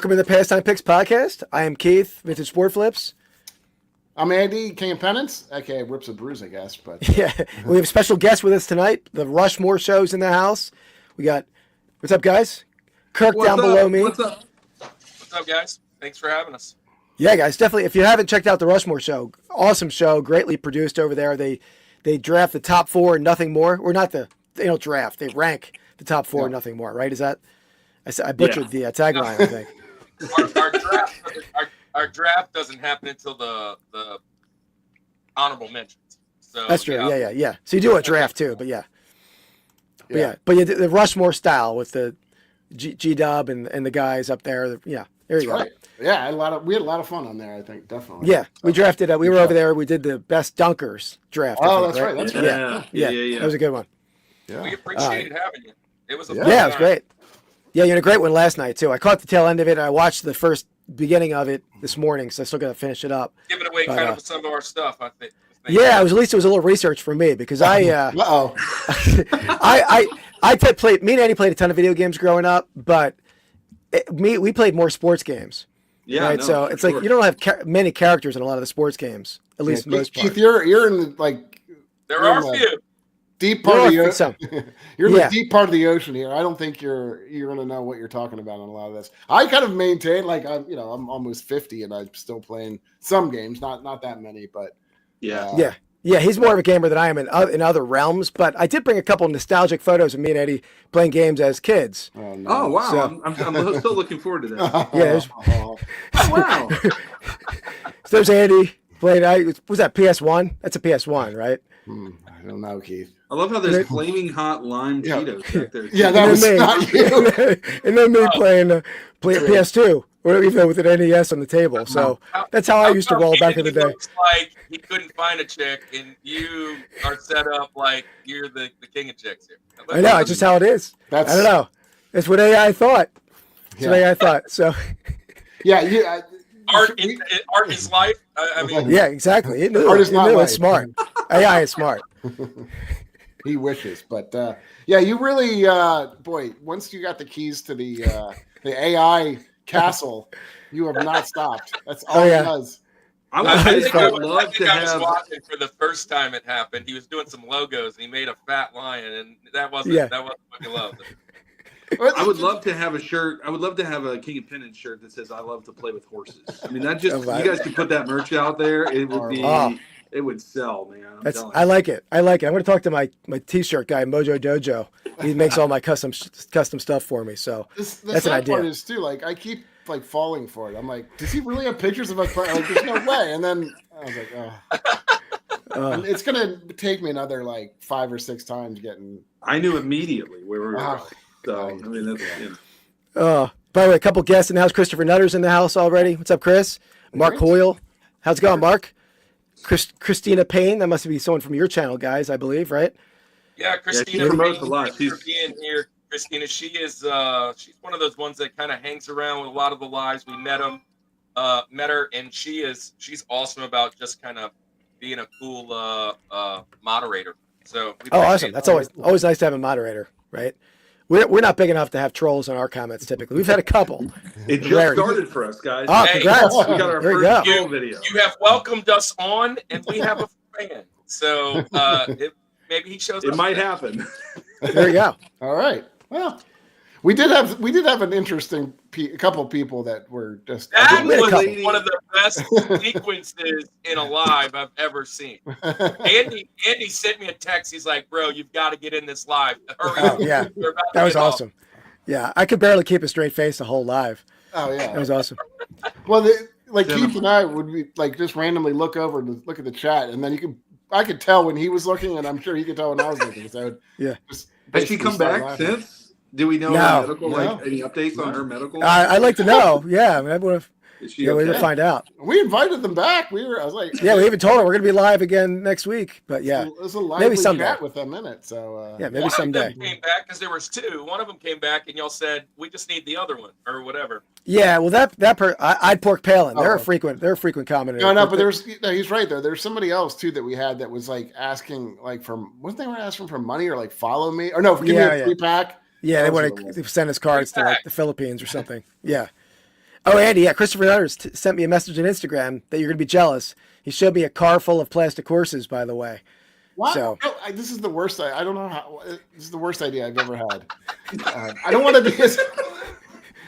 Welcome to the Pastime Picks Podcast. I am Keith, Vintage Sport Flips. I'm Andy, King of Pennants, aka Rips and Brews, I guess. But yeah, we have a special guest with us tonight. The Rushmore Show's in the house. We got, what's up, guys? Kirk down below me. What's up? What's up, guys? Thanks for having us. Yeah, guys, definitely. If you haven't checked out the Rushmore Show, awesome show, greatly produced over there. They draft the top four and nothing more. Or not they don't draft. They rank the top four and nothing more. Right? Is that? I butchered the tagline. I think. Our draft doesn't happen until the honorable mentions. So that's true. Yeah. So you do a draft too, but but you did the Rushmore style with the G Dub and the guys up there. Yeah, there you go. Right. Yeah, we had a lot of fun on there. I think definitely. Yeah, we drafted. We were over there. We did the best dunkers draft. Oh, that's right. That's right. Yeah. That was a good one. Yeah. We appreciated having you. It was a fun it was great. Yeah, you had a great one last night too. I caught the tail end of it. I watched the first beginning of it this morning, so I still got to finish it up. Giving away kind of some of our stuff, I think. Yeah, at least it was a little research for me because I played. Me and Andy played a ton of video games growing up, but we played more sports games. Yeah, right. No, so it's sure. like you don't have many characters in a lot of the sports games, at least most part. Keith, you're in there are a few. Deep part of the ocean. You're in the deep part of the ocean here. I don't think you're going to know what you're talking about on a lot of this. I kind of maintain I'm almost 50 and I'm still playing some games, not that many, but yeah. He's more of a gamer than I am in other realms. But I did bring a couple of nostalgic photos of me and Eddie playing games as kids. Oh, no. Oh wow! So, I'm still looking forward to that. Yeah. Wow. So there's Andy playing. Was that PS1? That's a PS1, right? I don't know, Keith. I love how there's flaming hot lime Cheetos back there. Yeah, that was not you. And then me playing PS2, or even with an NES on the table. So that's how I used to roll back in the day. Looks like he couldn't find a chick, and you are set up like you're the king of chicks here. I know, it's just how it is. I don't know. It's what AI thought. It's what AI thought. So yeah. Art is life. I mean, yeah, exactly. It knew, art is not life. It's smart. AI is smart. He wishes, but you really, once you got the keys to the AI castle, you have not stopped. That's all he does. I was watching for the first time it happened. He was doing some logos and he made a fat lion, and that wasn't what you loved. I would love to have a shirt. I would love to have a King of Pennants shirt that says "I love to play with horses." I mean, that just you guys could put that merch out there. It would be. It would sell, man. I like it. I'm going to talk to my T-shirt guy, Mojo Dojo. He makes all my custom stuff for me. So that's an idea. Part is too. I keep falling for it. I'm like, does he really have pictures of us playing? There's no way. And then I was like, it's gonna take me another 5 or 6 times getting. I knew immediately where we were going. So I mean, that's. By the way, a couple guests in the house. Christopher Nutter's in the house already. What's up, Chris? Mark Hoyle. How's it going, Mark? Christina Payne, that must be someone from your channel, guys, I believe, right? Yeah, Christina. She promotes a lot. She's being here. Christina, she is. She's one of those ones that kind of hangs around with a lot of the lives. We met her, and she's awesome about just kind of being a cool moderator. So awesome! That's always nice to have a moderator, right? We're not big enough to have trolls in our comments typically. We've had a couple. It just started for us, guys. Oh, congrats. We got our first troll video. You have welcomed us on, and we have a fan. So maybe he shows up. It might happen. There you go. All right. Well, we did have an interesting couple of people that were just. That was one of the best sequences in a live I've ever seen. Andy sent me a text. He's like, "Bro, you've got to get in this live. Hurry up." Yeah, that was awesome. Yeah, I could barely keep a straight face the whole live. Oh yeah, that was awesome. Well, Keith and I would be just randomly look over and look at the chat, and then I could tell when he was looking, and I'm sure he could tell when I was looking. So has she come back since? Do we know her medical? Any updates on her medical? I'd like to know. Yeah, I mean, I would have. We would find out. We invited them back. I was like, we even told her we're going to be live again next week. But there's a maybe someday chat with them in it. So maybe someday. One of them came back because there was 2. One of them came back and y'all said we just need the other one or whatever. Yeah, well, I'd Pork Palin. They're a frequent commenter. No, but he's right there. There's somebody else too that we had that was asking wasn't they asking for money or follow me or no, give me a free pack. Yeah, they want to send us cards to the Philippines or something. Yeah. Oh, Andy, yeah, Christopher Nutters sent me a message on Instagram that you're going to be jealous. He showed me a car full of plastic horses, by the way. What? So, this is the worst. I don't know how. This is the worst idea I've ever had. I don't want to be.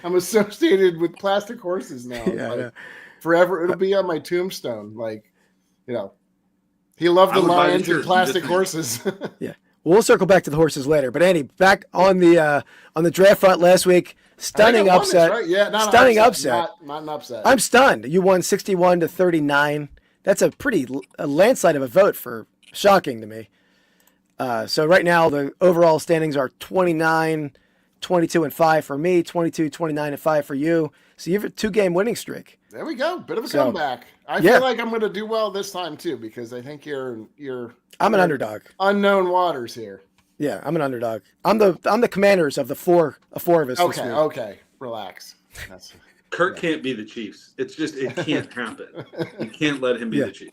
I'm associated with plastic horses now. Yeah, forever. It'll be on my tombstone. He loved the lions and plastic horses. Yeah, we'll circle back to the horses later. But Andy, back on the draft front last week. Stunning upset. Right? Yeah, stunning upset. Not an upset. I'm stunned. You won 61-39. That's a landslide of a vote for shocking to me. So right now the overall standings are 29, 22 and 5 for me, 22, 29 and 5 for you. So you have a 2-game winning streak. There we go. Bit of a comeback. I feel like I'm going to do well this time too, because I think I'm an underdog. Unknown waters here. Yeah, I'm an underdog. I'm the commanders of the four of us. Okay. Relax. Kirk can't be the Chiefs. It can't happen. You can't let him be the Chiefs.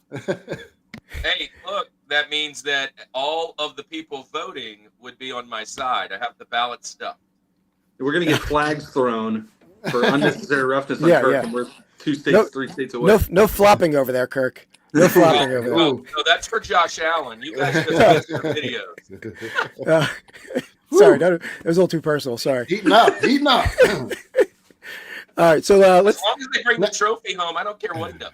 Hey, look, that means that all of the people voting would be on my side. I have the ballot stuff. We're going to get flags thrown for unnecessary roughness on Kirk, and we're 3 states away. No flopping over there, Kirk. No flopping over there. No, that's for Josh Allen. You guys just missed your videos. Sorry, it was a little too personal. Sorry. Heating up. All right, so let's. As long as they bring the trophy home, I don't care what it does.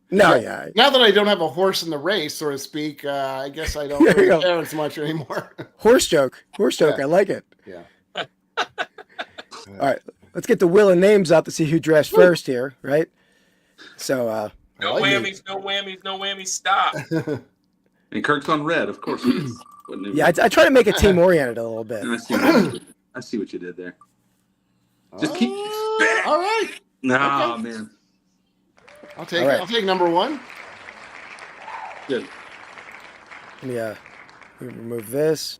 No, yeah. Now that I don't have a horse in the race, so to speak, I guess I don't really care as much anymore. Horse joke. Yeah. I like it. Yeah. All right, let's get the will and names up to see who drafts first here, right? So. No whammies, stop. And Kirk's on red, of course he is. Yeah, I try to make it team oriented a little bit. I see what you did there. Just keep. All right. Nah, man. I'll take number 1. Good. Let me remove this.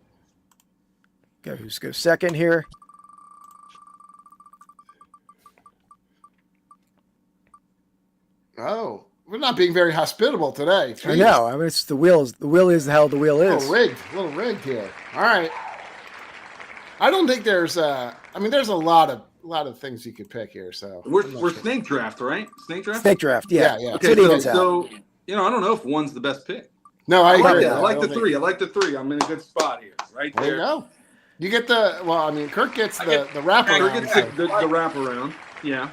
Who's go second here? Oh, we're not being very hospitable today. Jeez. I know. I mean, it's the wheel is the hell the wheel is. A little rigged here. All right. I don't think there's there's a lot of things you could pick here. So we're snake draft, right? Snake draft. Snake draft. Yeah. Okay, so I don't know if 1's the best pick. No, I agree. I like the 3. I like the 3. I'm in a good spot here. Right there. There you go. You get Kirk gets the wraparound. Kirk gets the wraparound. Yeah.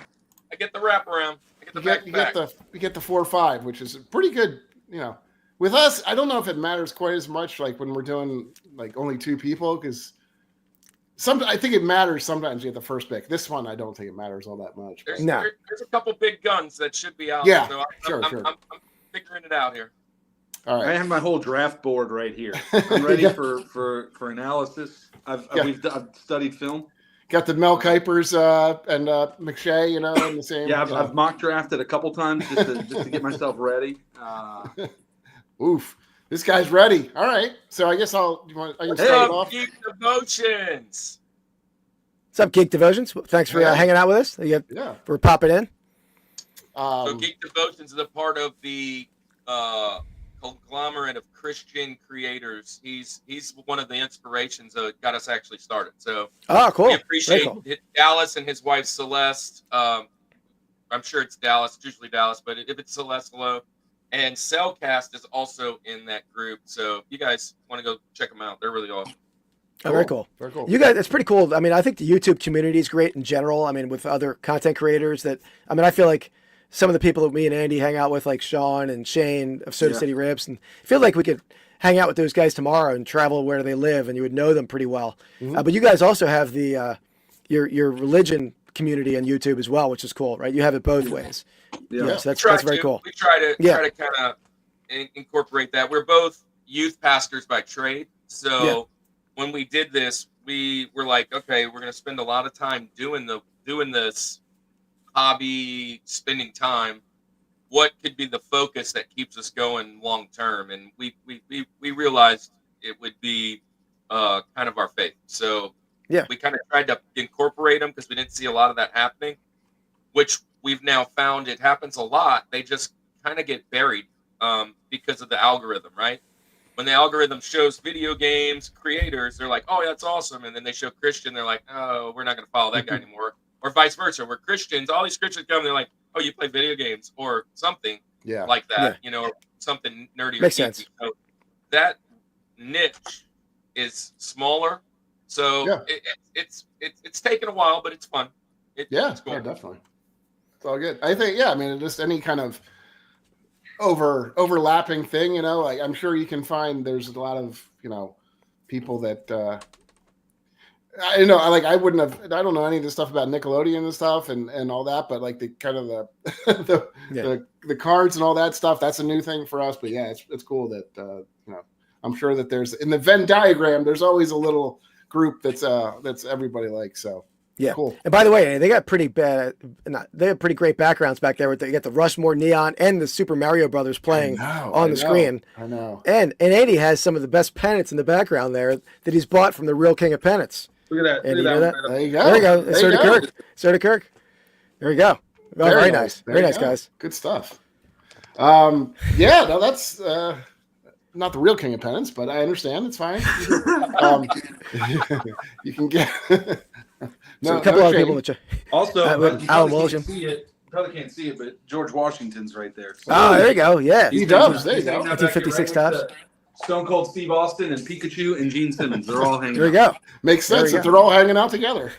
I get the wraparound. You get the 4-5, which is pretty good. With us, I don't know if it matters quite as much. Like when we're doing only 2 people, because I think it matters sometimes. You get the first pick. This one, I don't think it matters all that much. There's a couple big guns that should be out. Yeah, so sure. I'm figuring it out here. All right. I have my whole draft board right here. I'm ready for analysis. I've studied film. Got the Mel Kuypers and McShay, in the same. Yeah, I've mock drafted a couple times just to get myself ready. Oof, this guy's ready. All right, so I guess I can start off. Geek Devotions. What's up, Geek Devotions? Thanks for hanging out with us. For popping in. So Geek Devotions is a part of the conglomerate of Christian creators. He's one of the inspirations that got us actually started. So cool. We appreciate Dallas and his wife Celeste. I'm sure it's Dallas. It's usually Dallas, but if it's Celeste, hello. And Cellcast is also in that group. So if you guys want to go check them out, they're really awesome. Oh, very cool. Very cool. You guys, it's pretty cool. I mean, I think the YouTube community is great in general. I mean, with other content creators I feel like some of the people that me and Andy hang out with, like Sean and Shane of Soda City Rips, and I feel like we could hang out with those guys tomorrow and travel where they live, and you would know them pretty well. Mm-hmm. But you guys also have the your religion community on YouTube as well, which is cool, right? You have it both ways. Yeah, so that's very cool. We try to kind of incorporate that. We're both youth pastors by trade, so when we did this, we were like, okay, we're going to spend a lot of time doing this hobby, spending time. What could be the focus that keeps us going long term? And we realized it would be kind of our faith. So we kind of tried to incorporate them because we didn't see a lot of that happening, which we've now found it happens a lot. They just kind of get buried because of the algorithm, right? When the algorithm shows video games creators, they're like, oh, that's awesome. And then they show Christian, they're like, oh, we're not going to follow that guy anymore. or vice versa. We're Christians. All these Christians come, they're like, "Oh, you play video games or something like that, or something nerdy." Makes sense. So that niche is smaller, so it's taken a while, but it's fun. It's cool. Yeah, definitely. It's all good. I think, I mean, just any kind of overlapping thing, like I'm sure you can find there's a lot of, people that I don't know any of the stuff about Nickelodeon and stuff and all that, but like the kind of the cards and all that stuff, that's a new thing for us. But yeah, it's cool that I'm sure that there's in the Venn diagram, there's always a little group that's everybody likes. So yeah, cool. And by the way, they got they have pretty great backgrounds back there. You got the Rushmore Neon and the Super Mario Brothers playing on the screen. I know. And Andy has some of the best pennants in the background there that he's bought from the real king of pennants. Look at that. Andy, you know that? There you go. There you go. Sir to Kirk. Sir to Kirk. There we go. Oh, very nice. Very nice, guys. Good stuff. That's not the real king of pennants, but I understand. It's fine. You can get a couple other people. Also, Alan Wilson. Probably can't see it, but George Washington's right there. So there you go. Yeah, he does. There you go. 1956 tops. Stone Cold Steve Austin and Pikachu and Gene Simmons. They're all hanging out. There you go. Makes sense that they're all hanging out together.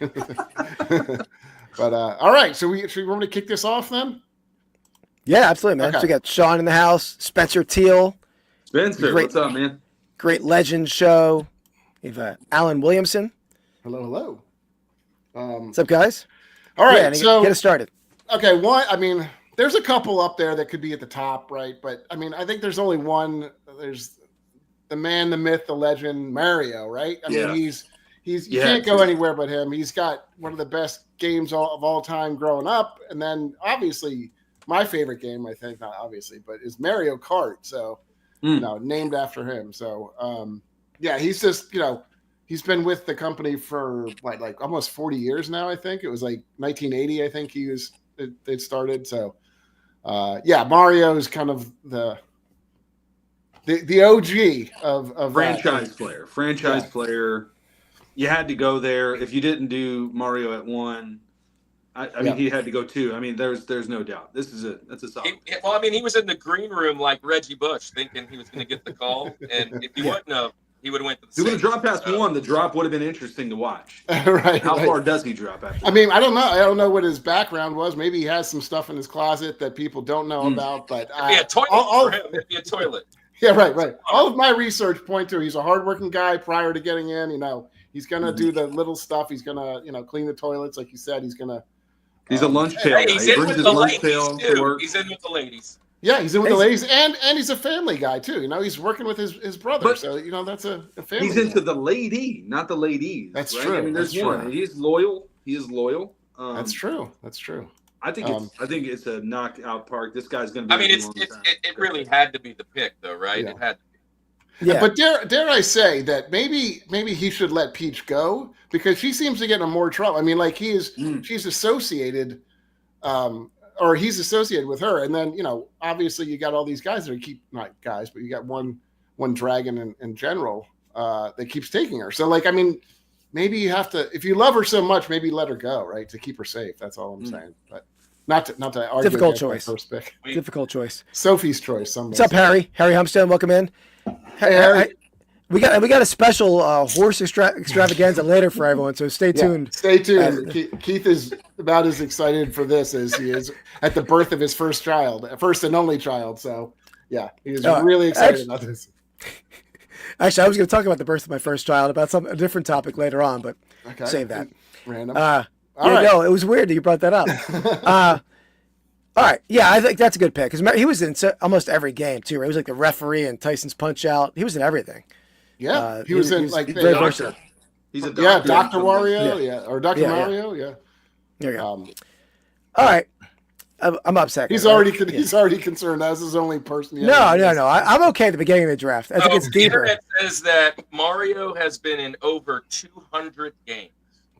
But all right, so should we want to kick this off then? Yeah, absolutely, man. Okay. So we got Sean in the house, Spencer Teal. Spencer, what's up, man? Great Legend show. We have Alan Williamson. Hello. What's up, guys? All right, so get us started. Okay, there's a couple up there that could be at the top, right? But I mean, I think there's only one. There's the man, the myth, the legend, Mario, right? I mean, he's you can't go anywhere but him. He's got one of the best games of all time growing up, and then obviously my favorite game, I think, not obviously, but is Mario Kart. So named after him. So he's just he's been with the company for like almost 40 years now. I think it was like 1980. I think it started. So Mario is kind of the OG of franchise player. Franchise player. You had to go there. If you didn't do Mario at 1, I mean, he had to go 2. I mean, there's no doubt. That's a solid. He was in the green room like Reggie Bush, thinking he was going to get the call, and if he wouldn't have, he would have went to the. He would have dropped past 1. The drop would have been interesting to watch. Right. How far does he drop after? I mean, I don't know. I don't know what his background was. Maybe he has some stuff in his closet that people don't know about. But a toilet for him. It'd be a toilet. Yeah, right. All of my research point to he's a hardworking guy prior to getting in. He's gonna do the little stuff. He's gonna clean the toilets, like you said. He's gonna. He's a lunch pail. Hey, he's in with the ladies too. He's in with the ladies. Yeah, he's in with the ladies, and he's a family guy too. He's working with his brother, but, so that's a family. He's into the lady, not the ladies. That's right? true. I mean, there's one. True. He's loyal. He is loyal. That's true. I think it's a knockout park. This guy's going to be. I mean, it really had to be the pick, though, right? Yeah. It had to be. Yeah. But dare I say that maybe he should let Peach go because she seems to get in more trouble. I mean, like she's associated, or he's associated with her, and then obviously you got all these guys that not guys, but you got one dragon in general that keeps taking her. So I mean, maybe you have to, if you love her so much, maybe let her go, right, to keep her safe. That's all I'm saying. But not to argue. Difficult choice. First pick. Difficult choice. Sophie's choice. What's up, Harry? Harry Humstead, welcome in. Hey, Harry. We got a special horse extravaganza later for everyone, so stay tuned. Stay tuned. Keith is about as excited for this as he is at the birth of his first and only child. So, yeah, he's really excited about this. Actually, I was going to talk about the birth of my first child, about a different topic later on, but save that. Random. No, it was weird that you brought that up. All right, yeah, I think that's a good pick because he was in almost every game too. Right? He was like the referee in Tyson's Punch-Out. He was in everything. Yeah, he was in like very versatile. He's a doctor. Dr. Wario, or Dr. Mario, yeah. There you go. All right, I'm upset. He's already concerned. That's his only person. No. I'm okay at the beginning of the draft. I think it's deeper. It says that Mario has been in over 200 games.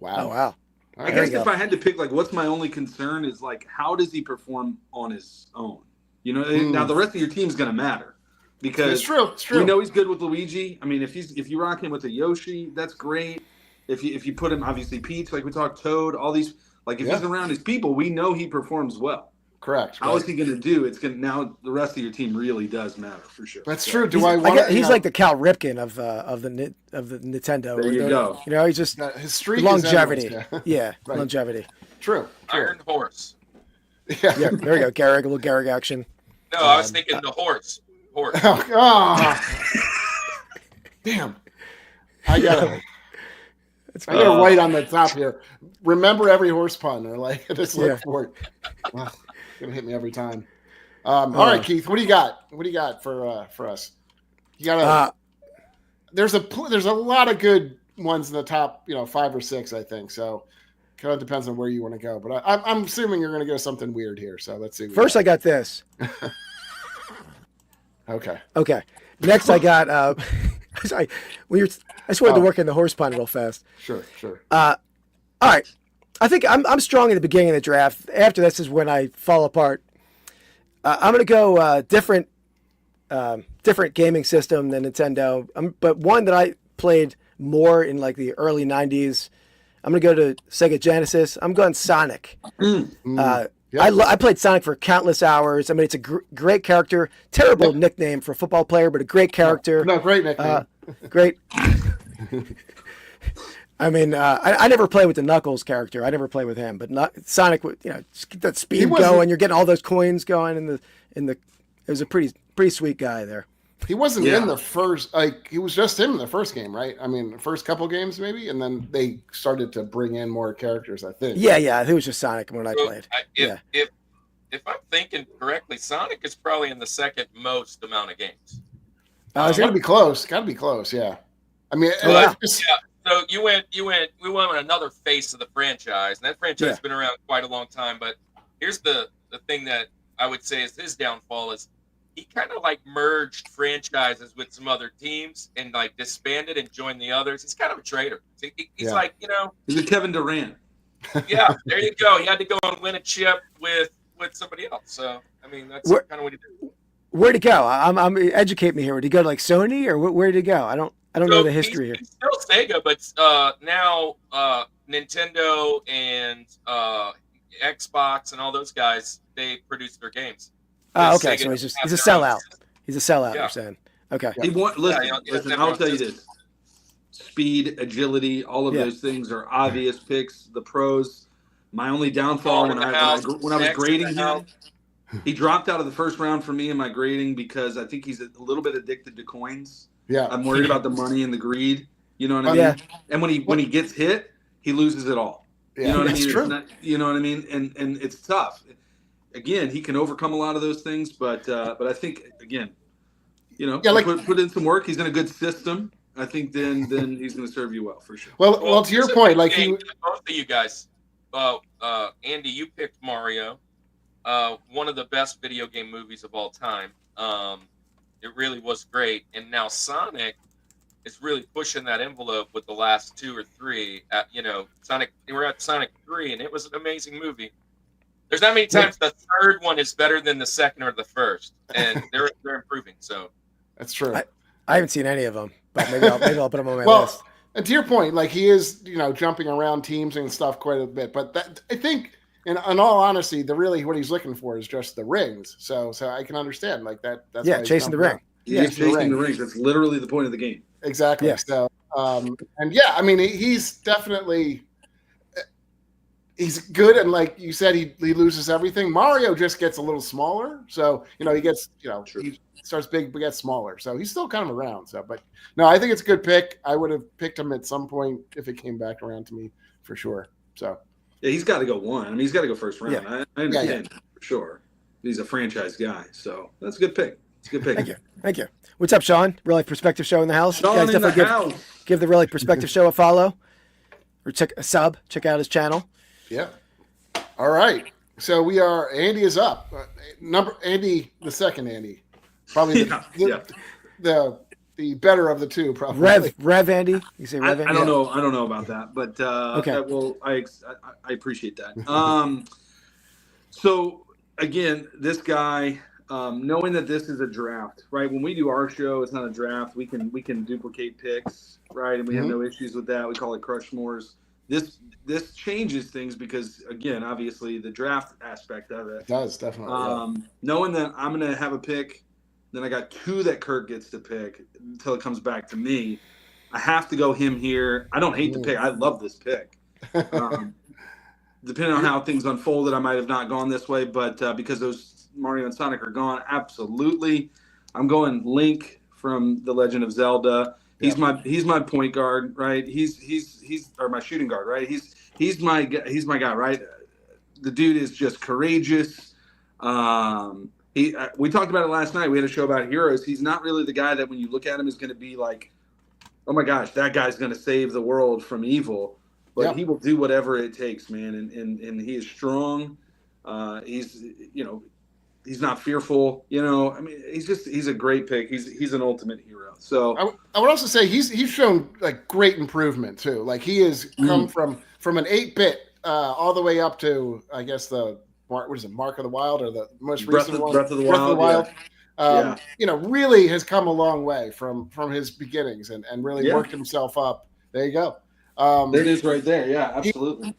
Wow. Oh, wow. I guess if I had to pick, what's my only concern is how does he perform on his own? Now the rest of your team's going to matter because it's true. We know he's good with Luigi. I mean, if you rock him with a Yoshi, that's great. If you put him, obviously Peach, like we talked, Toad, all these Like if he's around his people, we know he performs well. Correct. How is he going to do? It's going to now. The rest of your team really does matter for sure. That's true. He's like the Cal Ripken of the Nintendo. There you go. You know, he's just his streak longevity. Right. Longevity. True. Iron Horse. Yeah. There we go. Garrick, a little Garrick action. No, I was thinking the horse. Damn. I gotta write on the top here. Remember every horse pun, or like just look for it. Gonna hit me every time. All right, Keith, what do you got? What do you got for us? You got there's a lot of good ones in the top, 5 or 6, I think. So kind of depends on where you want to go. But I'm assuming you're going to go something weird here. So let's see. First, I got this. Okay. Next, I got. I just wanted to work in the horse pun real fast. Sure. All right. I think I'm strong in the beginning of the draft. After this is when I fall apart. I'm going to go different gaming system than Nintendo, but one that I played more in like the early 90s. I'm going to go to Sega Genesis. I'm going Sonic. I played Sonic for countless hours. I mean, it's a great character. Terrible nickname for a football player, but a great character. No, great nickname. Great. I mean, I never played with the Knuckles character. I never played with him, but Sonic, just get that speed going. You're getting all those coins going in the. It was a pretty sweet guy there. He wasn't in the first. He was just in the first game, right? I mean, the first couple games maybe, and then they started to bring in more characters. I think. Yeah. I think it was just Sonic when I played. If I'm thinking correctly, Sonic is probably in the second most amount of games. It's got to be close. Yeah. I mean, So we went with another face of the franchise, and that franchise has been around quite a long time. But here's the thing that I would say is his downfall is he kind of like merged franchises with some other teams and like disbanded and joined the others. He's kind of a traitor. He's like, he's a Kevin Durant. Yeah, there you go. He had to go and win a chip with somebody else. So I mean, that's kind of what he did. Where'd he go? I'm educate me here. Did he go to like Sony or where did he go? I don't know the history here. He's still Sega, but now Nintendo and Xbox and all those guys, they produce their games. Oh, okay. So he's a sellout. He's a sellout. You're saying. Okay. Listen. I'll tell you this: speed, agility, all of those things are obvious picks. The pros. My only downfall when I was grading him, he dropped out of the first round for me in my grading because I think he's a little bit addicted to coins. Yeah, I'm worried about the money and the greed. You know what I mean? Yeah. And when he gets hit, he loses it all. Yeah, you know what I mean? True. You know what I mean? And it's tough. Again, he can overcome a lot of those things, but I think again, put in some work. He's in a good system. I think then he's going to serve you well for sure. Well, to your point, like both of you guys, Andy, you picked Mario, one of the best video game movies of all time. It really was great, and now Sonic is really pushing that envelope with the last 2 or 3. Sonic. We're at Sonic 3, and it was an amazing movie. There's not many times the third one is better than the second or the first, and they're improving. So that's true. I haven't seen any of them, but maybe I'll put them on my list. And to your point, like he is, jumping around teams and stuff quite a bit. But that, I think, in all honesty, what he's looking for is just the rings. So I can understand like that. That's chasing the ring. He's chasing the rings. That's literally the point of the game. Exactly. Yeah. So, I mean, he's definitely. He's good, and like you said, he loses everything. Mario just gets a little smaller, so he gets he starts big but gets smaller, so he's still kind of around. So, but no, I think it's a good pick. I would have picked him at some point if it came back around to me for sure. So yeah, he's got to go one. I mean, he's got to go first round. Yeah. I understand for sure. He's a franchise guy, so that's a good pick. It's a good pick. Thank you. What's up, Sean? Real Life Perspective Show in the house. Sean in the house. Give the Real Life Perspective Show a follow or check out his channel. Yeah. All right. So Andy is up. Andy, the second Andy. Probably the better of the two, probably. Rev Andy? You say Rev Andy? I don't know. I don't know about that, but okay. I appreciate that. So again, this guy, knowing that this is a draft, right? When we do our show, it's not a draft. We can duplicate picks, right? And we have no issues with that. We call it Crushmore's. this changes things because, again, obviously the draft aspect of it. It does, definitely. Knowing that I'm going to have a pick, then I got 2 that Kirk gets to pick until it comes back to me. I have to go him here. I don't hate the pick. I love this pick. Depending on how things unfolded, I might have not gone this way, but because those Mario and Sonic are gone, absolutely. I'm going Link from The Legend of Zelda. He's my point guard, right? He's or my shooting guard, right? He's my guy, right? The dude is just courageous. We talked about it last night. We had a show about heroes. He's not really the guy that when you look at him is going to be like, oh my gosh, that guy's going to save the world from evil. But he will do whatever it takes, man. And he is strong. He's not fearful. I mean, he's a great pick. He's an ultimate hero. So I would also say he's shown like great improvement too. Like he has come from an 8-bit all the way up to, I guess, the Mark of the Wild, or the most recent one, Breath of the Wild. Really has come a long way from his beginnings and really worked himself up. There you go. It is right there. Yeah, absolutely.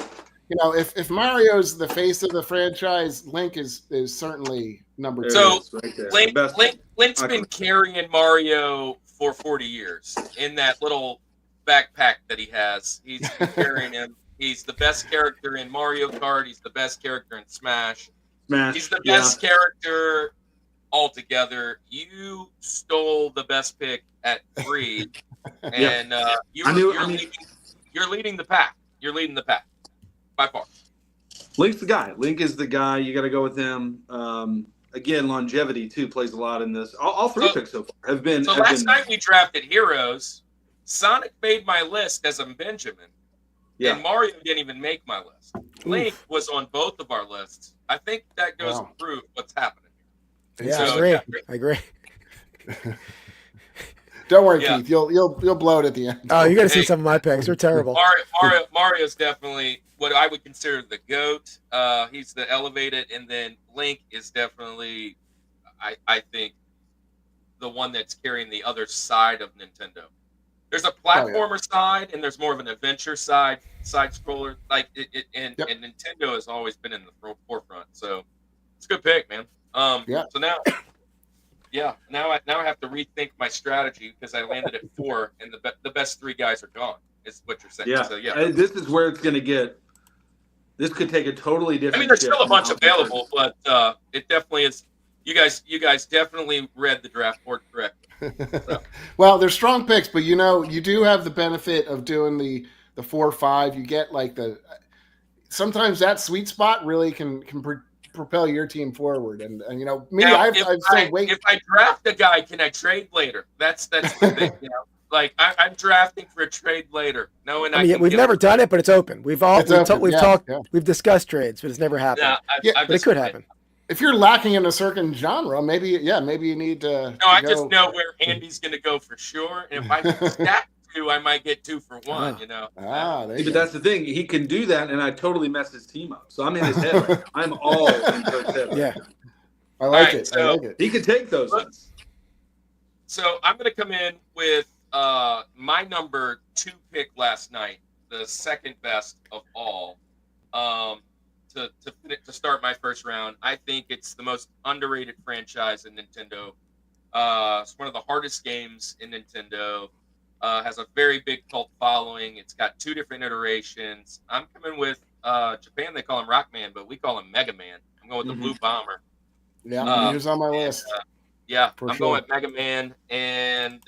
If Mario's the face of the franchise, Link is certainly number 2. So right Link's been carrying Mario for 40 years in that little backpack that he has. He's been carrying him. He's the best character in Mario Kart. He's the best character in Smash. He's the best character altogether. You stole the best pick at 3, and you're leading the pack. You're leading the pack by far. Link's the guy. Link is the guy. You got to go with him. Again, longevity too plays a lot in this. All 3 picks so far have been. So last night we drafted heroes. Sonic made my list as a Benjamin. Yeah. And Mario didn't even make my list. Link was on both of our lists. I think that goes to prove what's happening here. Yeah, I agree. Don't worry, Keith. You'll blow it at the end. Oh, you got to see some of my picks. They're terrible. Mario's definitely what I would consider the GOAT. He's the elevated, and then Link is definitely, I think, the one that's carrying the other side of Nintendo. There's a platformer side, and there's more of an adventure side scroller. Like and Nintendo has always been in the forefront. So it's a good pick, man. So now I have to rethink my strategy because I landed at 4, and the best 3 guys are gone. Is what you're saying. Yeah. So, And this is where it's going to get. This could take a totally different. I mean, there's still a bunch available, but it definitely is. You guys definitely read the draft board correctly. So. Well, they're strong picks, but you do have the benefit of doing the 4 or 5. You get like sometimes that sweet spot really can propel your team forward. And me, if I draft a guy, can I trade later? That's the thing. Like I'm drafting for a trade later. We've never done it, but it's open. We've discussed trades, but it's never happened. But it could happen. If you're lacking in a certain genre, maybe you need to. No, I just know where Andy's going to go for sure, and if I stack 2, I might get 2 for 1. But that's the thing; he can do that, and I totally mess his team up. So I'm in his head. Right now. I'm all in Kirk's head. Right now. I like it. I like it. He can take those. So I'm going to come in with my number 2 pick last night, the second best of all. To start my first round, I think it's the most underrated franchise in Nintendo. It's one of the hardest games in Nintendo. Has a very big cult following. It's got 2 different iterations. I'm coming with Japan. They call him Rockman, but we call him Mega Man. I'm going with the Blue Bomber. Yeah, he was on my list. I'm going with Mega Man, and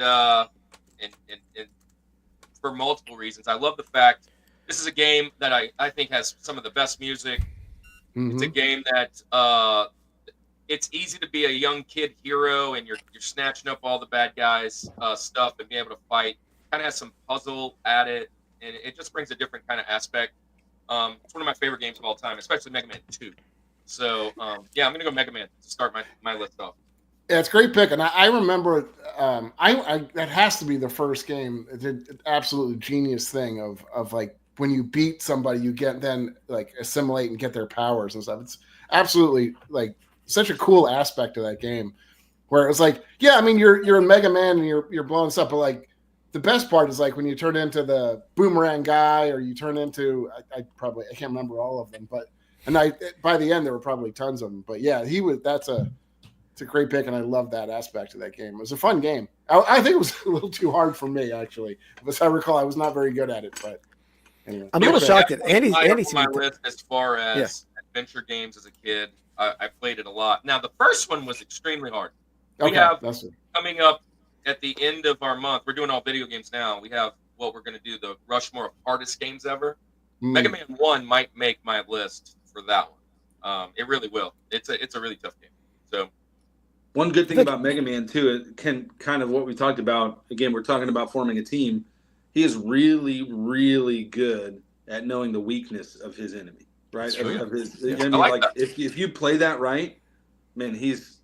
for multiple reasons. I love the fact this is a game that I think has some of the best music. It's a game that it's easy to be a young kid hero, and you're snatching up all the bad guys' stuff and being able to fight. Kind of has some puzzle at it, and it just brings a different kind of aspect. It's one of my favorite games of all time, especially Mega Man 2. So, I'm going to go Mega Man to start my list off. Yeah, it's a great pick, and I remember that has to be the first game. It's an absolutely genius thing of like when you beat somebody, you get then like assimilate and get their powers and stuff. It's absolutely like such a cool aspect of that game, where it was like, you're a Mega Man and you're blowing stuff, but like the best part is like when you turn into the boomerang guy, or you turn into I can't remember all of them, but by the end there were probably tons of them. But yeah, it's a great pick, and I love that aspect of that game. It was a fun game. I think it was a little too hard for me, actually. As I recall, I was not very good at it, but anyway. I'm a little shocked that Andy my list as far as adventure games as a kid. I played it a lot. Now, the first one was extremely hard. We have coming up at the end of our month, we're doing all video games now. We have what we're going to do, the Rushmore of hardest games ever. Mega Man 1 might make my list for that one. It really will. It's a really tough game. So, one good thing about Mega Man, too, it can kind of what we talked about. Again, we're talking about forming a team. He is really, really good at knowing the weakness of his enemy, right? Of his enemy. Like if you play that right, man, he's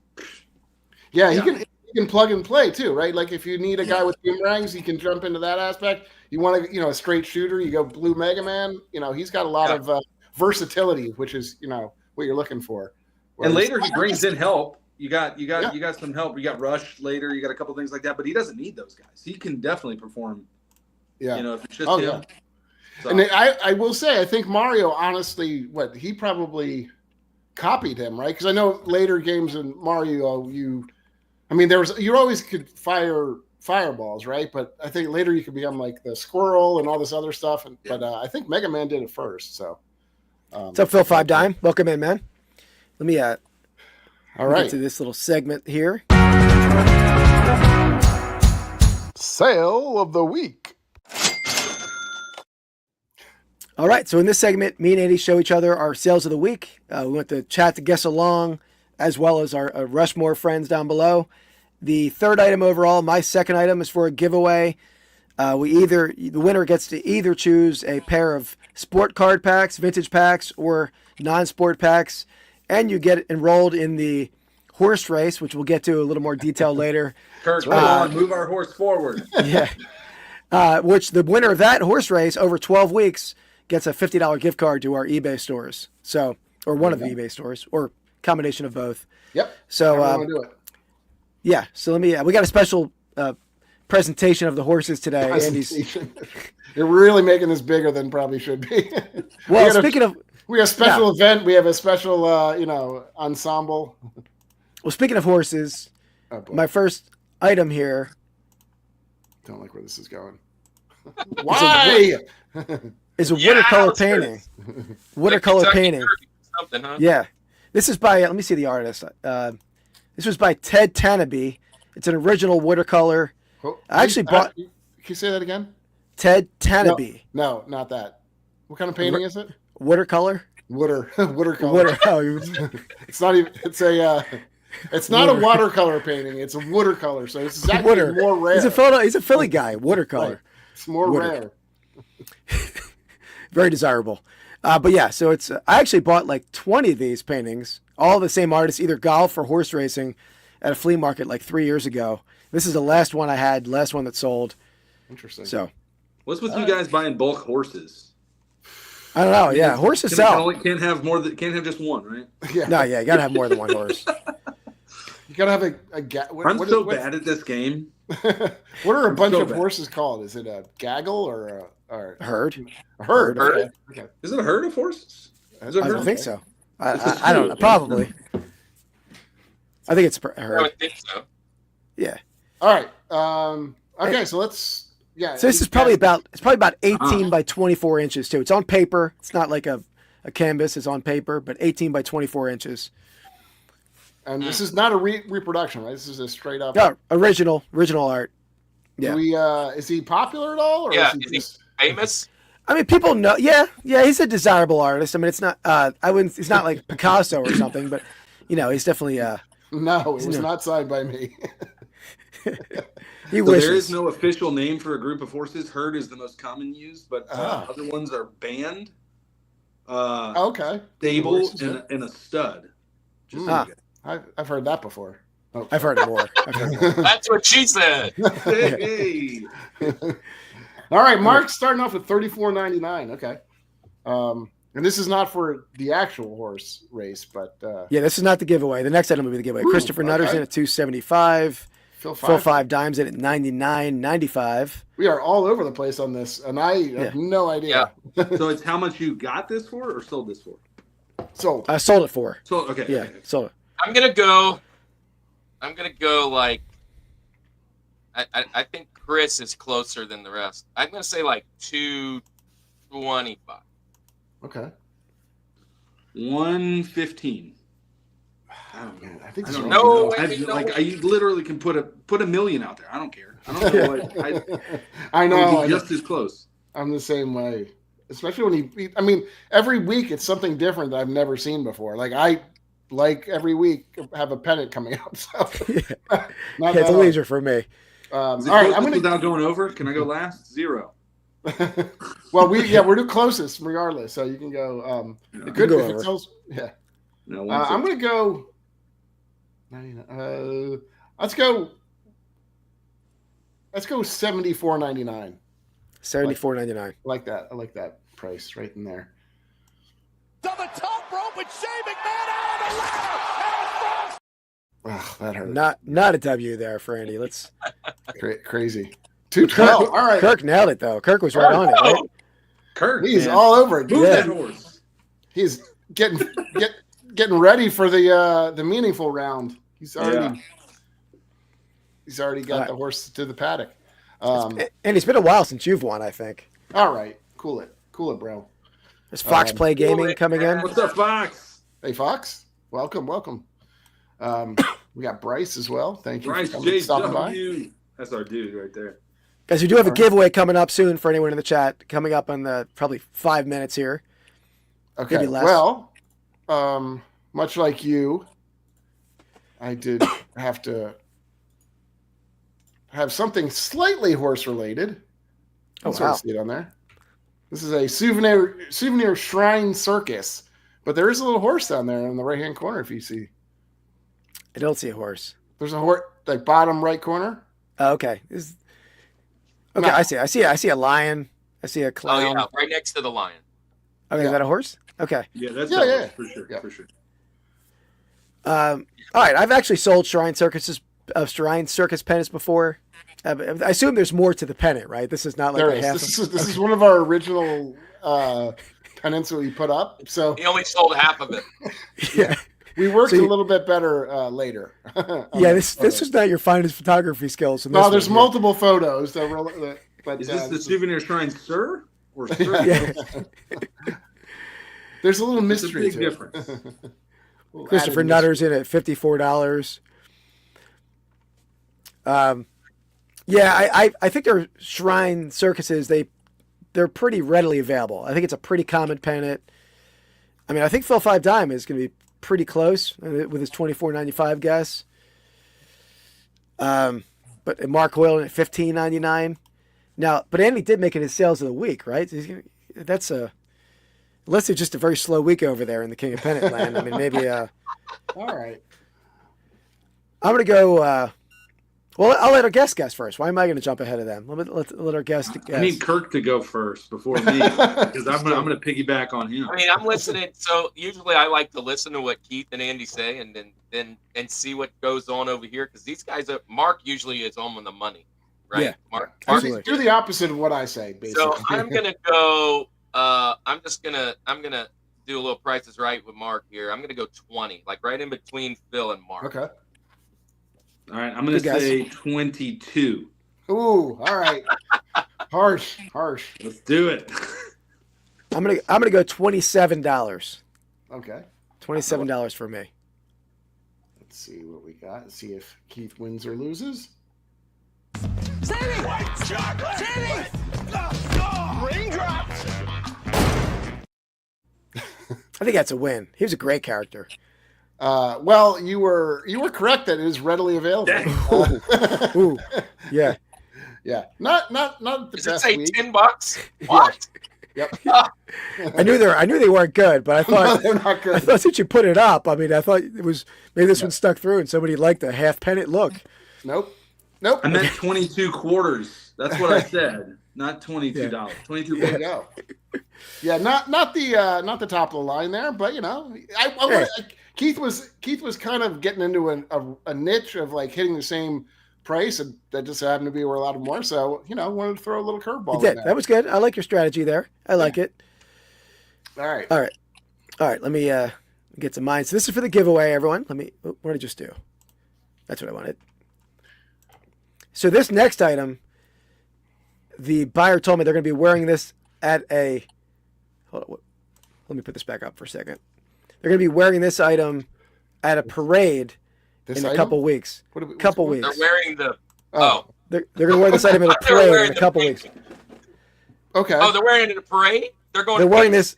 he can plug and play too, right? Like if you need a guy with boomerangs, he can jump into that aspect. You want to, a straight shooter, you go blue Mega Man. He's got a lot of versatility, which is what you're looking for. And later he brings in help. You got some help. You got Rush later. You got a couple things like that, but he doesn't need those guys. He can definitely perform. Yeah, if it's just him. Yeah. So. And I will say, I think Mario, honestly, he probably copied him, right? Because I know later games in Mario, you always could fire fireballs, right? But I think later you could become like the squirrel and all this other stuff. But I think Mega Man did it first. So, what's up, Phil Five Dime? Welcome in, man. Let me all right, get to this little segment here. Sale of the week. All right, so in this segment, me and Andy show each other our sales of the week. We want to chat to guess along, as well as our Rushmore friends down below. The third item overall, my second item, is for a giveaway. The winner gets to either choose a pair of sport card packs, vintage packs, or non-sport packs, and you get enrolled in the horse race, which we'll get to a little more detail later. Kurt, move our horse forward. Yeah. Which the winner of that horse race over 12 weeks gets a $50 gift card to our eBay stores. So, or one of the eBay stores, or combination of both. Yep. So, do it. Yeah. So we got a special presentation of the horses today. Andy's. You're really making this bigger than probably should be. Well, we have a special event. We have a special, ensemble. Well, speaking of horses, my first item here. Don't like where this is going. Why? Is a watercolor painting. Watercolor painting. Something, huh? Yeah. This is by, let me see the artist. This was by Ted Tanabe. It's an original watercolor. I actually bought. Can you say that again? Ted Tanabe. No, not that. What kind of painting is it? Watercolor. Watercolor. It's not even. It's not a watercolor painting. It's a watercolor. So it's actually more rare. He's a Philly guy. Watercolor. Right. It's more rare. Very desirable. But yeah, so it's. I actually bought like 20 of these paintings, all the same artists, either golf or horse racing, at a flea market like 3 years ago. This is the last one I had, last one that sold. Interesting. So, what's with you guys buying bulk horses? I don't know. Yeah, horses sell. Can't have just one, right? Yeah. No, yeah, you gotta have more than one horse. You gotta have a I'm so bad at this game. What are a bunch of horses called? Is it a gaggle or a herd? A herd. Okay. Is it a herd of horses? I don't think so. I don't know. Probably. I think it's a herd. I would think so. Yeah. All right. Okay, so let's. Yeah. So this is probably about 18 by 24 inches too. It's on paper. It's not like a canvas. It's on paper, but 18 by 24 inches. And this is not a reproduction, right? This is a straight up. No, original art. Yeah. Is he popular at all? Or yeah. is he famous? I mean, people know. Yeah. He's a desirable artist. I mean, it's not. It's not like Picasso or something, but he's definitely. No, it was not signed by me. He wishes. There is no official name for a group of horses. Herd is the most common used, but other ones are band. Okay. Stable and a stud. I've heard that before. Oh. I've heard it more. That's what she said. Hey. All right, Mark's starting off with $34.99. Okay. And this is not for the actual horse race, but yeah, this is not the giveaway. The next item will be the giveaway. Christopher Nutter's in at $275. Phil Five Dimes in at $99.95. We are all over the place on this, and I have no idea. Yeah. So it's how much you got this for or sold this for? Sold. I sold it for. Sold. Okay. Yeah, Okay. sold it. I'm gonna go like I think Chris is closer than the rest. I'm gonna say like 225. Okay. 115. Oh, man, I think I so. don't No know. way, I literally can put a million out there. I don't care. I don't know what. I know. I'm just as close. I'm the same way. Especially when I mean, every week it's something different that I've never seen before. Like every week have a pennant coming out. So It's a leisure for me. All right, without going over. Can I go last? 0. Well, we're the closest regardless. So you can go. It could go if over. it tells. Yeah. No, I'm gonna go. 99. Let's go. Let's go $74.99. $74.99. I like that. I like that price right in there. To the top rope with Shane McMahon out on the ladder. Oh, that hurt. Not a W there for Andy. Let's Crazy. 212. All right. Kirk nailed it though. Kirk was right on it. Right? Kirk. He's man. all over it. Move that horse. He's getting ready for the meaningful round. He's already got the horse to the paddock. And it's been a while since you've won, I think. All right, cool it, bro. There's Fox Play Gaming coming in. What's up, Fox? Hey, Fox, welcome. We got Bryce as well. Thank you Bryce for coming, stopping by. JW. That's our dude right there. Guys, we do have a giveaway coming up soon for anyone in the chat. Coming up in the probably 5 minutes here. Okay. Maybe less. Well, much like you, I did have to have something slightly horse related. Oh, Sort of see it on there. This is a souvenir shrine circus, but there is a little horse down there in the right hand corner. If you see, I don't see a horse. there's a horse like bottom right corner. Oh, okay. Okay, No. I see a lion. I see a Oh clown. yeah, right next to the lion. Okay, Yeah. is that a horse? Okay. Yeah, that's Yeah. for sure. Yeah. For sure. All right, I've actually sold Shrine Circus pennants before. I assume there's more to the pennant, right? This is not like There a is. half. This is one of our original pennants that we put up. So He only sold half of it. Yeah, we worked So a you- little bit better later. yeah. This is not your finest photography skills. No, there's multiple photos that were. But Is this the souvenir shrine, sir? Or sir? Yeah. There's a little It's a mystery big to difference. it. Little Christopher added Nutter's in at $54. Yeah, I think their shrine circuses they're pretty readily available. I think it's a pretty common pennant. I mean, I think Phil 5 Dime is going to be pretty close with his $24.95 guess. But Mark Hoyle at $15.99. Now, but Andy did make it his sales of the week, right? That's unless it's just a very slow week over there in the King of Pennant land. I mean, maybe. All right. I'm going to go. Well, I'll let our guest guess first. Why am I going to jump ahead of them? Let our guest guess. I need Kirk to go first before me because I'm going to piggyback on him. I mean, I'm listening. So usually I like to listen to what Keith and Andy say, and then see what goes on over here because these guys are. Mark usually is on the money, right? Yeah, Mark. absolutely. Do the opposite of what I say, basically. So I'm gonna go. I'm gonna do a little Price is Right with Mark here. I'm gonna go 20, like right in between Phil and Mark. Okay. All right, I'm going to Good guess. say 22. Ooh, all right. Harsh. Let's do it. I'm gonna go $27. Okay. $27 for me. Let's see what we got. See if Keith wins or loses. White chocolate. Raindrops. I think that's a win. He was a great character. Well, you were correct that it is readily available. Ooh, yeah. Yeah. Not the Does it best say week. $10? What? Yep. I knew they weren't good, but I No, thought they're not I good. thought since you put it up, I mean, I thought it was maybe this one stuck through and somebody liked the half pennant look. Nope. I meant 22 quarters. That's what I said. Not $22. Yeah. 22 There you quarters. go. Yeah, not the top of the line there, but Keith was kind of getting into a niche of like hitting the same price, and that just happened to be where a lot of them were. So, wanted to throw a little curveball. You did. That was good. I like your strategy there. I like it. All right. Let me get to mine. So this is for the giveaway, everyone. What did I just do? That's what I wanted. So this next item, the buyer told me they're going to be wearing this at a. Hold on. Let me put this back up for a second. They're going to be wearing this item at a parade in a couple weeks. Couple weeks. They're wearing the. They're going to wear this item at a parade in a couple weeks. Okay. Oh, they're wearing it in a parade? They're wearing this.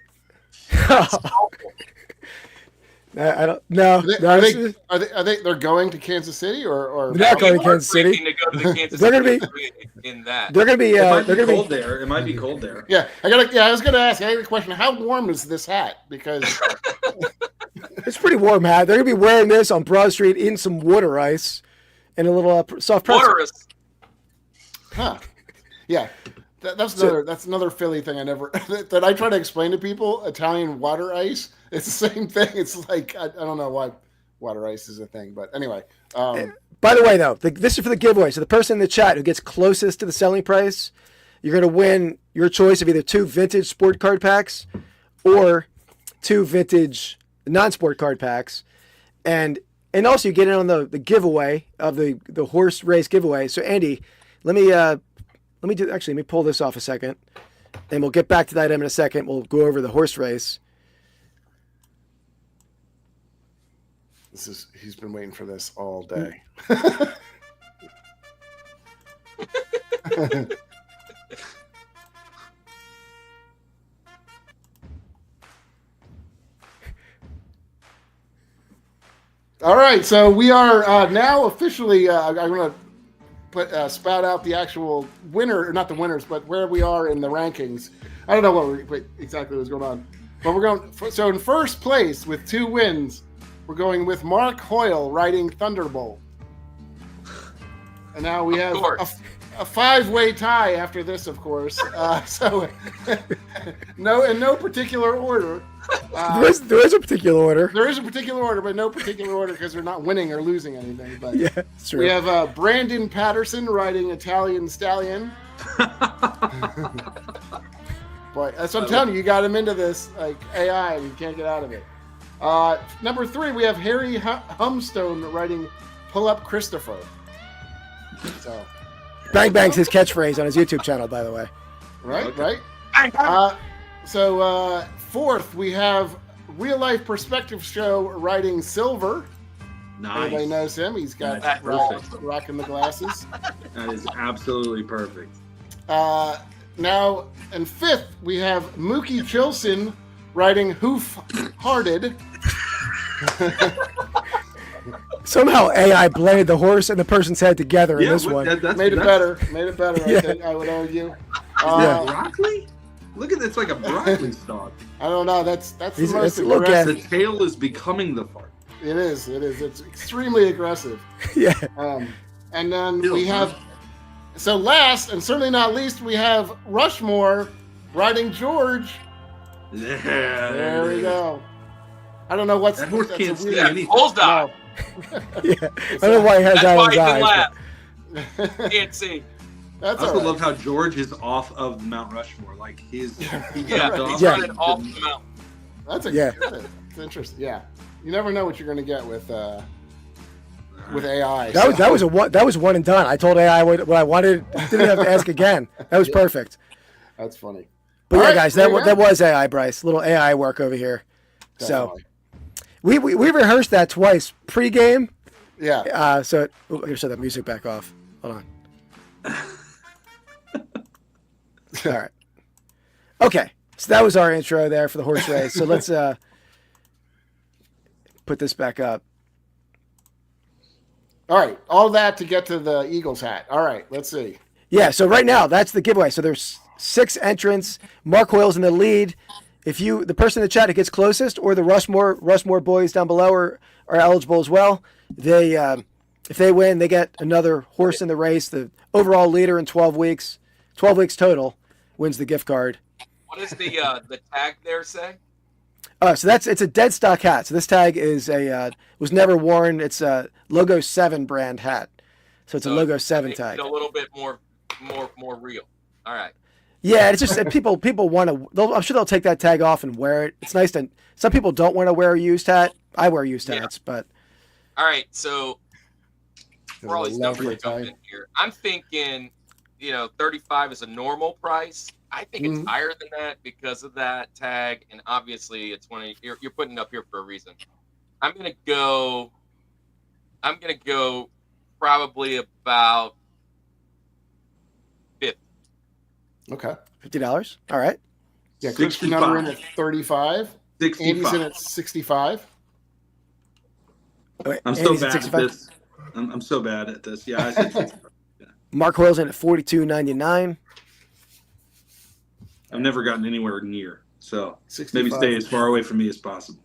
I don't know. They're going to Kansas City or they're not going to Kansas City. To go to the Kansas they're going to be in that. They're going to be. They're going to be cold there. It might be cold there. Yeah, I was going to ask. I have a question. How warm is this hat? Because it's pretty warm hat. They're going to be wearing this on Broad Street in some water ice and a little soft pretzel. Water ice. Huh. Yeah. That's another Philly thing that I try to explain to people. Italian water ice. It's the same thing. It's like I don't know why water ice is a thing, but anyway. By the way, though, this is for the giveaway. So the person in the chat who gets closest to the selling price, you're going to win your choice of either 2 vintage sport card packs or 2 vintage non-sport card packs, and also you get in on the giveaway of the horse race giveaway. So Andy, let me pull this off a second, and we'll get back to that in a second. We'll go over the horse race. He's been waiting for this all day. All right, so we are now officially. I'm going to spout out the actual winner, or not the winners, but where we are in the rankings. I don't know what exactly was going on, but we're going. So in first place with 2 wins, we're going with Mark Hoyle riding Thunderbolt, and now we have a 5-way tie after this, of course. So in no particular order. There is a particular order. There is a particular order, but no particular order because they're not winning or losing anything. But yeah, it's true. We have Brandon Patterson riding Italian Stallion. Boy, that's what I'm telling you. You got him into this like AI, and you can't get out of it. Number 3, we have Harry Humstone riding Pull Up Christopher. So, Bang Bang's his catchphrase on his YouTube channel, by the way. Right, Okay. right. Bang, bang. So 4th, we have Real Life Perspective Show riding Silver. Nice. Everybody knows him. He's got That's perfect. rocking the glasses. That is absolutely perfect. Now, in 5th, we have Mookie Chilson riding Hoof Hearted. Somehow AI blended the horse and the person's head together in this one. Made it better. I think I would argue. Broccoli? Look at it's like a broccoli stalk. I don't know. That's the most look aggressive. The tail is becoming the fart. It is. It's extremely aggressive. Yeah. And then we have. So last and certainly not least, we have Rushmore riding George. Yeah. There we go. I don't know what's That horse can't see Yeah, anything. bullseye. Yeah. I don't know why he has That's that why in he his can eyes. laugh. Can't see. That's I also all right. love how George is off of Mount Rushmore. Like he Yeah, jumped he's Yeah. running off the mountain. That's Yeah. It's interesting. Yeah, you never know what you're going to get with AI. That was one and done. I told AI what I wanted. Didn't have to ask again. That was perfect. That's funny. But All yeah, right, guys, there you that go. was AI, Bryce. Little AI work over here. Definitely. So we rehearsed that twice pregame. Yeah. I gotta shut that music back off. Hold on. All right. Okay. So that was our intro there for the horse race. So let's put this back up. All right. All that to get to the Eagles hat. All right. Let's see. Yeah. So right now that's the giveaway. So there's 6 entrants. Mark Hoyle's in the lead. If the person in the chat who gets closest, or the Rushmore boys down below are eligible as well. If they win, they get another horse in the race. The overall leader in 12 weeks total, wins the gift card. What does the tag there say? So it's a dead stock hat. So this tag is was never worn. It's a Logo 7 brand hat. So it's a logo 7 makes tag. it a little bit more real. All right. Yeah, it's just people want to. I'm sure they'll take that tag off and wear it. It's nice to. Some people don't want to wear a used hat. I wear used hats, but. All right, so for all these numbers jumping in here, I'm thinking, 35 is a normal price. I think it's higher than that because of that tag, and obviously it's you're putting it up here for a reason. I'm gonna go probably about $50. Okay. $50. All right. Yeah, Kirk's number in at 35. 65. Andy's in at 65. Okay, I'm so bad at this. I'm so bad at this. Yeah, I said 65. Yeah. Mark Hoyle's in at $42.99. I've never gotten anywhere near, so 65. maybe stay as far away from me as possible.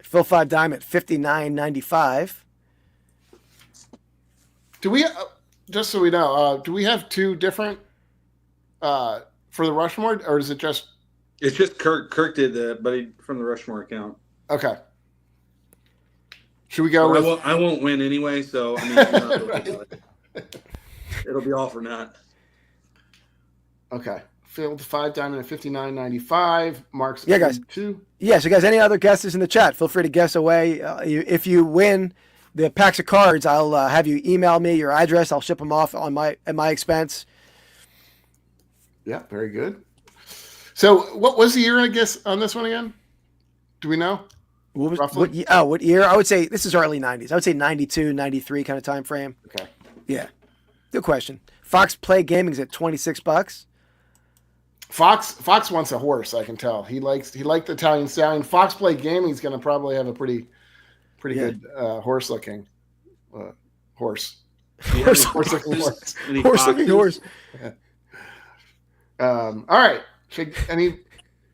Phil 5 Dime at $59.95. Do we, just so we know, do we have two different for the Rushmore, or is it just? It's just Kirk. Kirk did that, but from the Rushmore account. Okay. Should we go with? I won't win anyway, so I mean, it'll be all for naught. Okay. Phil 5 Diamond at $59.95. Mark's yeah, guys. 2. Yeah, so guys, any other guesses in the chat? Feel free to guess away. If you win the packs of cards, I'll have you email me your address. I'll ship them off at my expense. Yeah, very good. So, what was the year, I guess, on this one again? Do we know? Roughly? What year? I would say this is early 90s. I would say 92, 93 kind of time frame. Okay. Yeah. Good question. Fox Play Gaming's at $26. Fox wants a horse, I can tell. He liked the Italian Stallion. Fox Play Gaming's going to probably have a pretty good horse looking horse. Horse-looking horse. Horse-looking horse. All right. Any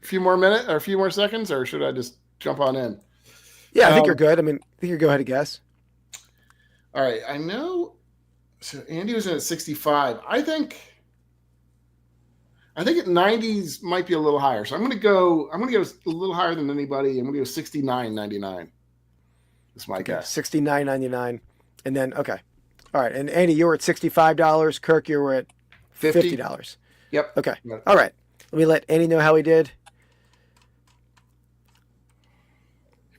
few more minutes or a few more seconds, or should I just jump on in? Yeah, I think you're good. I think you go ahead and guess. All right. I know. So Andy was at 65. I think at 90s might be a little higher. So I'm going to go a little higher than anybody. I'm going to go $69.99. That's my guess. $69.99. And then, okay. All right. And Andy, you were at $65. Kirk, you were at $50. Yep. Okay. All right. Let me let Andy know how he did.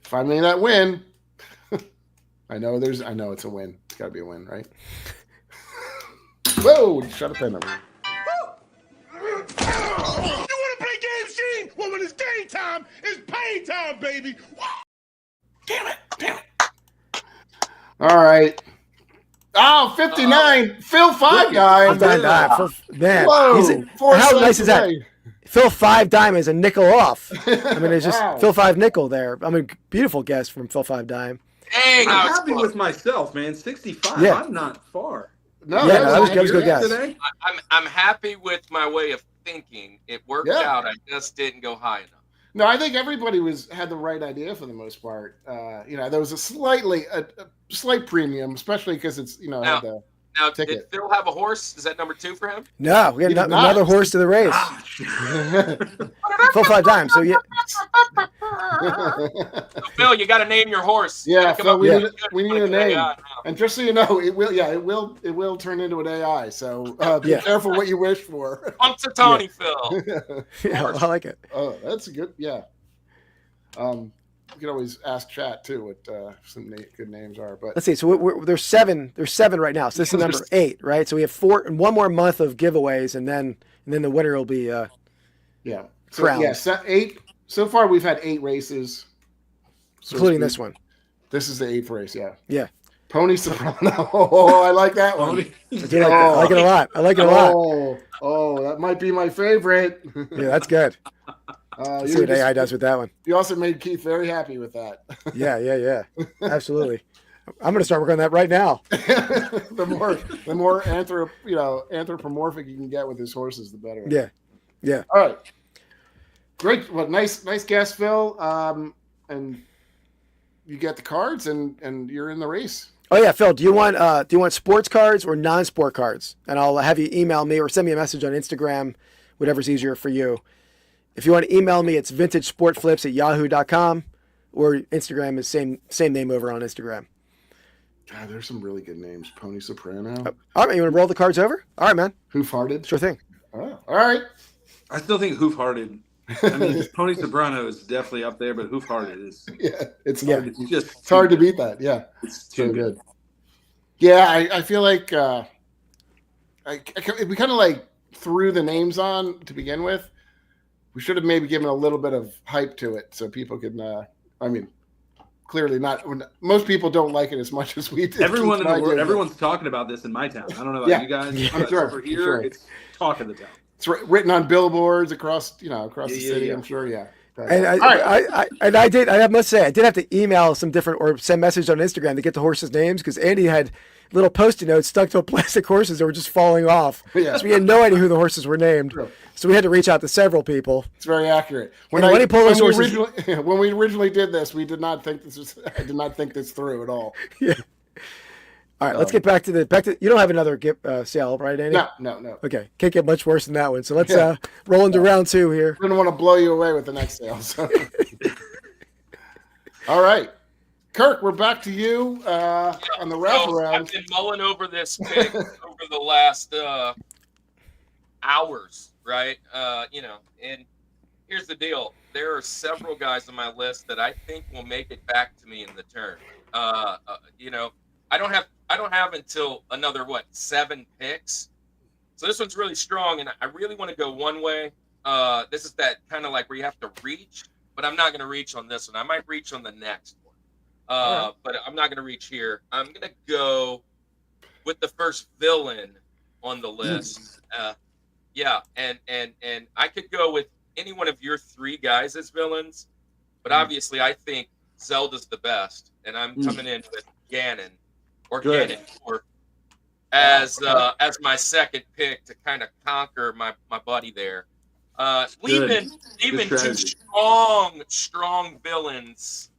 Finally, that win. I know it's a win. It's got to be a win, right? Whoa! Shut up, Pennants. You want to play games, Gene? Well, when it's game time, it's pay time, baby. Damn it. All right. Oh, 59. Phil 5 Dime. Man, whoa. How nice is that? Phil 5 Dime is a nickel off. I mean, it's just Phil 5 nickel there. I mean, beautiful guess from Phil 5 Dime. Dang, I'm happy with myself, man. 65. Yeah. I'm not far. No, that was a good guess. Today. I'm happy with my way of thinking. It worked out. I just didn't go high enough. No, I think everybody had the right idea for the most part. There was a slight premium, especially because it's had the ticket. Did Phil have a horse? Is that number 2 for him? No, we got another horse to the race. Phil 5 Dime. So yeah. So Phil, you got to name your horse. Yeah, Phil, we need a name. And just so you know, it will turn into an AI. So be careful what you wish for. Punxsutawney Phil. Yeah, I like it. Oh, that's a good. Yeah. You can always ask chat too what some good names are. But let's see. So there's 7. There's 7 right now. So this is number 8, right? So we have 1 more month of giveaways, and then the winner will be crowned. So 8. So far, we've had 8 races, including this one. This is the 8th race. Yeah. Yeah. Pony Soprano. Oh, I like that one. I like it a lot. Oh, that might be my favorite. Yeah, that's good. See what AI does with that one. You also made Keith very happy with that. Yeah. Absolutely. I'm going to start working on that right now. the more anthropomorphic you can get with his horses, the better. Yeah. All right. Great. Well, nice guess, Phil. And you get the cards, and you're in the race. Oh yeah, Phil. Do you want sports cards or non-sport cards? And I'll have you email me or send me a message on Instagram, whatever's easier for you. If you want to email me, it's vintagesportflips@yahoo.com, or Instagram is same name over on Instagram. God, there's some really good names. Pony Soprano. All right, you want to roll the cards over? All right, man. Who farted? Sure thing. Oh, all right. I still think Hoof-Hearted. I mean, Tony Soprano is definitely up there, but Hoof-Hearted is. Yeah, it's hard to beat that. Yeah, it's too so good. Yeah, I feel like we kind of like threw the names on to begin with. We should have maybe given a little bit of hype to it so people could. I mean, clearly not. Most people don't like it as much as we did. Everyone in the world, everyone's talking about this in my town. I don't know about you guys. I'm sure. Over here, it's talk of the town. It's written on billboards across the city. Yeah. I'm sure. Yeah. And I must say, I did have to email some different or send messages on Instagram to get the horses' names because Andy had little Post-it notes stuck to plastic horses that were just falling off. Yeah. So we had no idea who the horses were named. True. So we had to reach out to several people. It's very accurate. When we originally did this, we did not think this was. I did not think this through at all. Yeah. All right, let's get back to you don't have another sale, right, Andy? No. Okay, can't get much worse than that one. So let's roll into round 2 here. I don't want to blow you away with the next sale. So. All right, Kirk, we're back to you on the wraparound. I've been mulling over this pick over the last hours, right? And here's the deal: there are several guys on my list that I think will make it back to me in the turn. I don't have until another 7 picks. So this one's really strong, and I really want to go one way. This is that kind of like where you have to reach, but I'm not going to reach on this one. I might reach on the next one, but I'm not going to reach here. I'm going to go with the first villain on the list. And I could go with any one of your 3 guys as villains, but obviously I think Zelda's the best, and I'm coming in with Ganon. As my second pick to kind of conquer my buddy there. Leaving 2 strong villains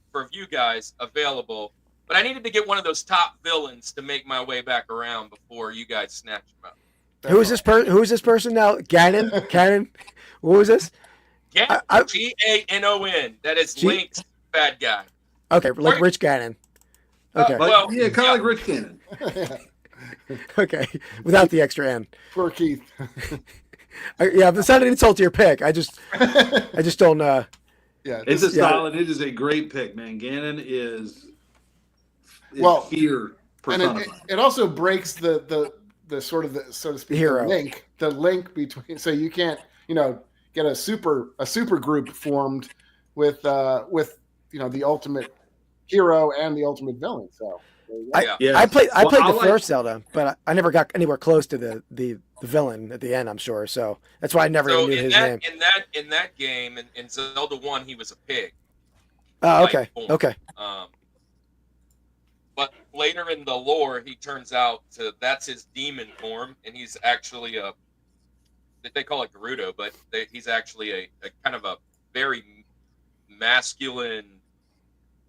for you guys available, but I needed to get one of those top villains to make my way back around before you guys snatch him up. Who is this person now? Ganon? What was this? Ganon, Ganon. That is Link's bad guy. Okay, like Rich Ganon. Okay. Kind of like Rich Ganon. Okay, without the extra N. Poor Keith. It's not an insult to your pick. I just don't. It's a solid. It is a great pick, man. Ganon is fear personified. And it also breaks the sort of the, so to speak, hero. the link between. So you can't get a super group formed with the ultimate hero and the ultimate villain. So I played the first Zelda, but I never got anywhere close to the villain at the end, I'm sure. So that's why I never knew his name. In that game, in Zelda 1, he was a pig. Oh, okay. Okay. But later in the lore, he turns out that's his demon form, and he's actually they call it Gerudo, but he's actually a kind of a very masculine,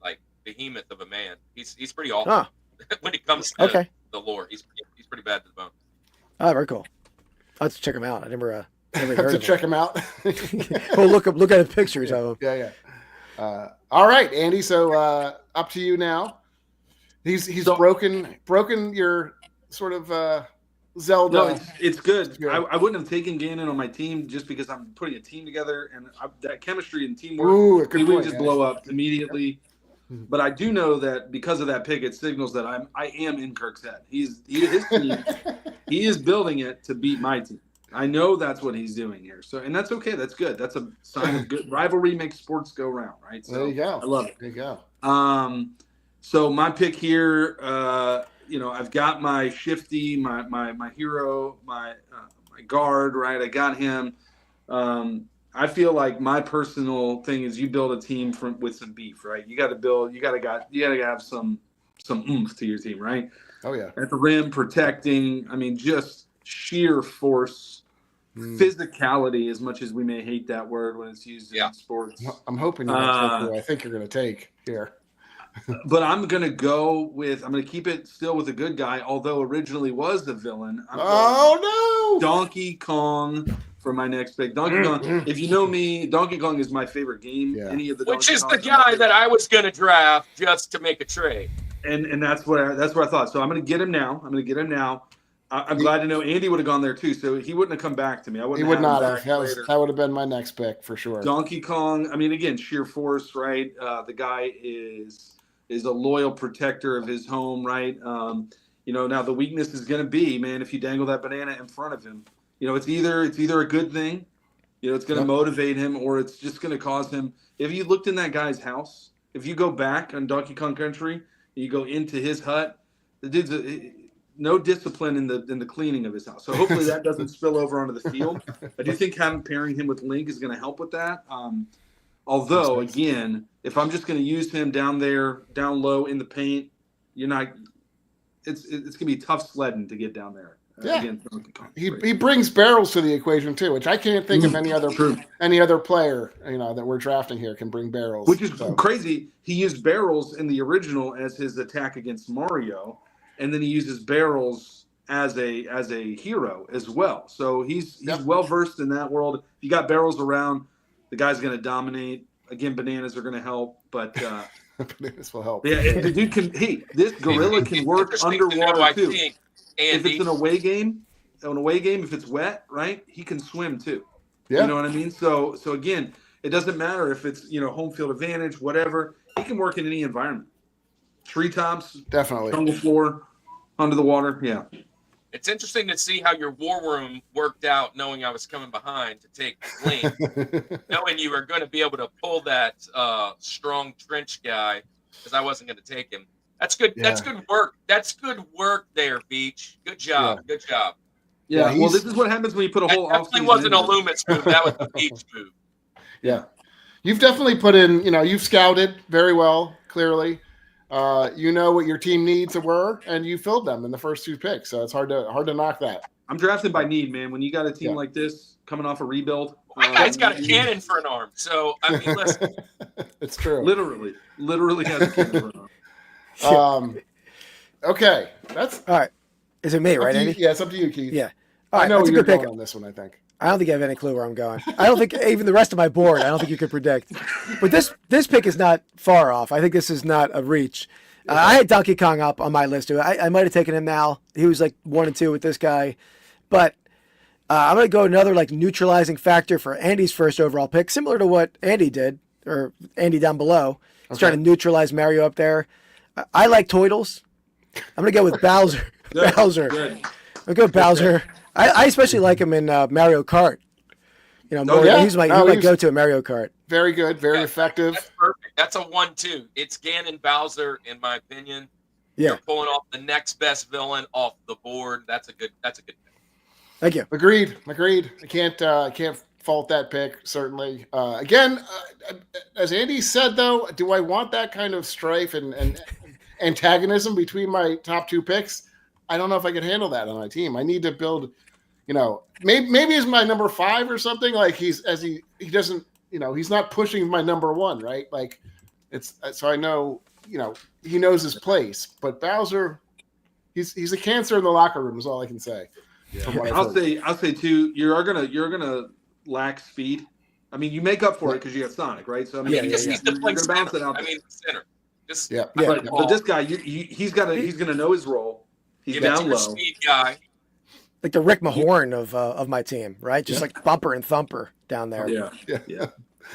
like behemoth of a man. He's pretty awesome when it comes to the lore. He's pretty bad to the bone. Oh, very cool. I'll have to check him out. I never heard of him. Check him out. Well, look at the pictures of him. Yeah. All right, Andy. So up to you now. He's broken your sort of Zelda. No, it's good. I wouldn't have taken Ganon on my team just because I'm putting a team together, and that chemistry and teamwork we would just blow up immediately. But I do know that because of that pick, it signals that I am in Kirk's head. His team, he is building it to beat my team. I know that's what he's doing here. So, and that's okay. That's good. That's a sign of good rivalry makes sports go round, right? So there you go. I love it. There you go. So my pick here, I've got my Shifty, my hero, my guard, right? I got him. I feel like my personal thing is you build a team with some beef, right? You got to have some oomph to your team, right? Oh yeah. At the rim, protecting. I mean, just sheer force, physicality. As much as we may hate that word when it's used in sports, I'm hoping you're going to take who I think you're going to take here. But I'm going to keep it still with a good guy, although originally was the villain. Donkey Kong for my next pick. Donkey Kong, if you know me, Donkey Kong is my favorite game. Yeah. Which is the guy that I was going to draft just to make a trade. And that's where I thought. So I'm going to get him now. I'm glad to know Andy would have gone there too. So he wouldn't have come back to me. He would not have. That would have been my next pick for sure. Donkey Kong. I mean, again, sheer force, right? The guy is a loyal protector of his home, right? Now the weakness is going to be, man, if you dangle that banana in front of him, it's either a good thing, it's going to motivate him, or it's just going to cause him. If you looked in that guy's house, if you go back on Donkey Kong Country, you go into his hut, the dude's no discipline in the cleaning of his house. So hopefully that doesn't spill over onto the field. I do think pairing him with Link is going to help with that. Although, again, if I'm just going to use him down low in the paint, it's going to be tough sledding to get down there. He brings barrels to the equation too, which I can't think of any other player that we're drafting here can bring barrels. Which is crazy. He used barrels in the original as his attack against Mario, and then he uses barrels as a hero as well. So he's well versed in that world. If you got barrels around, the guy's going to dominate. Again, bananas are going to help, but bananas will help. Yeah, the dude can. This gorilla can work underwater too. If it's an away game, if it's wet, right, he can swim too. Yeah. You know what I mean? So again, it doesn't matter if it's home field advantage, whatever. He can work in any environment. Treetops, definitely. Jungle floor, under the water, yeah. It's interesting to see how your war room worked out, knowing I was coming behind to take Link, knowing you were going to be able to pull that strong trench guy, because I wasn't going to take him. That's good. Yeah. That's good work. That's good work there, Beach. Good job. Yeah. Good job. Yeah. Well, this is what happens when you put a whole. That definitely wasn't a Loomis move. That was the Beach move. Yeah, you've definitely put in. You've scouted very well. Clearly, what your team needs were, and you filled them in the first two picks. So it's hard to knock that. I'm drafting by need, man. When you got a team like this coming off a rebuild, my guy's got a cannon for an arm. So I mean, listen, it's true. Literally has a cannon for an arm. Okay, that's all right. Is it me, right, Andy? Yeah, it's up to you, Keith. Yeah. All right, I know where you're going on this one, I think. I don't think I have any clue where I'm going. I don't think even the rest of my board, I don't think you could predict. But this pick is not far off. I think this is not a reach. I had Donkey Kong up on my list too. I might have taken him now. He was like 1 and 2 with this guy. But I'm going to go another neutralizing factor for Andy's first overall pick, similar to what Andy did, or Andy down below. He's trying to neutralize Mario up there. I like Toidles. I'm going to go with Bowser. Bowser. Good. I'm going to go with Bowser. I especially like him in Mario Kart. He's my go-to in Mario Kart. Very good. Very effective. That's perfect. That's a 1-2. It's Ganon Bowser, in my opinion. Yeah. You're pulling off the next best villain off the board. That's a good pick. Thank you. Agreed. I can't fault that pick, certainly. Again, as Andy said, though, do I want that kind of strife and antagonism between my top two picks? I don't know if I can handle that on my team. I need to build, maybe as my number 5 or something. He doesn't, he's not pushing my number 1, right? So I know, he knows his place. But Bowser, he's a cancer in the locker room is all I can say. Yeah. I'll say too, you're gonna lack speed. I mean, you make up for it because you have Sonic, right? So I mean, he just needs to play center. Bounce it out. Center. But this guy, he's gonna know his role. He's down low. Speed guy. Like the Rick Mahorn of my team, right? Just like bumper and thumper down there. Yeah.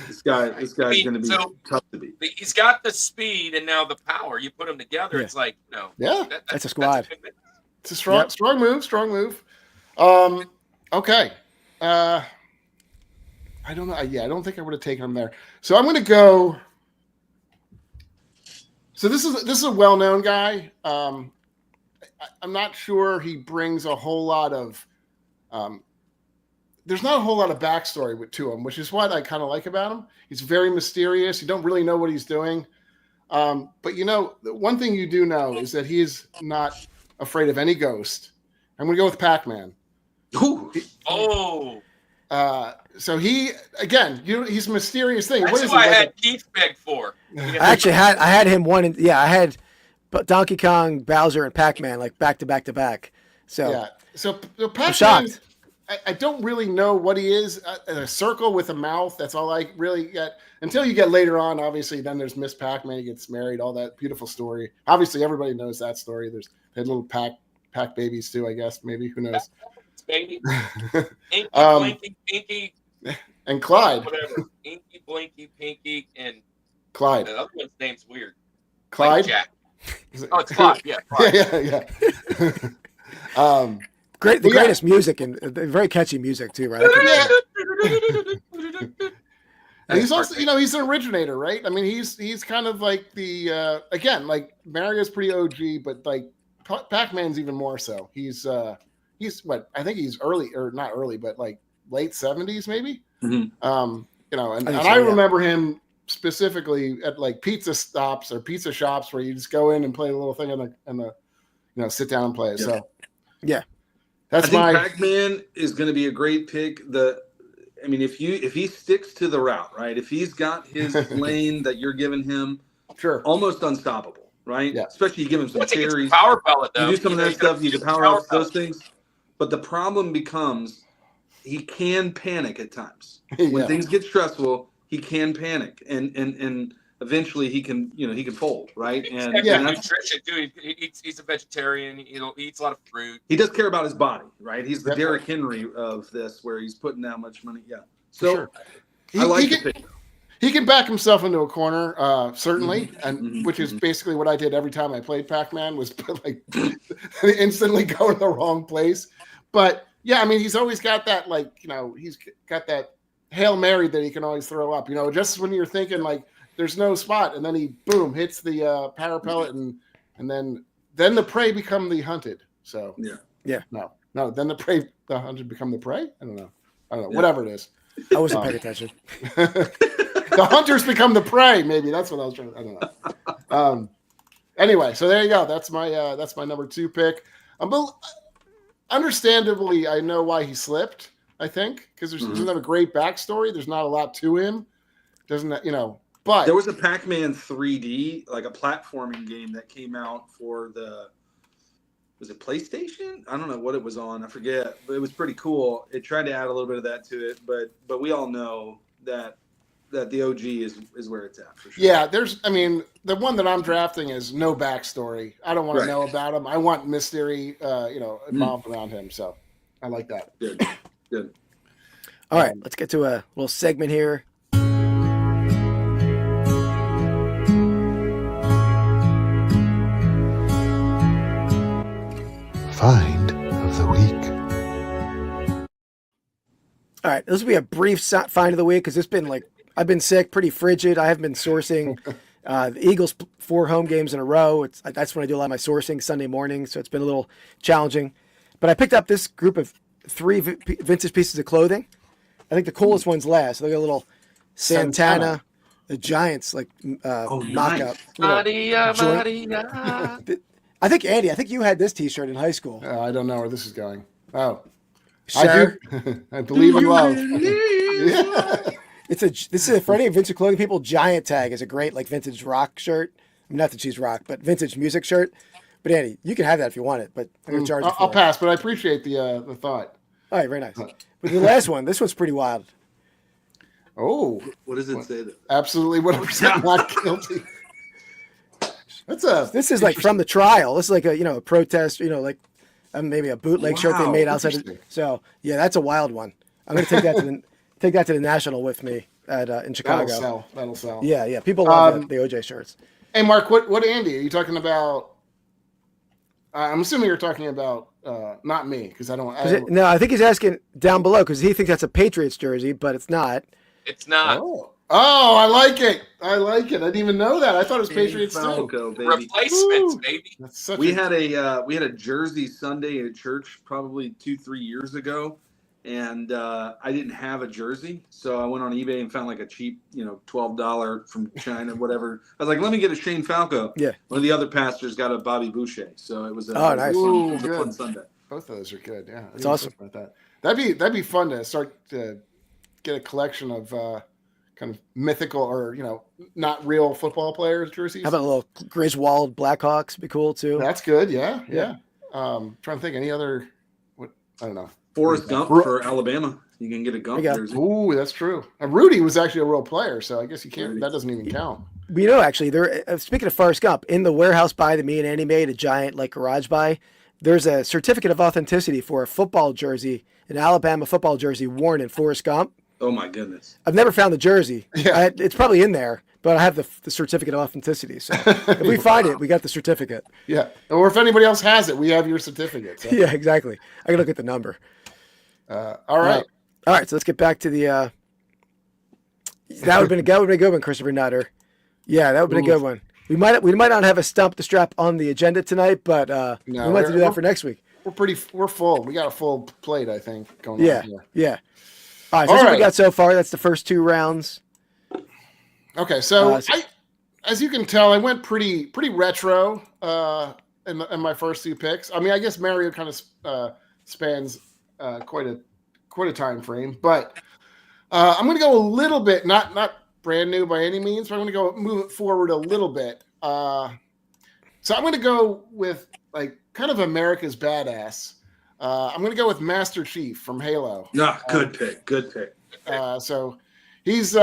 This guy's going to be tough to beat. He's got the speed and now the power. You put them together, it's like that's a squad. It's a strong move. Okay. I don't know. I don't think I would have taken him there. So I'm going to go. So this is a well-known guy. I'm not sure he brings a whole lot of. There's not a whole lot of backstory to him, which is what I kind of like about him. He's very mysterious. You don't really know what he's doing. But the one thing you do know is that he's not afraid of any ghost. I'm going to go with Pac-Man. So he's a mysterious thing. That's who I had Keith beg for. I had him I had Donkey Kong, Bowser, and Pac-Man back to back to back. So So Pac-Man, I'm shocked. I don't really know what he is. A circle with a mouth. That's all I really get. Until you get later on, obviously, then there's Miss Pac-Man. He gets married. All that beautiful story. Obviously, everybody knows that story. There's little Pac babies too. I guess maybe who knows. Baby. Inky, Blinky, Pinky, and Clyde. Whatever. Inky, Blinky, Pinky, and Clyde. The other one's name's weird. Clyde. Like Jack. Oh, it's Clyde. Yeah. Clyde. Yeah. Greatest music and very catchy music too, right? And he's also, he's an originator, right? I mean, he's kind of like the again, like Mario's pretty OG, but like Pac-Man's even more so. He's what I think he's early or not early, but like late 70s maybe. Mm-hmm. I remember him specifically at like pizza stops or pizza shops where you just go in and play a little thing and the sit down and play. Yeah. So yeah. I think Pac-Man is going to be a great pick. If he sticks to the route, right? If he's got his lane that you're giving him, sure, almost unstoppable, right? Yeah. Especially you give him some cherries, power pellet, though. You do some of that stuff, you can power up those things. But the problem becomes he can panic at times when things get stressful. He can panic, and eventually he can fold, right? And nutrition too. He's a vegetarian. He eats a lot of fruit. He does care about his body, right? He's the Derrick Henry of this, where he's putting that much money. Yeah, so sure. I like the pick. He can back himself into a corner, certainly, and which is basically what I did every time I played Pac-Man was like instantly go to the wrong place. But yeah, I mean, he's always got that he's got that Hail Mary that he can always throw up. Just when you're thinking like there's no spot, and then he boom hits the power pellet, and then the prey become the hunted. So no, then the hunted become the prey. I don't know, whatever it is. I wasn't paying attention. The hunters become the prey. Maybe that's what I was trying. I don't know. Anyway, so there you go. That's my number 2 pick. Understandably, I know why he slipped. I think because there's doesn't have a great backstory. There's not a lot to him. Doesn't But there was a Pac-Man 3D, like a platforming game that came out for was it PlayStation? I don't know what it was on. I forget, but it was pretty cool. It tried to add a little bit of that to it, but we all know that the OG is where it's at for sure. Yeah, the one that I'm drafting is no backstory. I don't want to know about him. I want mystery, involved around him. So I like that. Good. All right, let's get to a little segment here. Find of the week. All right, this will be a brief find of the week because it's been I've been sick, pretty frigid. I haven't been sourcing. The Eagles 4 home games in a row. That's when I do a lot of my sourcing Sunday morning, so it's been a little challenging. But I picked up this group of 3 vintage pieces of clothing. I think the coolest one's last. So they got a little Santana, the Giants mock-up. I think Andy, you had this T-shirt in high school. I don't know where this is going. Oh, sure. I do. I believe in love. Yeah. This is for any vintage clothing people. Giant Tag is a great vintage rock shirt. I mean, not that she's rock, but vintage music shirt. But Andy, you can have that if you want it. But I'm gonna charge you for I'll pass, but I appreciate the thought. All right, very nice. But the last one, this one's pretty wild. Oh, what does it say? Absolutely 100% not guilty. This is from the trial. This is a protest. Maybe a bootleg shirt they made outside. So yeah, that's a wild one. I'm gonna take that to the National with me in Chicago. That'll sell. Yeah. People love the OJ shirts. Hey, Mark, what Andy are you talking about? I'm assuming you're talking about not me because I don't. No, I think he's asking down below because he thinks that's a Patriots jersey, but it's not. It's not. Oh, I like it. I didn't even know that. I thought it was Patriots Falco, too. baby. Replacements, baby. We had a Jersey Sunday at church probably 2-3 years ago, and I didn't have a jersey, so I went on eBay and found a cheap, $12 from China, whatever. I was like, let me get a Shane Falco. Yeah. One of the other pastors got a Bobby Boucher, so it was a nice. fun Sunday. Both of those are good. Yeah, it's awesome. About that. That'd be fun to start to get a collection of kind of mythical or not real football players jerseys. How about a little Griswold Blackhawks? Be cool too. That's good. Yeah. Trying to think any other. I don't know. Forrest Gump for Alabama. You can get a Gump jersey. Ooh, that's true. And Rudy was actually a real player, so I guess you can't. That doesn't even count. You know, actually, speaking of Forrest Gump, in the warehouse buy that me and Andy made, a giant like garage buy, there's a certificate of authenticity for a football jersey, an Alabama football jersey worn in Forrest Gump. Oh my goodness! I've never found the jersey. Yeah. It's probably in there, but I have the certificate of authenticity. So if we find it, we got the certificate. Yeah. Or if anybody else has it, we have your certificate. So. Yeah, exactly. I can look at the number. All right. All right. So let's get back to the. That would have been a good one, Christopher Nutter. Yeah, that would have been a good one. We might not have a stump the strap on the agenda tonight, but we might have to do that for next week. We're full. We got a full plate, I think, going on here. Yeah. All right, so that's what we got so far. That's the first 2 rounds. Okay, so as you can tell, I went pretty retro in my first 2 picks. I mean, I guess Mario kind of spans quite a time frame, but I'm going to go a little bit, not brand new by any means, but I'm going to move it forward a little bit. So I'm going to go with like kind of America's badass. I'm going to go with Master Chief from Halo. Yeah, good pick. So he's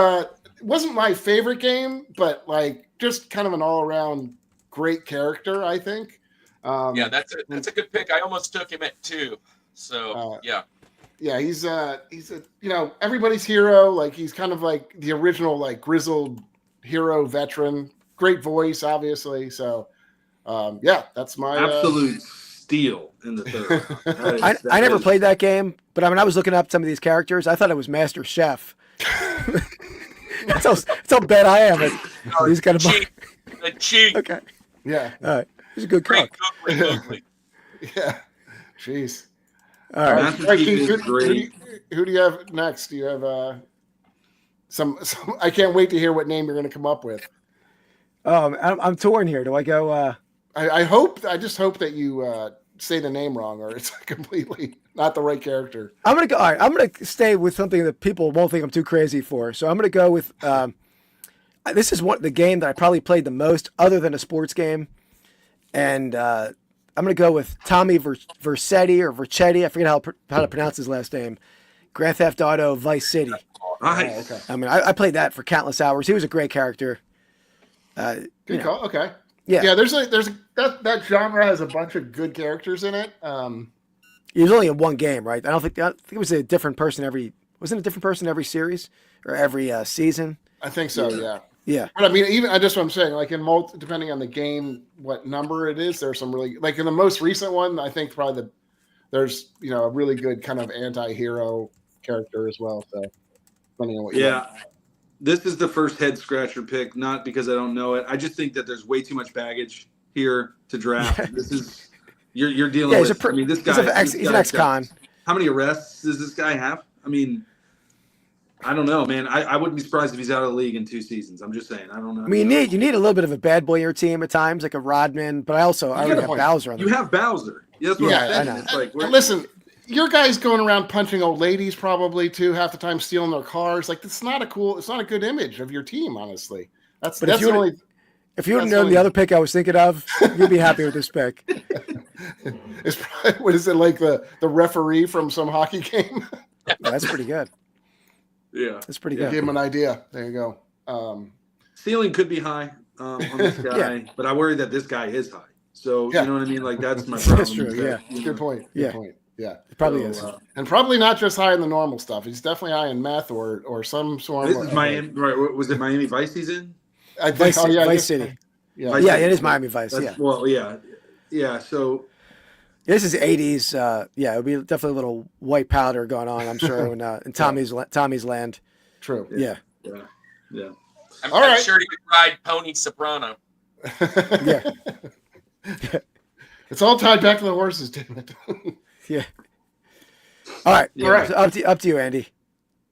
wasn't my favorite game, but like just kind of an all around great character, I think. Yeah, that's a good pick. I almost took him at 2. So yeah. Yeah, he's a everybody's hero. Like he's kind of like the original like grizzled hero veteran. Great voice, obviously. So that's my absolute steal in the third. I never played that game, but I mean I was looking up some of these characters. I thought it was Master Chef. That's how bad I am at these kind of the cheek. Okay. Yeah. All right. He's a good cook. Yeah. Jeez. All right. Who do you have next? Do you have some? I can't wait to hear what name you're going to come up with. I'm torn here. Do I go? I just hope that you say the name wrong, or it's completely not the right character. I'm gonna go. All right. I'm gonna stay with something that people won't think I'm too crazy for. So I'm gonna go with. This is the game that I probably played the most, other than a sports game, and I'm going to go with Tommy Vercetti or Vercetti. I forget how to pronounce his last name. Grand Theft Auto Vice City. Nice. Okay. I mean, I played that for countless hours. He was a great character. Good call. Okay. Yeah. Yeah. That genre has a bunch of good characters in it. He was only in one game, right? I think it was a different person wasn't a different person every series or every season? I think so. Yeah. Yeah. But I mean, just what I'm saying, like depending on the game, what number it is, there's some really, like in the most recent one, I think probably there's, a really good kind of anti-hero character as well. So depending on what you like. This is the first head scratcher pick, not because I don't know it. I just think that there's way too much baggage here to draft. This is, you're dealing with, this guy. He's an ex-con. How many arrests does this guy have? I mean, I don't know, man. I wouldn't be surprised if he's out of the league in 2 seasons. I'm just saying. I don't know. I mean, you need a little bit of a bad boy in your team at times, like a Rodman. But I already have Bowser on. You have Bowser. Yeah, that's what I'm saying. I know. It's like, listen, your guy's going around punching old ladies probably too, half the time stealing their cars. Like it's not a good image of your team, honestly. If you would have known the other pick I was thinking of, you'd be happy with this pick. It's probably, what is it, like the referee from some hockey game? Yeah, that's pretty good. Yeah, that's pretty good. Give him an idea. There you go. Ceiling could be high on this guy, but I worry that this guy is high. So you know what I mean? Like that's my problem. That's true. Yeah. Good point. Good point. Yeah, it probably is, and probably not just high in the normal stuff. He's definitely high in meth or some sort. This is Miami, right? Was it Miami Vice he's in? I think Vice City. Yeah, it is Miami Vice. Well, yeah. So this is 80s. It would be definitely a little white powder going on, I'm sure, in Tommy's land. True. Yeah. I'm sure he could ride Pony Soprano. Yeah. It's all tied back to the horses, damn it. Yeah. All right. Yeah. All right. So up to you, Andy.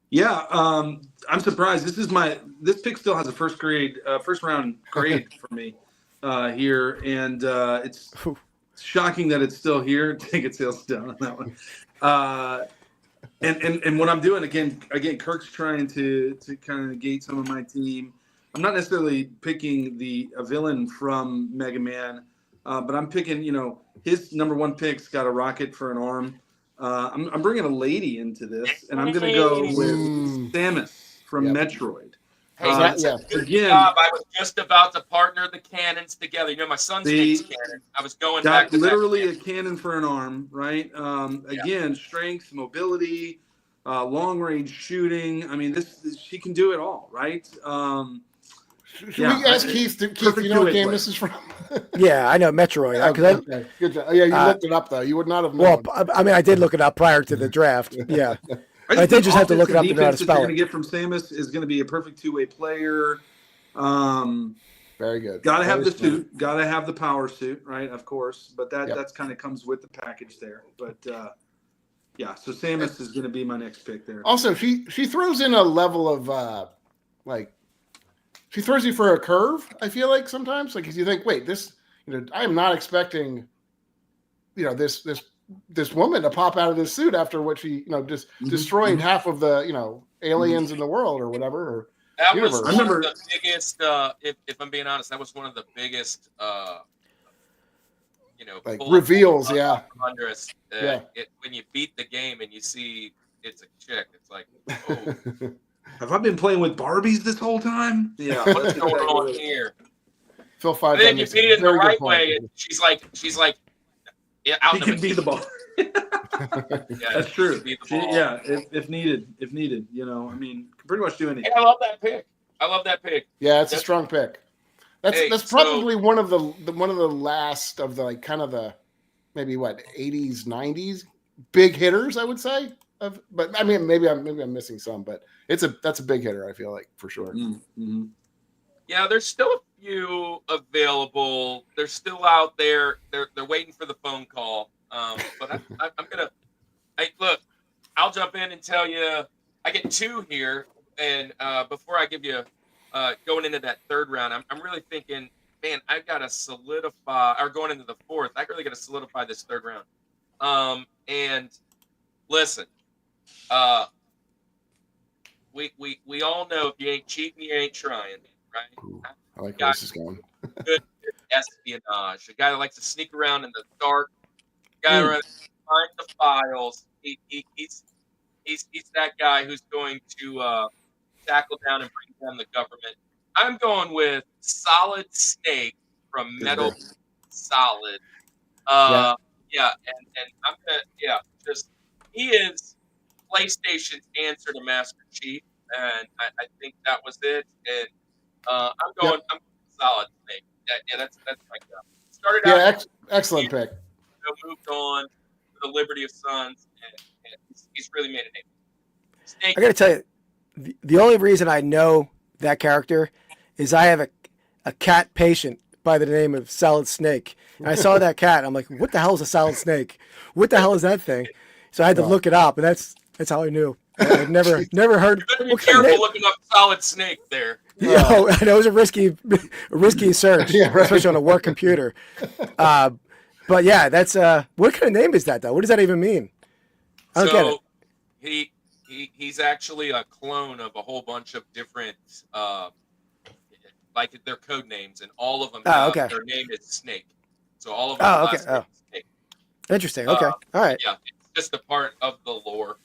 Yeah. I'm surprised. This pick still has a first round grade for me here, and it's shocking that it's still here. Ticket sales down on that one. And what I'm doing again, Kirk's trying to kind of negate some of my team. I'm not necessarily picking a villain from Mega Man, but I'm picking, his number 1 pick's got a rocket for an arm. I'm bringing a lady into this, and I'm going to go with Samus from Metroid. Hey, that's a good job. I was just about to partner the cannons together. You know, my son's name's Cannon. I was going back to literally a cannon for an arm, right? Again, strength, mobility, long-range shooting. I mean, she can do it all, right? Should we ask Keith? Keith, you know what game this is from? Yeah, I know Metroid. Okay. Good job. Yeah, you looked it up though. You would not have known. Well, I mean, I did look it up prior to the draft. Yeah, I did just have to look it up to know how to spell it. You're going to get from Samus is going to be a perfect two-way player. Very good. Got to have the suit. Got to have the power suit, right? Of course, but that's kind of comes with the package there. But yeah, so Samus is going to be my next pick there. Also, she throws in a level of she throws you for a curve. I feel like sometimes, like if you think, wait, this, I am not expecting, this woman to pop out of this suit after what she, just destroyed half of the, aliens in the world or whatever. That was one of the biggest. If I'm being honest, that was one of the biggest. Like reveals, Wondrous. When you beat the game and you see it's a chick, it's like, oh. Have I been playing with Barbies this whole time? Yeah. What's going on here? Phil 5. Then you beat it the right way, and she's like, yeah, she can be the ball. Yeah, that's true. If needed, I mean, can pretty much do anything. I love that pick. Yeah, it's a strong pick. That's probably one of the last of the like kind of the maybe 80s, 90s big hitters, I would say. But I mean, maybe I'm missing some, but that's a big hitter. I feel like for sure. Mm-hmm. Yeah, there's still a few available. They're still out there. They're waiting for the phone call. But I'm gonna. Look, I'll jump in and tell you. I get two here, and before I give you going into that third round, I'm really thinking, man, I've got to solidify. Or going into the fourth, I really got to solidify this third round. And listen. We all know if you ain't cheating, you ain't trying, right? Ooh, I like where this is going. Good espionage. A guy that likes to sneak around in the dark. A guy that finds the files. He's that guy who's going to tackle down and bring down the government. I'm going with Solid Snake from Metal Solid. And I'm gonna just he is PlayStation's answer to Master Chief, and I think that was it. And I'm going Solid Snake. That's my guy. Started out excellent pick. Moved on to the Liberty of Sons, and he's really made a name. Snake. I got to tell you, the only reason I know that character is I have a cat patient by the name of Solid Snake, and I saw that cat. I'm like, what the hell is a solid snake? What the hell is that thing? So I had to look it up, and that's how I knew. I've never heard. You better be careful looking up Solid Snake there. Yeah, I know it was a risky search, especially on a work computer. But yeah, that's what kind of name is that though? What does that even mean? I don't get it. He's actually a clone of a whole bunch of different like their code names, and all of them their name is Snake. So all of them is Snake. Interesting. Okay. All right. Yeah, it's just a part of the lore.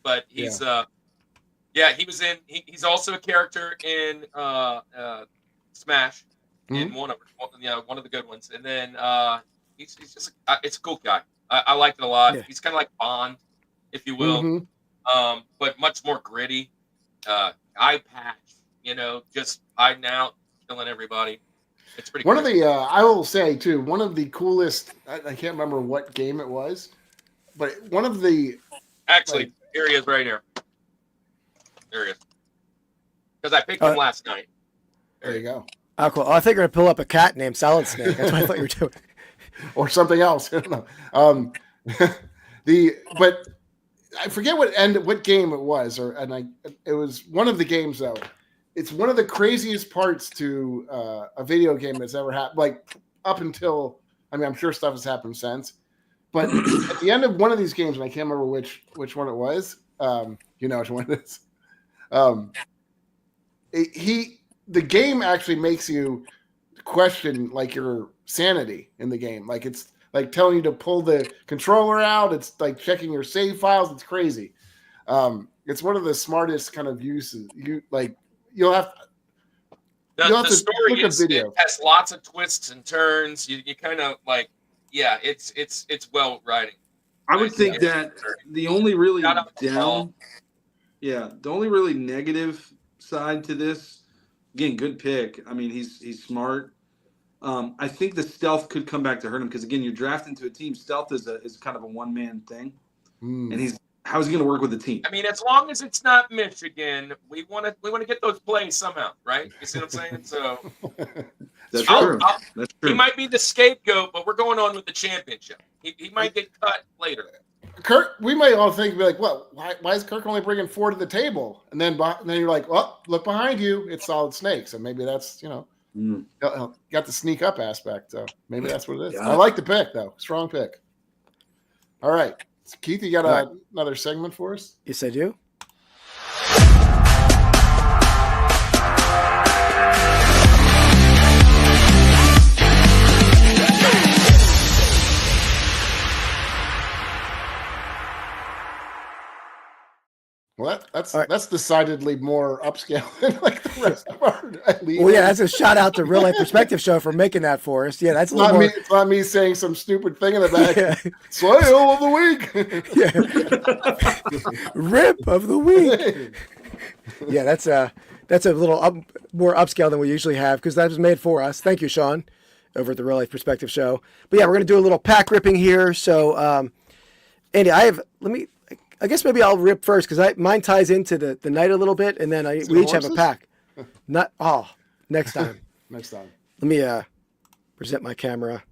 But he's he was in he's also a character in Smash in one of the good ones. And then he's just it's a cool guy. I liked it a lot. Yeah. He's kind of like Bond, if you will. But much more gritty. Eye patch, just hiding out, killing everybody. It's pretty One of the I will say too, one of the coolest I can't remember what game it was, but one of the actually here he is right here. There he is. Because I picked him last night. There you go. Oh, cool. I think you're going to pull up a cat named Solid Snake. That's what I thought you were doing. Or something else. I don't know. But I forget what game it was, it was one of the games though. It's one of the craziest parts to a video game that's ever happened. Like up until, I'm sure stuff has happened since. But at the end of one of these games, and I can't remember which one it was, you know which one it is. The game actually makes you question like your sanity in the game. Like it's like telling you to pull the controller out. It's like checking your save files. It's crazy. It's one of the smartest kind of uses. You'll have The to story look at is video. it has lots of twists and turns. You kind of like, yeah, it's well writing. I would think that the only really Shout out to down, Paul. the only really negative side to this, again, good pick. I mean, he's smart. I think the stealth could come back to hurt him because again, you're drafting to a team. Stealth is kind of a one man thing, and how's he going to work with the team? I mean, as long as it's not Michigan, we want to get those plays somehow, right? You see what I'm saying? So That's true. That's true. he might be the scapegoat, but we're going on with the championship. He might get cut later. Kirk, we might all think, be like, what? Why is Kirk only bringing 4 to the table? And then you're like, well, look behind you. It's Solid Snake. So maybe that's, got the sneak up aspect. So maybe that's what it is. Yeah. I like the pick, though. Strong pick. All right. So Keith, you got another segment for us? Yes, I do. Well, that's decidedly more upscale than like the rest of our league. Well, yeah, that's a shout out to Real Life Perspective Show for making that for us. Yeah, that's a little more. It's not me saying some stupid thing in the back. Yeah. Sale of the week. Yeah. Rip of the week. Yeah, that's a little more upscale than we usually have because that was made for us. Thank you, Sean, over at the Real Life Perspective Show. But yeah, we're gonna do a little pack ripping here. So, Andy, I guess maybe I'll rip first because mine ties into the night a little bit, and then we each have a pack. Next time. Next time. Let me present my camera.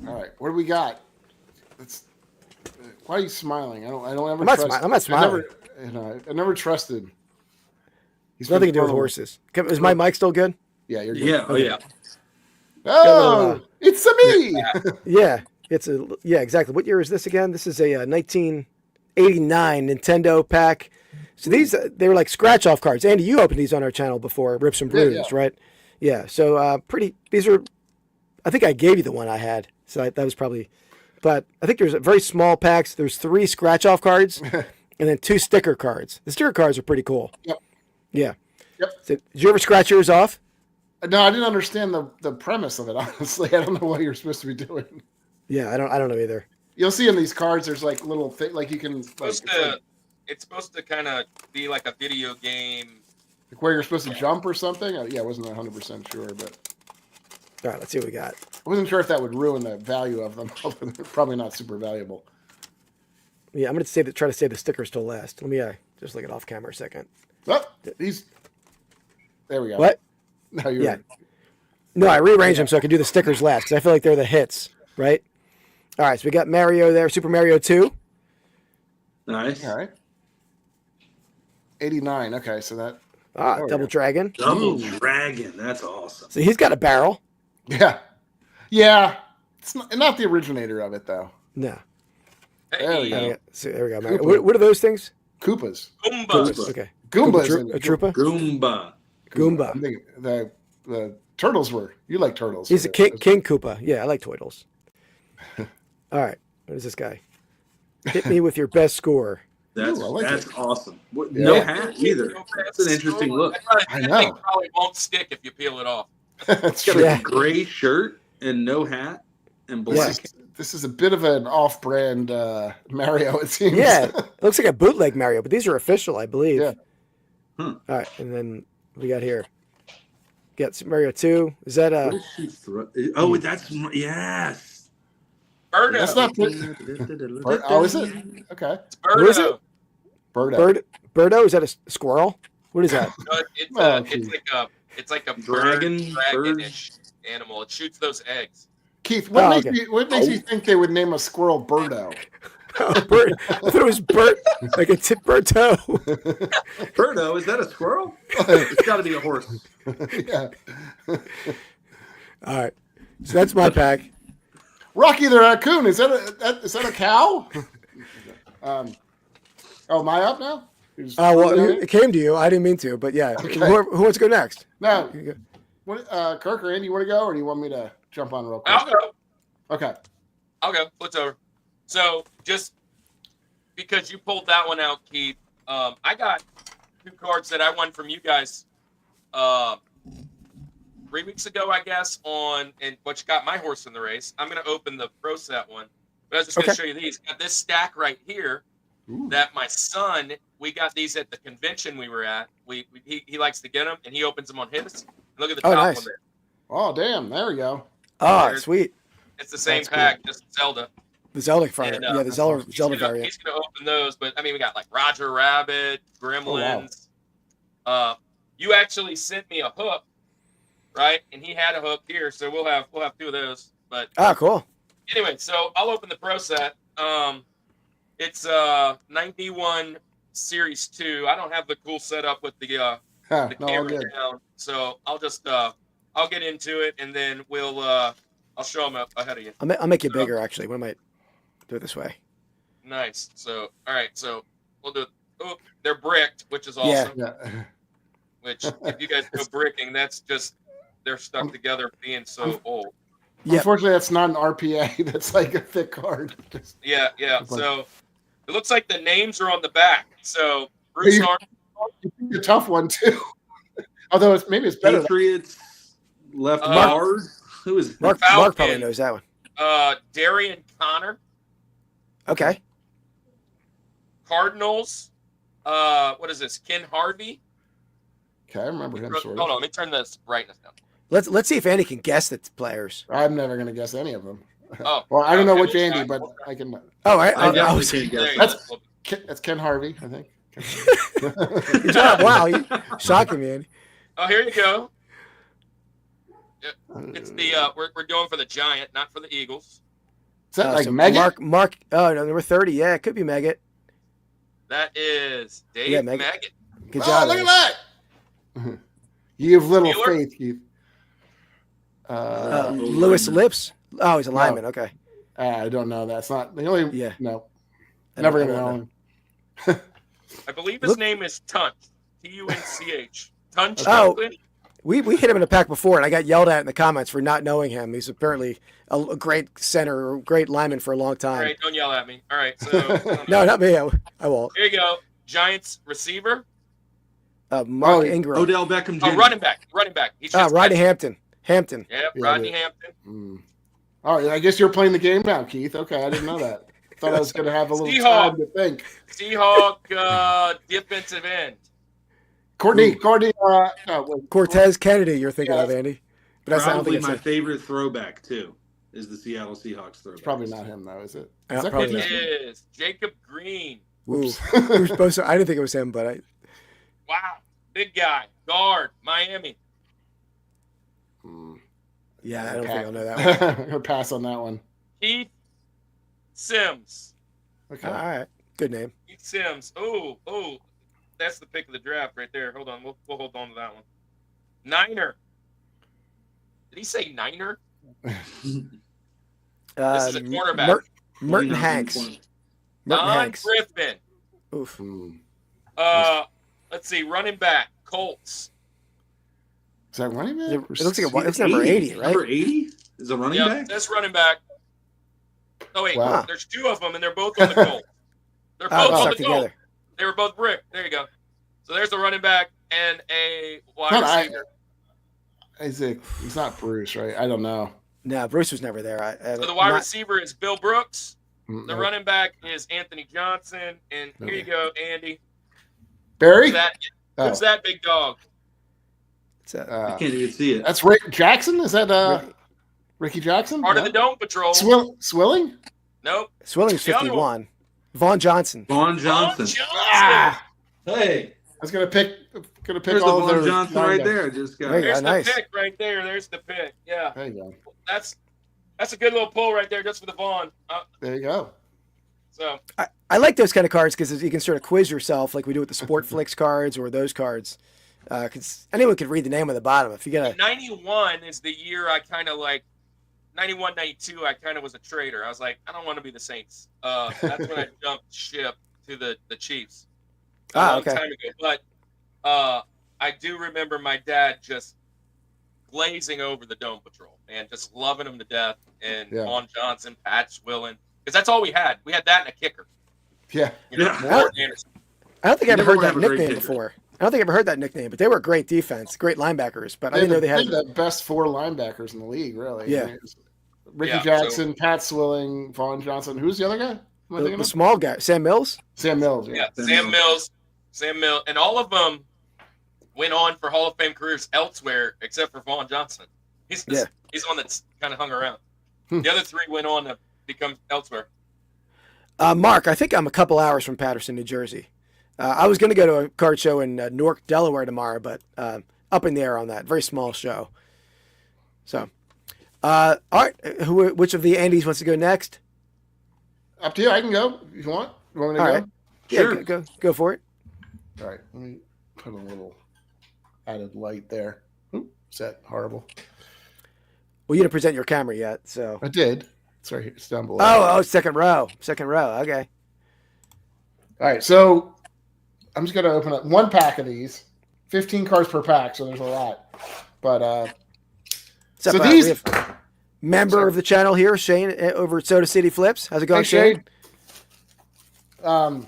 All right, what do we got? Why are you smiling? I don't ever. I'm not smiling. I never trusted. It's nothing to do with horses. Is my mic still good? Yeah, you're good. Yeah. Oh yeah. Oh, it's a me. Yeah. Exactly. What year is this again? This is a 1989 Nintendo pack. So they were like scratch off cards. Andy, you opened these on our channel before, Rips and Brews, right? Yeah. So these are. I think I gave you the one I had. So that was probably. But I think there's very small packs. There's 3 scratch off cards, and then 2 sticker cards. The sticker cards are pretty cool. Yep. Yeah. Yep. So, did you ever scratch yours off? No, I didn't understand the premise of it. Honestly, I don't know what you're supposed to be doing. Yeah, I don't know either. You'll see in these cards, there's like little thing, like you can. It's supposed to kind of be like a video game. Like where you're supposed to jump or something. I wasn't 100% sure, but. All right, let's see what we got. I wasn't sure if that would ruin the value of them. Probably not super valuable. Yeah, I'm going to try to save the stickers till last. Let me just look it off camera a second. Oh, there we go. What? No, you're right. No, I rearranged them so I could do the stickers last because I feel like they're the hits, right? All right, so we got Mario there, Super Mario 2. Nice. All right. 89. Okay, so that. Double Dragon. Double Dragon. That's awesome. So he's got a barrel. Yeah. Yeah. It's not the originator of it, though. No. There we go. So there we go. Mario. What are those things? Koopas. Goombas. Okay. Goombas. A Troopa? Goomba. I think the turtles were. You like turtles. He's a King Koopa. Yeah, I like turtles. All right. What is this guy? Hit me with your best score. That's awesome. No hat either. That's an interesting look. I know. That thing probably won't stick if you peel it off. That's Got true. a gray shirt and no hat and black. This is a bit of an off-brand Mario, it seems. Yeah, it looks like a bootleg Mario, but these are official, I believe. Yeah. All right, and then what we got here? Got Super Mario 2. Is that What did she throw? Oh, that's yes. Birdo. That's not. Oh, is it? Okay. Birdo. What is it? Birdo. Birdo? Is that a squirrel? What is that? No, it's like a Dragon-ish animal. It shoots those eggs. Keith, what makes you think they would name a squirrel Birdo? Bert. I thought it was Bert, like a Berto. Birdo, is that a squirrel? It's got to be a horse. Yeah. All right, so that's my pack. Rocky the Raccoon, is that a cow? Am I up now? Well, it came to you. I didn't mean to, but yeah. Okay. Who wants to go next? No. What, Kirk or Andy, you want to go, or do you want me to jump on real quick? I'll go. Okay. I'll go. Flip over. So just because you pulled that one out, Keith, I got 2 cards that I won from you guys 3 weeks ago, I guess, and which got my horse in the race. I'm going to open the Pro Set one, but I was just going to show you these. Got this stack right here. Ooh. That my son, we got these at the convention we were at. He likes to get them, and he opens them on his. Look at the top one there. Oh, damn. There we go. Oh, sweet. It's the same pack, just Zelda. The Zelda variant. Yeah, the Zelda variant. He's going to open those, but, I mean, we got, like, Roger Rabbit, Gremlins. Oh, wow. You actually sent me a hook, right? And he had a hook here, so we'll have 2 of those. But cool. Anyway, so I'll open the Pro Set. It's 91 Series 2. I don't have the cool setup with the camera down, so I'll just I'll get into it, and then we'll I'll show them ahead of you. I'll make it bigger, actually. What am I do it this way? Nice. So all right, so we'll do. Oh, they're bricked, which is awesome. Yeah. Which, if you guys know bricking, that's just they're stuck together being so old. Yeah. Unfortunately, that's not an RPA. That's like a thick card. Yeah. So it looks like the names are on the back. So Bruce a tough one too. Although maybe it's better. Patriots left guard. Who is Mark? Mark probably knows that one. Darian Connor. Okay. Cardinals. What is this? Ken Harvey. Okay, I remember him. Hold on, let me turn this brightness down. Let's see if Andy can guess the players. I'm never going to guess any of them. Oh, well, I don't know which Andy, but I can. Oh, I definitely can't guess. That's Ken Harvey, I think. Good job! Wow, you shocking me, Andy. Oh, here you go. It's the we're going for the Giant, not for the Eagles. Is that like Meggett? Mark. Oh no, number 30. Yeah, it could be Meggett. That is Dave Meggett. Good job. Look at that. You have little faith, Keith. Lewis Lips. Oh, he's a lineman. Okay. I don't know. That's not the only. Yeah. No. Never gonna know him. I believe his name is Tunch. Tunch. Tunch. Oh, we hit him in a pack before, and I got yelled at in the comments for not knowing him. He's apparently a great center, or great lineman for a long time. All right, don't yell at me. All right, so no, not me. I won't. Here you go. Giants receiver. Mark Ingram. Odell Beckham Jr. Oh, running back. He's just Rodney Hampton. Yep, Rodney Hampton. All right, I guess you're playing the game now, Keith. Okay, I didn't know that. Thought I was going to have a little time to think. Seahawk defensive end. Cortez Kennedy, you're thinking of, Andy. But that's probably my favorite throwback, too, is the Seattle Seahawks throwback. It's probably not him, though, is it? It is. Jacob Green. Oops. I didn't think it was him, but Wow. Big guy. Guard. Miami. Yeah, I don't think I'll know that one. I'm going to pass on that one. Keith Sims. Okay. All right. Good name. Keith Sims. Oh. That's the pick of the draft right there. Hold on. We'll hold on to that one. Niner. Did he say Niner? This is a quarterback. Merton Hanks. Don Griffin. Oof. Let's see. Running back. Colts. Is that running back? It looks like it's number 80, right? Number 80 is a running back? That's running back. Oh, wait. Wow. There's 2 of them, and they're both on the Colts. They're both on the Colts. They were both brick. There you go. So there's the running back and a wide receiver. He's not Bruce, right? I don't know. No, Bruce was never there. So the wide receiver is Bill Brooks. The running back is Anthony Johnson. And here you go, Andy. Barry? Who's that big dog? I can't even see it. That's Rick Jackson? Is that Ricky Jackson? Part of the Dome Patrol. Swilling? Nope. Swilling's 51. Vaughn Johnson. Hey. I was gonna pick There's all the of Vaughn Johnson right there. There's the pick right there. There's the pick. Yeah. There you go. That's a good little pull right there just for the Vaughn. There you go. So I like those kind of cards because you can sort of quiz yourself like we do with the Sport Flicks cards or those cards. Because anyone could read the name on the bottom. If you get 91 is the year I kind of like 91, 92. I kind of was a trader. I was like, I don't want to be the Saints. That's when I jumped ship to the Chiefs a long time ago. But I do remember my dad just glazing over the Dome Patrol, man, just loving them to death. And Yeah. Vaughn Johnson, Pat Swillen, because that's all we had. We had that and a kicker. Yeah. Morton Anderson. I don't think I ever Never heard that have a great nickname kicker. before. I don't think I ever heard that nickname, but they were great defense, great linebackers. But I didn't know they had the best 4 linebackers in the league, really. Yeah. I mean, it was Ricky Yeah, Jackson, Pat Swilling, Vaughn Johnson. Who's the other guy? Am I thinking the of? small guy, Sam Mills. Sam Mills. Yeah, Sam Mills, and all of them went on for Hall of Fame careers elsewhere, except for Vaughn Johnson. He's the one that's kind of hung around. The other 3 went on to become elsewhere. Mark, I think I'm a couple hours from Patterson, New Jersey. I was going to go to a card show in Newark, Delaware tomorrow, but up in the air on that. Very small show. So, all right. Which of the Andys wants to go next? Up to you. I can go if you want. You want me to All go? right. Sure. Yeah, go for it. All right. Let me put a little added light there. Oop, is that horrible? Well, you didn't present your camera yet, so. I did. It's right here. It's down below. Oh, second row. Okay. All right. So I'm just going to open up 1 pack of these. 15 cards per pack, so there's a lot. But So these we have member of the channel here, Shane, over at Soda City Flips. How's it going, Hey, Shane?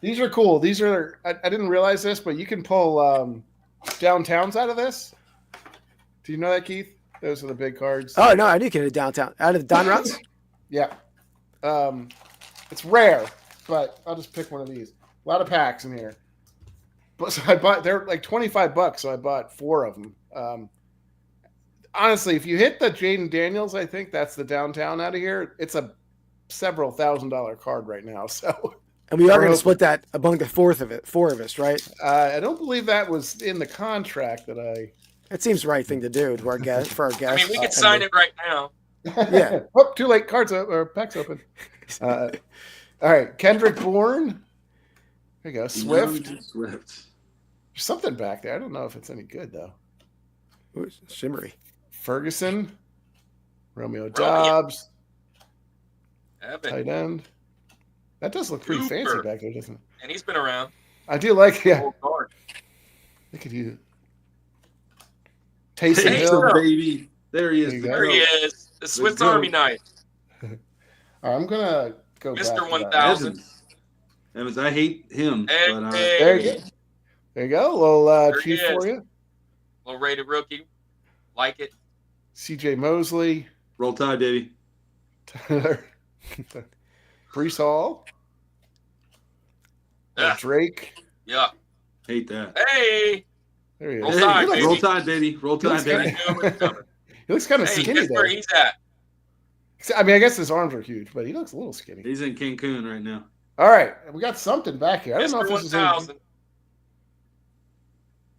These are cool. These are I didn't realize this, but you can pull downtowns out of this. Do you know that, Keith? Those are the big cards. Oh no, I did get it downtown out of the Don Ruts. Yeah. It's rare, but I'll just pick one of these. A lot of packs in here. But so they're like $25, so I bought 4 of them. Honestly, if you hit the Jaden Daniels, I think that's the downtown out of here. It's a several $1,000 card right now. So, And we are going to split that among the 4 of us, right? I don't believe that was in the contract that I. That seems the right thing to do for our guests. I mean, we could sign it right now. Yeah. Oh, too late. Cards or packs open. All right, Kendrick Bourne. There you go. Swift. Swift. There's something back there. I don't know if it's any good though. Ooh, it's shimmery. Ferguson. Romeo Dobbs. Evan. Tight end. That does look pretty fancy Cooper. back there, doesn't it? And he's been around. I do like, yeah. Old guard. Look at you. Taysom Hey, Hill. Hill. Baby. There he is. There you the go. There he goat. is. The Swiss goat. Army knife. All right, I'm going to go back Mr. to that. 1000. Evans, I hate him. Hey, But, There you go. There you go. A little There he chief for is. you. Low rated rookie. Like it. CJ Mosley. roll tide, baby. Brees Hall. Yeah. Drake. Yeah. Hate that. Hey. There he is. Roll Hey, Tide, he, baby. roll tide, baby. Roll tide, baby. he looks kind of Hey, skinny guess where there. he's at? I mean, I guess his arms are huge, but he looks a little skinny. He's in Cancun right now. All right, we got something back here. I don't know if Mr. this is. 1000.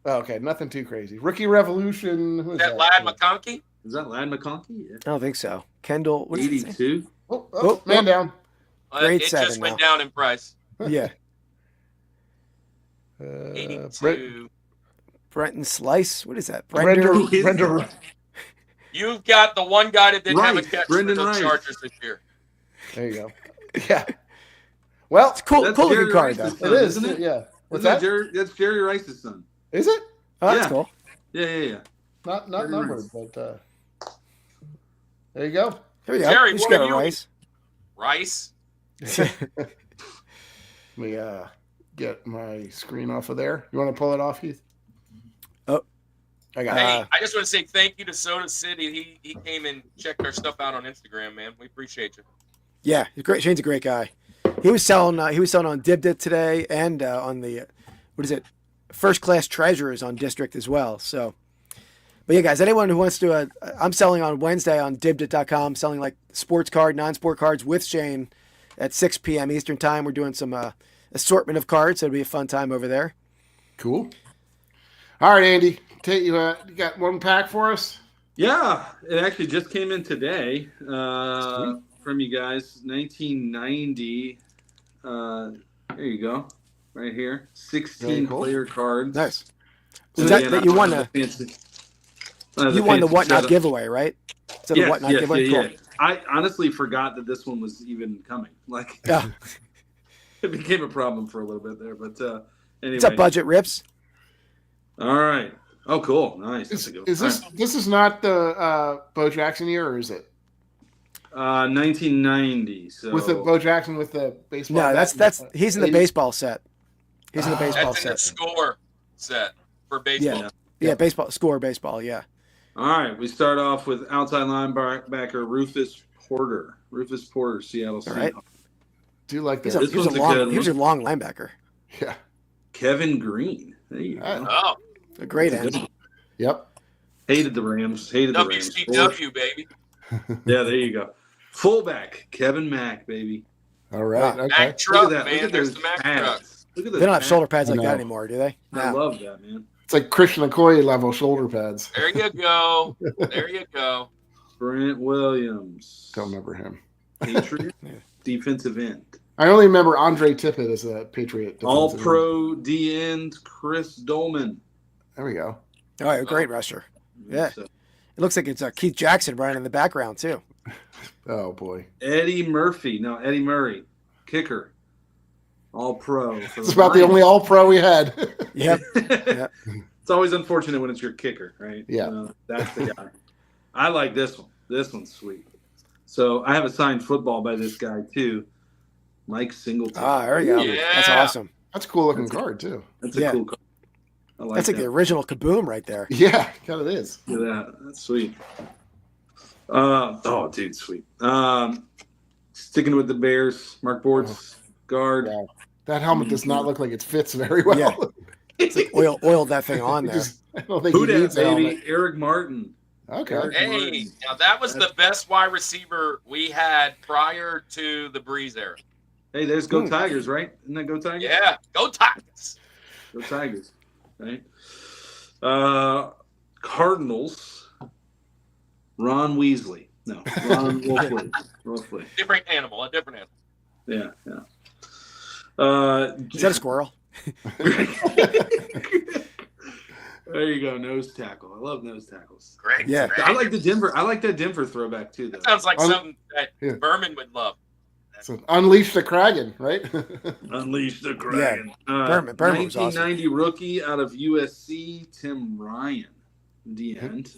Oh, okay, nothing too crazy. Rookie Revolution. Who is That Lad McConkey? Is that Lad McConkey? Yeah. I don't think so. Kendall, what did it say? 82. Oh, man down. Grade It 7 just went now. down in price. Yeah. 82. Brenton Slice. What is that? Brenda. Who is Brenda. You've got the one guy that didn't have a Rice, catch Brendan for the Rice. Chargers this year. There you go. Yeah. Well, It's cool. That's Cool Jerry looking card, though. Rice's it son, is. isn't it? Yeah. What's Isn't that? That's Jerry Rice's son. Is it? Oh, that's Yeah. cool. Yeah. Not Jerry numbered, Rice. but there you go. Here we go. Jerry, We just what got are a you rice. Rice. Let me get my screen off of there. You want to pull it off, Heath? Oh. I got Hey, it. I just want to say thank you to Soda City. He came and checked our stuff out on Instagram, man. We appreciate you. Yeah, he's great. Shane's a great guy. He was selling on Dibdit today and on the what is it? First Class Treasurers on District as well. So, but yeah, guys, anyone who wants to, I'm selling on Wednesday on Dibdit.com, selling like sports card, non-sport cards with Shane at 6 p.m. Eastern time. We're doing some assortment of cards, so it'll be a fun time over there. Cool. All right, Andy. You got one pack for us? Yeah, it actually just came in today from you guys. 1990. There you go. Right here. 16 Very cool. player cards. Nice. And Was that again, that you I won don't the have fancy- you won the fancy Whatnot setup. giveaway, right? So the Whatnot giveaway. Yeah. Cool. I honestly forgot that this one was even coming. Like, Yeah. it became a problem for a little bit there. But anyway. What's up, Budget Rips? All right. Oh, cool. Nice. Is this is not the Bo Jackson year, or is it? 1990. So With the Bo Jackson with the baseball. No, that's he's in the 80s? baseball set. He's in the baseball That's in the set. score set for baseball. Yeah, baseball. Yeah. All right, we start off with outside linebacker Rufus Porter. Seattle Seahawks. right. Do you like He that? was a long linebacker. Yeah. Kevin Green. There you go. Oh, A great end. Yep. Hated the Rams. WCW, baby. Yeah, there you go. Fullback Kevin Mack, baby. All right. Wow. Okay. Mack truck, Look at that. man. Look at There's those the Mack pads. truck. Look at They don't have shoulder pads I like that know. anymore, do they? I No. love that, man. It's like Christian Okoye level shoulder pads. There you go. There you go. Brent Williams. Don't remember him. Patriot defensive end. I only remember Andre Tippett as a Patriot. defensive All end. pro D end Chris Dolman. There we go. Oh, a great rusher. Yeah. So, It looks like it's Keith Jackson running in the background too. Oh boy. Eddie Murray, kicker. All pro. It's about the only All Pro we had. Yep. It's always unfortunate when it's your kicker, right? Yeah. That's the guy. I like this one. This one's sweet. So I have a signed football by this guy too, Mike Singletary. Ah, there we go. Yeah. That's awesome. That's a cool looking card too. That's a Yeah. cool card. I like That's like that. the original Kaboom right there. Yeah, kind of is. Look at that. That's sweet. Dude, sweet. Sticking with the Bears, Mark Bortz, guard. Yeah. That helmet does not look like it fits very well. Yeah. It's like oiled that thing on there. I don't think Who he dat, needs that baby? helmet. Eric Martin. Okay. Hey, now that was the best wide receiver we had prior to the Breeze era. Hey, there's Go Tigers, right? Isn't that Go Tigers? Yeah, go Tigers. Go Tigers. Right. Cardinals. Ron Weasley. No, Ron Wolfley. Different animal. Yeah. Is that a squirrel? There you go, nose tackle. I love nose tackles. Great. Yeah. Great. I like that Denver throwback too, though. That sounds like something that Yeah. Berman would love. So unleash the Kraken, right? Unleash the Kraken. Berman was awesome. 1990 rookie out of USC, Tim Ryan. The end.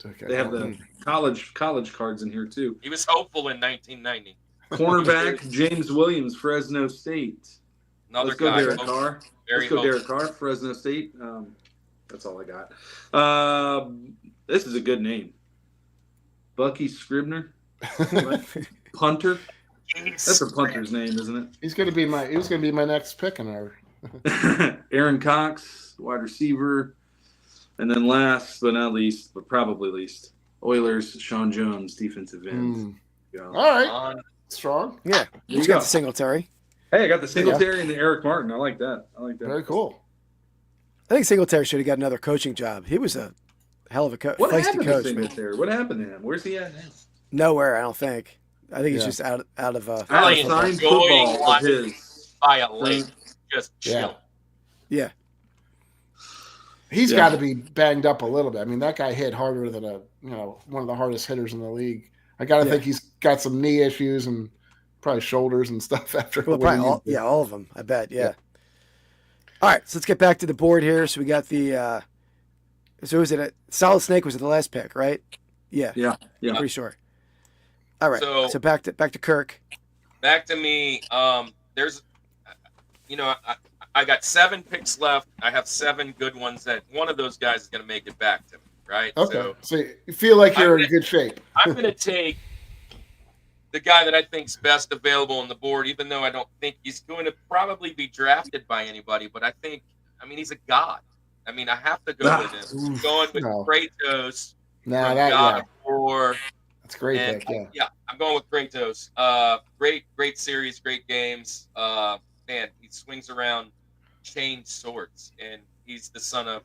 Okay. They have the college cards in here too. He was hopeful in 1990. Cornerback James Williams, Fresno State. Another Let's go guy. Derek Carr. Very Let's go hopeful. Derek Carr, Fresno State. That's all I got. This is a good name. Bucky Scribner. Punter. That's a punter's name, isn't it? He was gonna be my next pick in our Aaron Cox, wide receiver. And then last but not least, but probably least, Oilers, Sean Jones, defensive end. All right. Strong. Yeah. He's got the Singletary. Hey, I got the Singletary and the Eric Martin. I like that. Very cool. I think Singletary should have got another coaching job. He was a hell of a What feisty happened coach. to Singletary? What happened to him? Where's he at now? Nowhere, I don't think. I think he's just out of Probably signed enjoying football of life his. by a lake. Just chill. Yeah. He's got to be banged up a little bit. I mean, that guy hit harder than one of the hardest hitters in the league. I got to think he's got some knee issues and probably shoulders and stuff after. Well, probably all of them, I bet. Yeah. All right, so let's get back to the board here. So we got the so was it a Solid Snake was the last pick, right? Yeah. I'm pretty sure. All right. So back to Kirk. Back to me. There's I got 7 picks left. I have 7 good ones that one of those guys is going to make it back to me, right? Okay. So you feel like you're in good shape. I'm going to take the guy that I think's best available on the board, even though I don't think he's going to probably be drafted by anybody. But he's a god. I have to go with him. I'm going with Kratos. God of War. That's a great pick. Yeah, I'm going with Kratos. Great series, great games. Man, he swings around chained swords, and he's the son of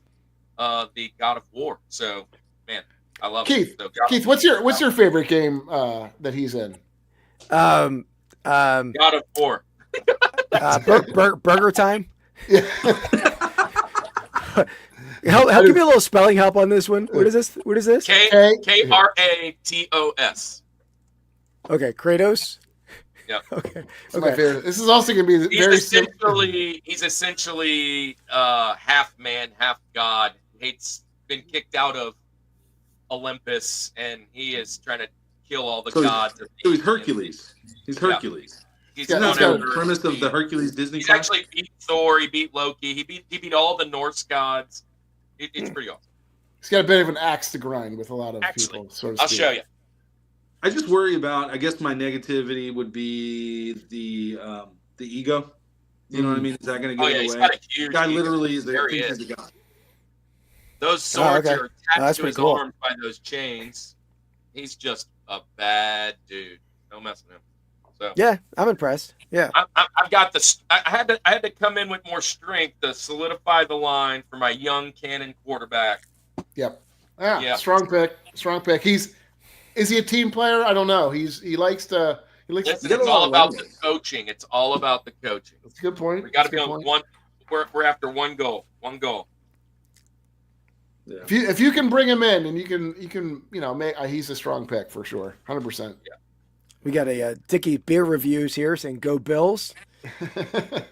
the God of War. So, man, I love Keith. it. So, Keith, what's your favorite game that he's in? God of War. Burger Time. Yeah. Give me a little spelling help on this one. What is this? Kratos. Okay, Kratos. Yeah. Okay. My favorite. This is also going to be He's essentially half man, half god. Hates been kicked out of Olympus, and he is trying to kill all the gods. So he's Hercules. He's Hercules. He's Isn't that the premise of the Hercules Disney? He's actually beat Thor. He beat Loki. He beat all the Norse gods. It's pretty awesome. He's got a bit of an axe to grind with a lot of people. I'll show you. I just worry about. I guess my negativity would be the ego. You know what I mean? Is that going to get he's away? got a huge guy ego. literally is There a he is. god. Those swords are attached to his cool. arms by those chains. He's just a bad dude. Don't mess with him. So Yeah, I'm impressed. Yeah. I've got this. I had to come in with more strength to solidify the line for my young cannon quarterback. Yep. Yeah. Strong pick. Is he a team player? I don't know. He likes to. Listen, it's all about the coaching. It's all about the coaching. That's a good point. We got to be on one. We're after one goal. One goal. Yeah. If you can bring him in and you can make he's a strong pick for sure. 100%. Yeah. We got a Dickie beer reviews here saying "Go Bills." I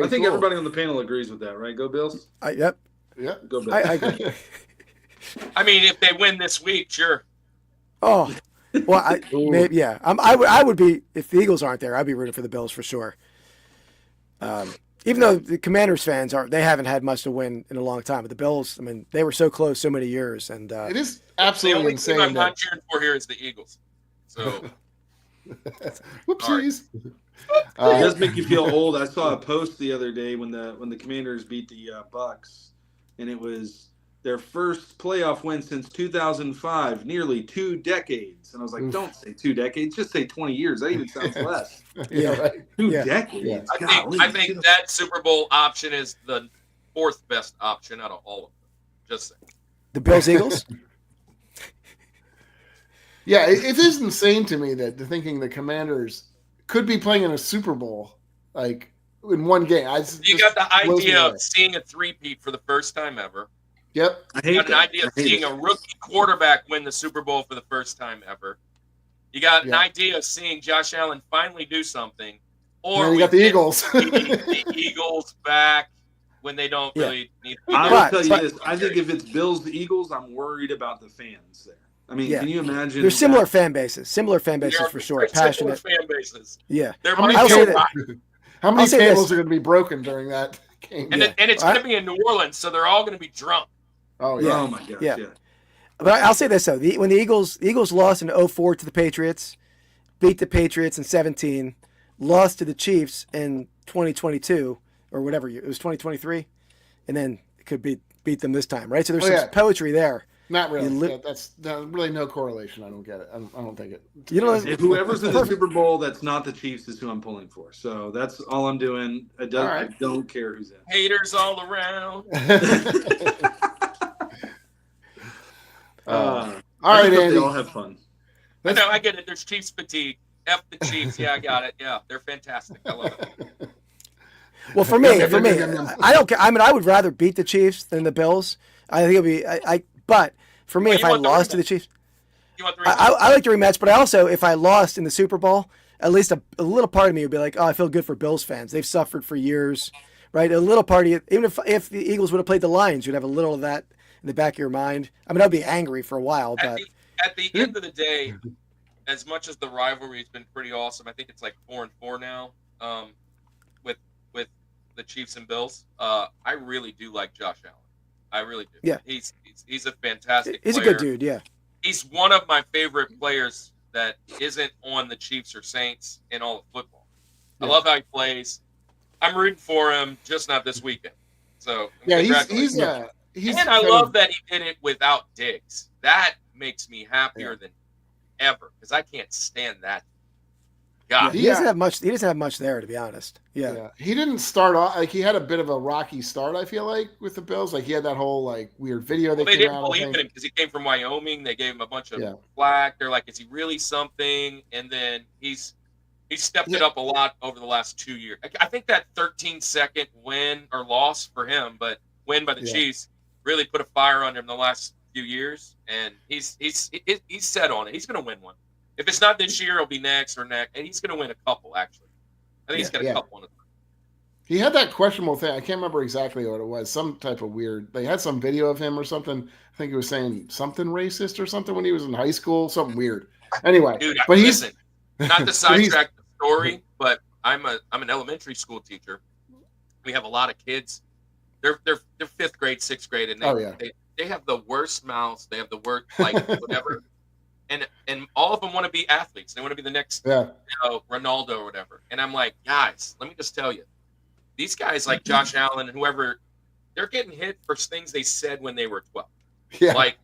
think everybody on the panel agrees with that, right? Go Bills. Yep. Yeah. Go Bills. I agree. I mean, if they win this week, sure. Oh, well, maybe yeah. I would be if the Eagles aren't there. I'd be rooting for the Bills for sure. Even though the Commanders fans they haven't had much to win in a long time. But the Bills, I mean, they were so close so many years, and it is absolutely insane. The only team I'm not cheering for here is the Eagles. So, whoopsies. It does make you feel old. I saw a post the other day when the Commanders beat the Bucks, and it was their first playoff win since 2005, nearly 2 decades. And I was like, don't say 2 decades, just say 20 years. That even sounds less. Yeah, right. 2 decades. Yeah. I think that Super Bowl option is the 4th best option out of all of them. Just saying. the Bills Eagles. Yeah, it is insane to me that thinking the Commanders could be playing in a Super Bowl like in one game. You got the idea of seeing a three-peat for the first time ever. Yep. You got an idea of seeing a rookie quarterback win the Super Bowl for the first time ever. You got an idea of seeing Josh Allen finally do something. Or you got the Eagles. the Eagles back when they don't really need to. I will tell you this. I think if it's Bills-Eagles, I'm worried about the fans there. I mean, can you imagine? There's similar fan bases. Similar fan bases for sure. Passionate fan bases. Yeah. How many tables are going to be broken during that game? And it's going to be in New Orleans, so they're all going to be drunk. Oh, yeah. Oh, my gosh. Yeah. But I'll say this, though. When the Eagles lost in 2004 to the Patriots, beat the Patriots in 2017, lost to the Chiefs in 2022, or whatever. It was 2023, and then it could beat them this time, right? So there's some poetry there. Not really. That's really no correlation. I don't get it. I don't think it. If whoever's in the Super Bowl that's not the Chiefs is who I'm pulling for. So that's all I'm doing. I don't care who's in. Haters all around. All right, Andy. They all have fun. I know. I get it. There's Chiefs fatigue. F the Chiefs. Yeah, I got it. Yeah, they're fantastic. I love it. Well, for me, I don't care. I mean, I would rather beat the Chiefs than the Bills. I think it'll be. But for me, if I lost to the Chiefs, I like the rematch. But I also, if I lost in the Super Bowl, at least a little part of me would be like, oh, I feel good for Bills fans. They've suffered for years, right? A little part of you, even if the Eagles would have played the Lions, you'd have a little of that in the back of your mind. I mean, I'd be angry for a while, but at the end of the day, as much as the rivalry's been pretty awesome, I think it's like 4-4 now. With the Chiefs and Bills, I really do like Josh Allen. I really do. Yeah, he's a fantastic. He's player. a good dude. Yeah, he's one of my favorite players that isn't on the Chiefs or Saints in all of football. I love how he plays. I'm rooting for him, just not this weekend. So yeah, he's and I love that he did it without Diggs. That makes me happier than ever because I can't stand that. God, he doesn't have much. He doesn't have much there, to be honest. Yeah. He didn't start off like he had a bit of a rocky start. I feel like with the Bills, like he had that whole like weird video. They didn't believe in him because he came from Wyoming. They gave him a bunch of flack. They're like, is he really something? And then he's stepped it up a lot over the last 2 years. I think that 13-second win or loss for him, but win by the Chiefs really put a fire under him the last few years. And he's set on it. He's going to win one. If it's not this year, it'll be next or next. And he's going to win a couple, actually. I think he's got a couple on it. He had that questionable thing. I can't remember exactly what it was. Some type of weird. They had some video of him or something. I think he was saying something racist or something when he was in high school. Something weird. Anyway, Dude, but listen, not to sidetrack the Mm-hmm. story, but I'm an elementary school teacher. We have a lot of kids. They're 5th grade, 6th grade, and they have the worst mouths. They have the worst whatever. And all of them want to be athletes. They want to be the next Ronaldo or whatever. And I'm like, guys, let me just tell you, these guys like Josh Allen and whoever, they're getting hit for things they said when they were 12. Yeah. Like,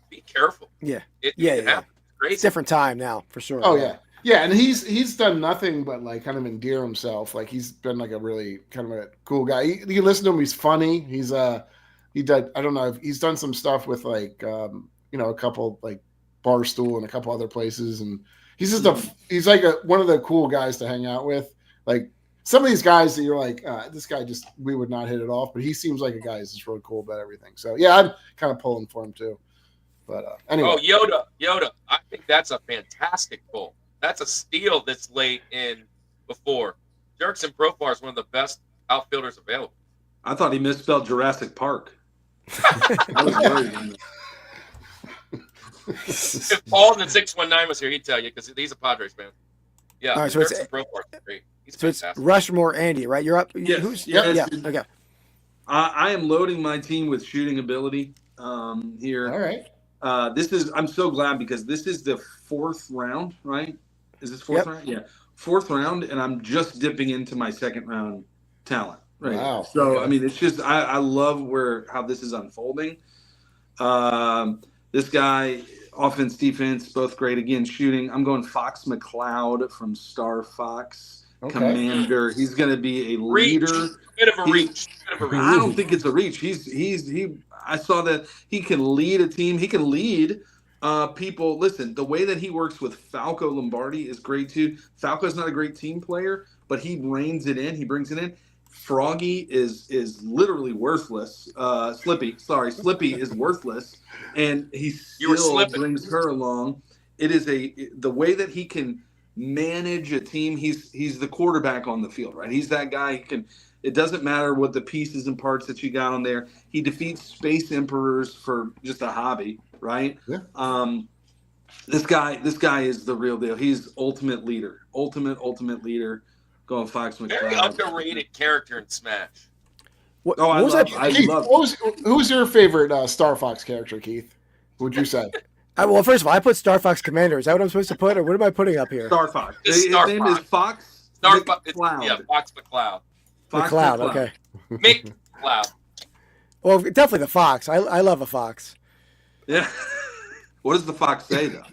be careful. Yeah. It Yeah. happens. It's crazy. It's different time now, for sure. Oh yeah. Yeah, and he's done nothing but like kind of endear himself. Like he's been like a really kind of a cool guy. You listen to him; he's funny. He did. I don't know. He's done some stuff with like a couple like Barstool and a couple other places, and he's just he's like one of the cool guys to hang out with. Like some of these guys that you're like, this guy we would not hit it off, but he seems like a guy who's just really cool about everything. So yeah, I'm kind of pulling for him too. But anyway. Oh, Yoda! I think that's a fantastic pull. That's a steal this late in before. Jurickson Profar is one of the best outfielders available. I thought he misspelled Jurassic Park. I was worried. If Paul in the 619 was here, he'd tell you because he's a Padres fan. Yeah, all right, so Jurickson Profar is great. He's fantastic. It's Rushmore Andy, right? You're up. Yes. Yeah. Okay. I am loading my team with shooting ability here. All right. I'm so glad because this is the 4th round, right? Is this 4th round? Yeah. 4th round, and I'm just dipping into my 2nd round talent. Right. Wow. So, I mean, it's just, I love how this is unfolding. This guy, offense, defense, both great. Again, shooting. I'm going Fox McCloud from Star Fox Commander. He's going to be a leader. Bit of a reach. I don't think it's a reach. I saw that he can lead a team. He can lead people. Listen, the way that he works with Falco Lombardi is great too. Falco's not a great team player, but he reins it in. He brings it in. Froggy is literally worthless. Slippy is worthless, and he still brings her along. It is the way that he can manage a team. He's the quarterback on the field, right? He's that guy who can. It doesn't matter what the pieces and parts that you got on there. He defeats space emperors for just a hobby, right? Yeah. This guy is the real deal. He's ultimate leader. Ultimate leader. Going Fox McCloud. Very underrated character in Smash. I love. Who's your favorite Star Fox character, Keith? Would you say? Well, first of all, I put Star Fox Commander. Is that what I'm supposed to put, or what am I putting up here? Star Fox. His name is Fox. McCloud. Yeah, Fox McCloud. McCloud, okay. Mick Cloud. Well, definitely the fox. I love a fox. Yeah. What does the fox say though?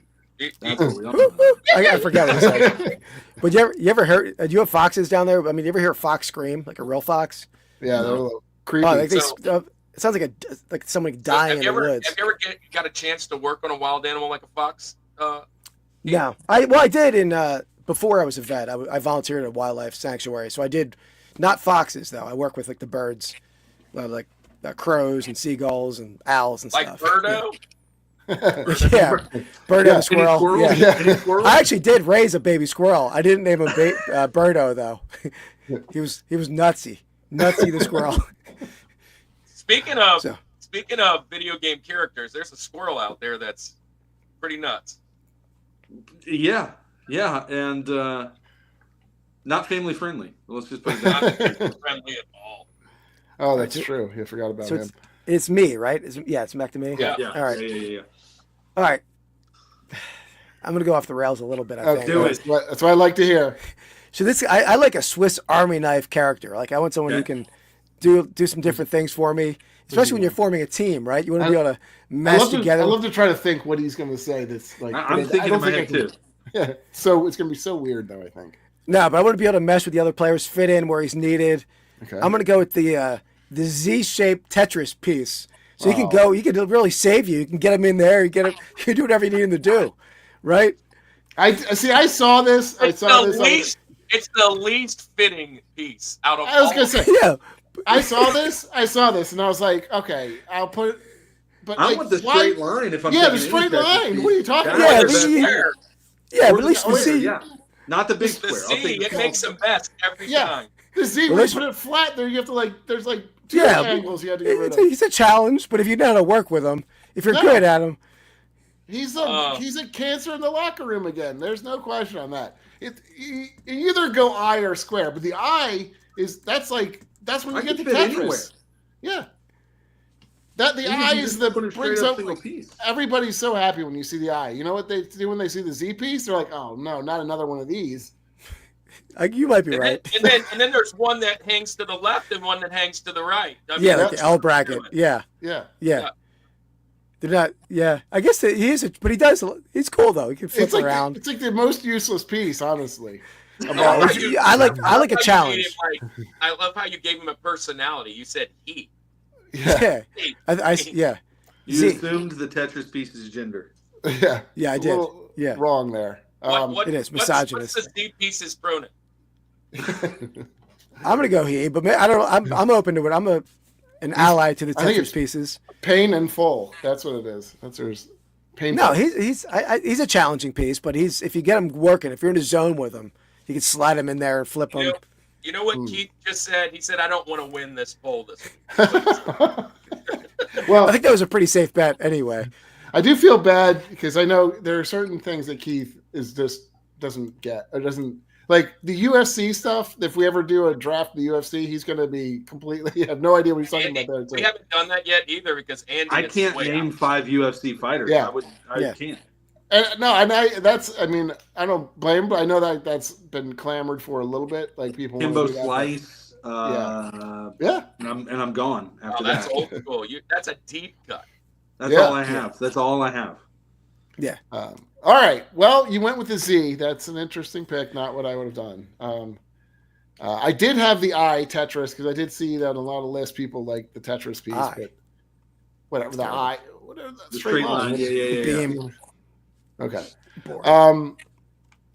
That's what we don't know. I forget what it says. But you ever heard? Do you have foxes down there? I mean, you ever hear a fox scream like a real fox? Yeah, they're a little creepy. Oh, it sounds like someone dying in the woods. Have you ever got a chance to work on a wild animal like a fox? No, I did before I was a vet. I volunteered at a wildlife sanctuary, so I did. Not foxes though. I work with like the birds, like crows and seagulls and owls and like stuff. Birdo. Yeah, Birdo the squirrel. Yeah. I actually did raise a baby squirrel. I didn't name him Birdo though. He was nutsy the squirrel. Speaking of video game characters, there's a squirrel out there that's pretty nuts. Yeah, and not family friendly. Let's just put it that way. Not friendly at all. Oh, that's true. I forgot about him. It's me, right? It's back to me. Yeah. All right. Yeah. All right. I'm gonna go off the rails a little bit. I think. Do it. That's what I like to hear. So I like a Swiss Army knife character. Like I want someone who can do some different things for me, especially when you're forming a team, right? You want to be able to mesh together. I love to try to think what he's going to say. That's like I'm thinking in my head too. Yeah. So it's going to be so weird, though. I think. No, but I want to be able to mesh with the other players, fit in where he's needed. Okay. I'm going to go with the Z-shaped Tetris piece. So he can really save you. You can get him in there. You can do whatever you need him to do, right? I saw this. It's the least fitting piece out of. I was going to say, yeah. I saw this, and I was like, okay, I'll put it. But I want the straight line. If I'm the straight line. What are you talking about? Yeah, but at least the Z. Yeah. Not the big square. The Z, it makes them best every time. The Z, when you put it flat there, you have to there's two angles you have to get rid of. He's a challenge, but if you know how to work with him, if you're good at him. He's a cancer in the locker room again. There's no question on that. You either go I or square, but the I that's when you get the Tetris. Anywhere. Yeah. The eye is the brings up everybody's so happy when you see the eye. You know what they do when they see the Z piece? They're like, oh no, not another one of these. You might be right. And then there's one that hangs to the left and one that hangs to the right. Like the L bracket. Yeah. They're not. Yeah, I guess he is, but he does. He's cool though. He can flip around. It's like the most useless piece, honestly. I like a challenge. I love how you gave him a personality. You said he. Yeah. You assumed the Tetris piece's gender. Yeah. Yeah, I did. Yeah. Wrong there. It is misogynist. What's the Z piece's pronoun? I'm gonna go he, but I don't know. I'm open to it. I'm an ally to the Tetris pieces. Pain and full. That's what it is. There's pain. No, he's a challenging piece, but if you get him working, if you're in the zone with him, you can slide him in there and flip him. You know what Keith just said? He said, "I don't want to win this poll this week." Well, I think that was a pretty safe bet anyway. I do feel bad because I know there are certain things that Keith doesn't get or doesn't like the UFC stuff. If we ever do a draft of the UFC, he's going to be completely have no idea what he's talking about there. We haven't done that yet either because Andy. I can't name 5 UFC fighters. Yeah, I can't. And I don't blame him, but I know that's been clamored for a little bit. Like people. Kimbo Slice. Yeah. And I'm gone after that's that. Old school. That's a deep cut. That's all I have. That's all I have. Yeah. All right. Well, you went with the Z. That's an interesting pick. Not what I would have done. I did have the I Tetris because I did see that on a lot of lists people like the Tetris piece, but whatever the I, whatever the straight line. Yeah. Okay.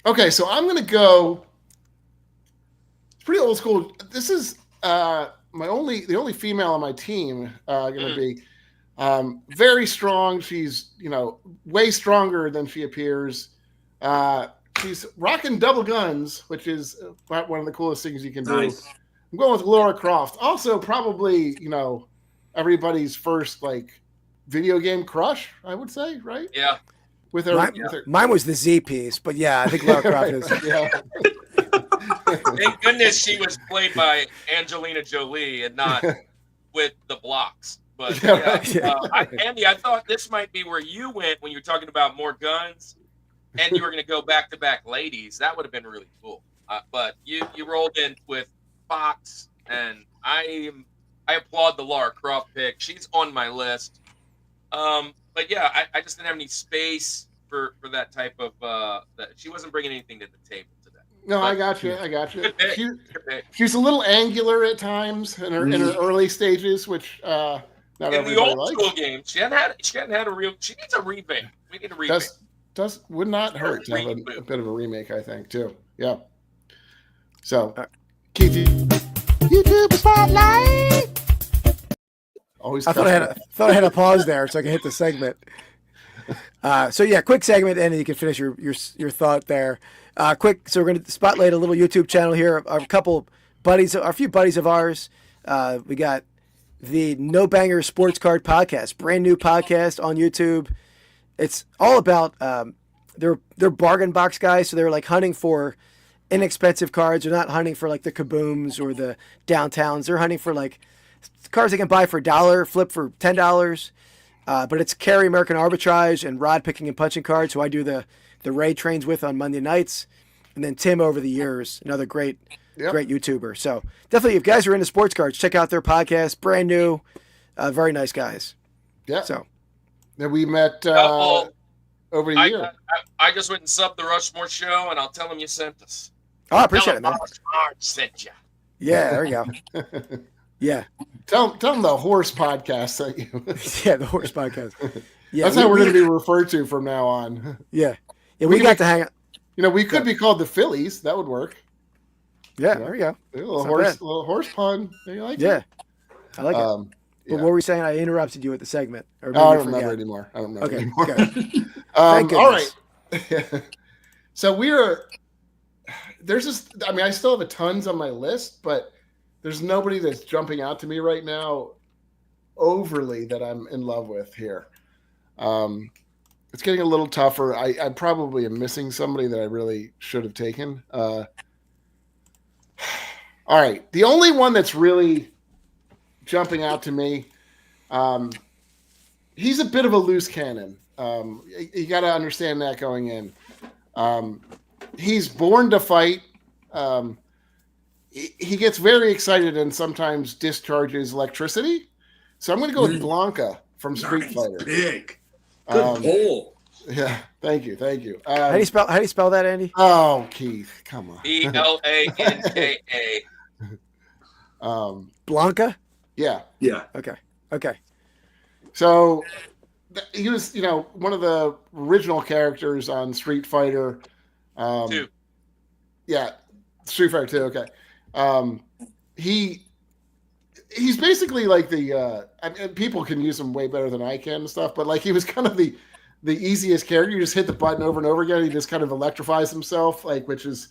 Okay. So I'm gonna go. It's pretty old school. This is the only female on my team gonna be. Very strong. She's, way stronger than she appears. She's rocking double guns, which is one of the coolest things you can do. Nice. I'm going with Laura Croft. Also, probably, everybody's first video game crush, I would say, right? Yeah. With her, mine was the Z piece, but yeah, I think Laura Croft is. Yeah. Thank goodness she was played by Angelina Jolie and not with the blocks. But Andy, I thought this might be where you went when you were talking about more guns, and you were going to go back-to-back ladies. That would have been really cool. But you rolled in with Fox, and I applaud the Lara Croft pick. She's on my list. But yeah, I just didn't have any space for that type of. She wasn't bringing anything to the table today. No, but, I got you. She's a little angular at times in her early stages, which. In the old school games, she hadn't had a real. She needs a remake. We need a remake. Would not hurt to have a bit of a remake, I think, too. Yeah. So, Keith, YouTube Spotlight. Always. I thought I had a pause there so I could hit the segment. Quick segment, and you can finish your thought there. Quick. So we're going to spotlight a little YouTube channel here. A few buddies of ours. We got the No Banger Sports Card Podcast, brand new podcast on YouTube. It's all about they're bargain box guys, so they're hunting for inexpensive cards. They're not hunting for the Kabooms or the Downtowns. They're hunting for cards they can buy for $1, flip for $10. But it's Carry American Arbitrage and Rod Picking and Punching Cards, who I do the raid trains with on Monday nights, and then Tim over the years, another great YouTuber. So definitely, if guys are into sports cards, check out their podcast. Brand new, very nice guys. Yeah. So then we met over a year. I just went and subbed the Rushmore Show, and I'll tell them you sent us. Oh, I appreciate it, man. Sent you. Yeah, there we go. Yeah. Tell them the horse podcast sent you. Yeah, the horse podcast. Yeah, that's how we're going to be referred to from now on. Yeah. Yeah, we got to hang out. We could be called the Phillies. That would work. Yeah, there we go. A little horse pun. You like it? I like it. But what were we saying? I interrupted you at the segment. I don't remember anymore. Okay. All right. So there's just, I mean, I still have a tons on my list, but there's nobody that's jumping out to me right now overly that I'm in love with here. It's getting a little tougher. I probably am missing somebody that I really should have taken. All right. The only one that's really jumping out to me, he's a bit of a loose cannon. You got to understand that going in. He's born to fight. He gets very excited and sometimes discharges electricity. So I'm going to go with Blanca from Street Fighter. Big. Good pull. Yeah, thank you. How do you spell that, Andy? Oh, Keith, come on. BLANKA. Blanca? Yeah. Okay. So he was, one of the original characters on Street Fighter. 2. Yeah, Street Fighter 2, okay. He's basically like the I mean, people can use him way better than I can and stuff, but like he was kind of the easiest character. You just hit the button over and over again. He just kind of electrifies himself, like, which is,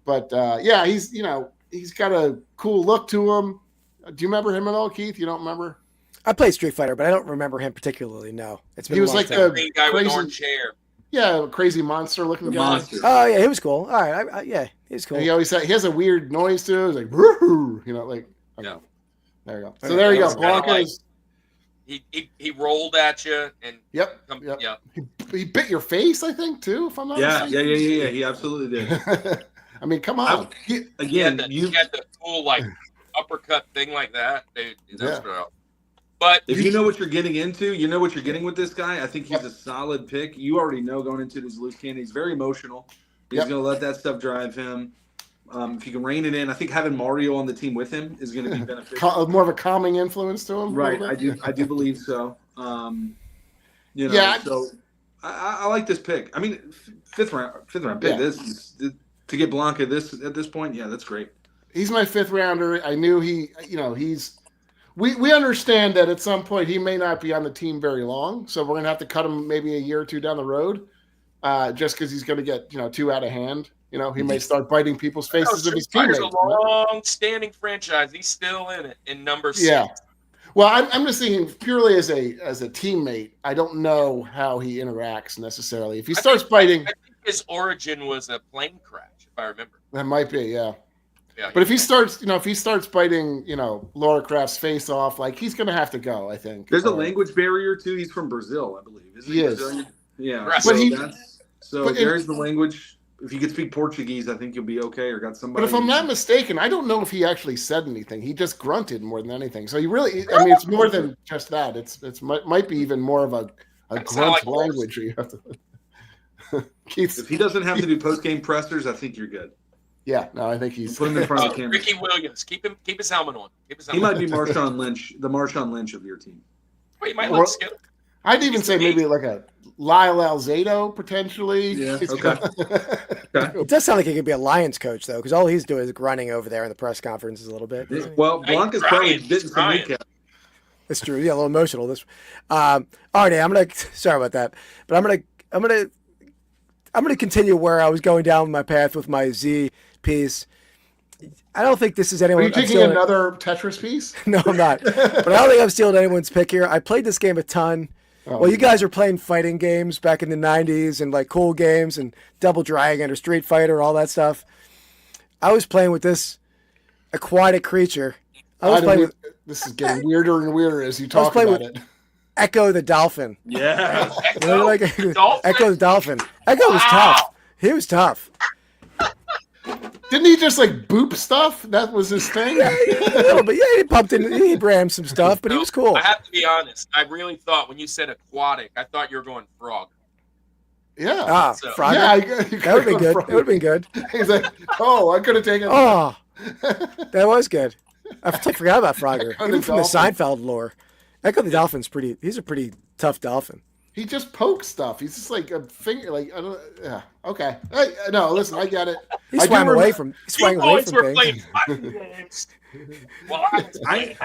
but yeah, he's got a cool look to him. Do you remember him at all, Keith? You don't remember? I played Street Fighter, but I don't remember him particularly. No, it's been. He was like the green guy with orange hair. Yeah, crazy monster looking guy. Monster. Oh yeah, he was cool. All right, yeah, he was cool. And he always he has a weird noise too. It's like, woo, like. Yeah. There you go. So there you go. Blanca's. He rolled at you and Yep. He bit your face, I think, too. If I'm not mistaken. Yeah. He absolutely did. I mean, come on. You had the cool like uppercut thing like that. But if you know what you're getting into, you know what you're getting with this guy. I think he's a solid pick. You already know going into this loose cannon, he's very emotional. He's going to let that stuff drive him. If you can rein it in, I think having Mario on the team with him is going to be beneficial. More of a calming influence to him, right? I do believe so. So I like this pick. I mean, fifth round pick. Yeah. This is to get Blanca at this point. Yeah, that's great. He's my 5th rounder. I knew he's. We understand that at some point he may not be on the team very long, so we're going to have to cut him maybe a year or two down the road, just because he's going to get too out of hand. He may start biting people's faces of his teammates. It's a long-standing franchise. He's still in it in number 6. Yeah. Well, I'm just thinking purely as a teammate. I don't know how he interacts necessarily. If he starts biting, I think his origin was a plane crash, if I remember. That might be, yeah. But if he starts, biting, Laura Craft's face off, like he's going to have to go. I think there's a language barrier too. He's from Brazil, I believe. He is. Yeah. But there's the language. If you could speak Portuguese, I think you'll be okay, or got somebody. But if I'm not mistaken, I don't know if he actually said anything. He just grunted more than anything. So I mean, it's more than just that. It's might be even more of a grunt language. You have to. If he doesn't have to do post-game pressers, I think you're good. Yeah, no, I think he's put him in front of the camera. Ricky Williams, keep his helmet on. He might be Marshawn Lynch, the Marshawn Lynch of your team. Well, he might look skilled. I'd even say maybe like a Lyle Alzado potentially. Yeah. Okay. It does sound like he could be a Lions coach though, because all he's doing is grunting over there in the press conferences a little bit. Well, Blanca's probably bitten some kneecap. That's true. Yeah, a little emotional. All right, sorry about that, but I'm gonna continue where I was going down my path with my Z piece. I don't think this is anyone. Are you taking another Tetris piece? No, I'm not. But I don't think I'm stealing anyone's pick here. I played this game a ton. Well, you guys are playing fighting games back in the 90s and like cool games and Double Dragon or Street Fighter, all that stuff. I was playing with this aquatic creature. This is getting weirder and weirder as you talk about it. Echo the Dolphin. Yeah. Echo the Dolphin. Echo was tough. He was tough. Didn't he just like boop stuff? That was his thing? Yeah, he pumped in, he rammed some stuff, but he was cool. I have to be honest. I really thought when you said aquatic, I thought you were going frog. Yeah. Frog. Yeah, that would have been good. It would have been good. He's like, I could have taken. Oh, that was good. I forgot about Frogger. Even from the Seinfeld lore. Echo the Dolphin's he's a pretty tough dolphin. He just pokes stuff. He's just like a finger, like, I don't. Yeah, okay. No, listen, I get it. He swam away from things. Games. Well, I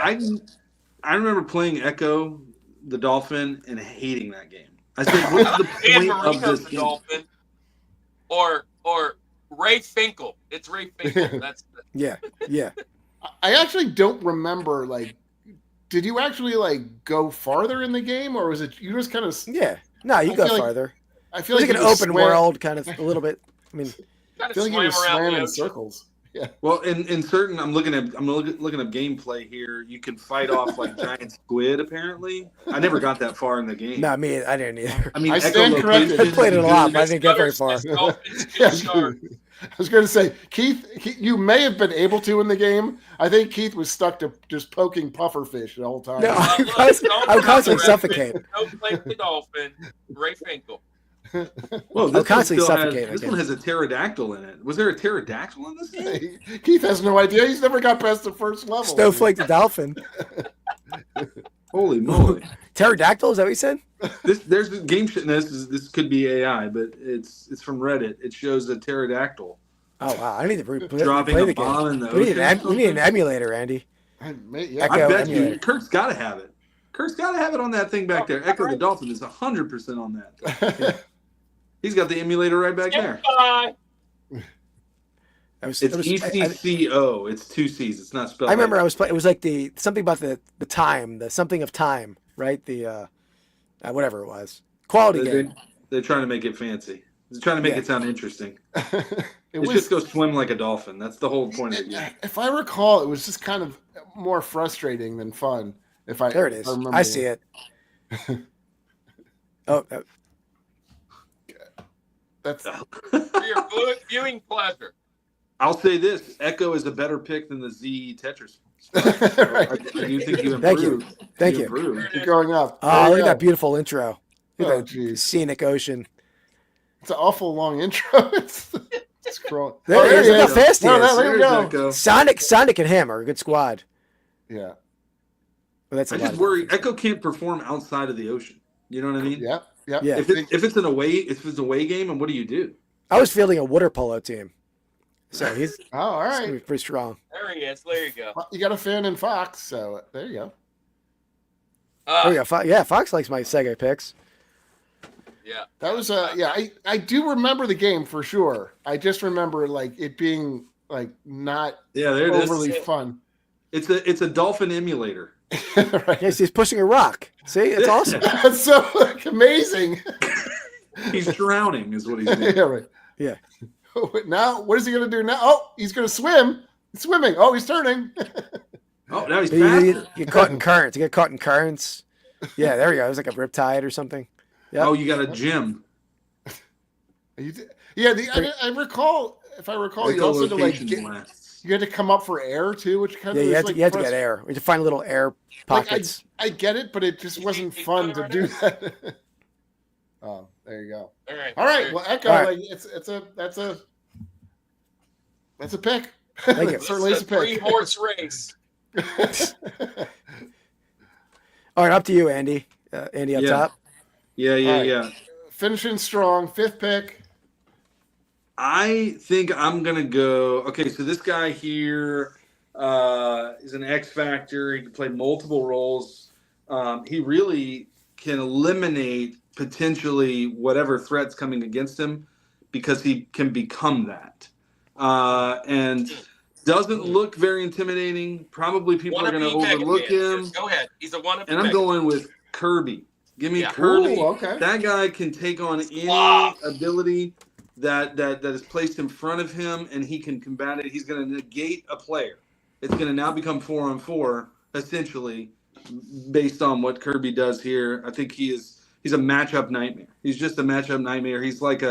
remember playing Echo the Dolphin and hating that game. I said, "What's the point of this game?" Dolphin, or Ray Finkel. It's Ray Finkel. That's Yeah. I actually don't remember. Like, did you actually like go farther in the game, or was it you just kind of? Yeah. No, you go farther. I feel like like an open world, kind of a little bit. I mean, I feel like you were swimming in circles. Yeah. Well, in certain, I'm looking at gameplay here. You can fight off like giant squid. Apparently, I never got that far in the game. No, me, I didn't either. I mean, I stand corrected. I played it a lot, but I didn't get very far. I was going to say, Keith, you may have been able to in the game. I think Keith was stuck to just poking pufferfish the whole time. No, I'm constantly suffocating. Don't play the dolphin. Ray Finkel. Well, this constantly suffocating. This one has a pterodactyl in it. Was there a pterodactyl in this game? Keith has no idea. He's never got past the first level. Snowflake the dolphin. Holy moly! Pterodactyl? Is that what you said? There's the game. This could be AI, but it's from Reddit. It shows a pterodactyl. Oh wow! I need to dropping play a the bomb game. in the We ocean. need an emulator, Andy. I bet emulator. Kirk's got to have it. Kirk's got to have it on that thing back there. Echo the Dolphin is 100% on that. He's got the emulator right back there. It's ECCO. It's 2 C's. It's not spelled. I remember I was playing. It was like something about the time, the something of time, right? The whatever it was, quality game. They're trying to make it fancy. They're trying to make it sound interesting. It's just go swim like a dolphin. That's the whole point of the game. If I recall, it was just kind of more frustrating than fun. There it is. I see it. That's for your good viewing pleasure. I'll say this: Echo is a better pick than the Z Tetris. Right. I do think you improved. Thank you. Keep going up. Oh, look at that beautiful intro. Look Oh, at that geez. scenic ocean. It's an awful long intro. Scroll. There he is. Look how fast he is. There we go. Echo. Sonic and him are a good squad. Yeah. But that's I just worry Echo can't perform outside of the ocean. You know what I mean? Yeah. Yeah. If it's an away game, and what do? I was fielding a water polo team, so he's all right. He's pretty strong. There he is. There you go. Well, you got a fan in Fox, so there you go. Oh yeah, Fox likes my Sega picks. Yeah. That was I do remember the game for sure. I just remember like it being like not there it overly is. fun. It's a dolphin emulator. Right. Yes, he's pushing a rock. See, it's awesome. That's so amazing. He's drowning, is what he's doing. Yeah, right. Yeah. Now, what is he going to do now? Oh, he's going to swim. He's swimming. Oh, he's turning. Oh, now he's You faster. get caught in currents. You get caught in currents. Yeah, there you go. It was like a riptide or something. Yep. Oh, you got a gym. I recall. If I recall, you also had to you had to come up for air too, which kind of you had to get air. We had to find little air pockets. I get it, but it just wasn't fun to do that. Oh, there you go. All right. Well, Echo, like that's a pick. Thank you. Certainly is a pick. 3-horse race. All right, up to you, Andy. Andy up top. Yeah. Finishing strong, 5th pick. I think I'm gonna go. Okay, so this guy here is an X Factor. He can play multiple roles. He really can eliminate potentially whatever threat's coming against him because he can become that. And doesn't look very intimidating. Probably people are going to overlook him. Go ahead. He's a wannabe. And I'm going with Kirby. Give me Kirby. Ooh, okay. That guy can take on any ability that is placed in front of him, and he can combat it. He's going to negate a player. It's going to now become 4-on-4, essentially, based on what Kirby does here. I think he's a matchup nightmare. He's just a matchup nightmare. He's like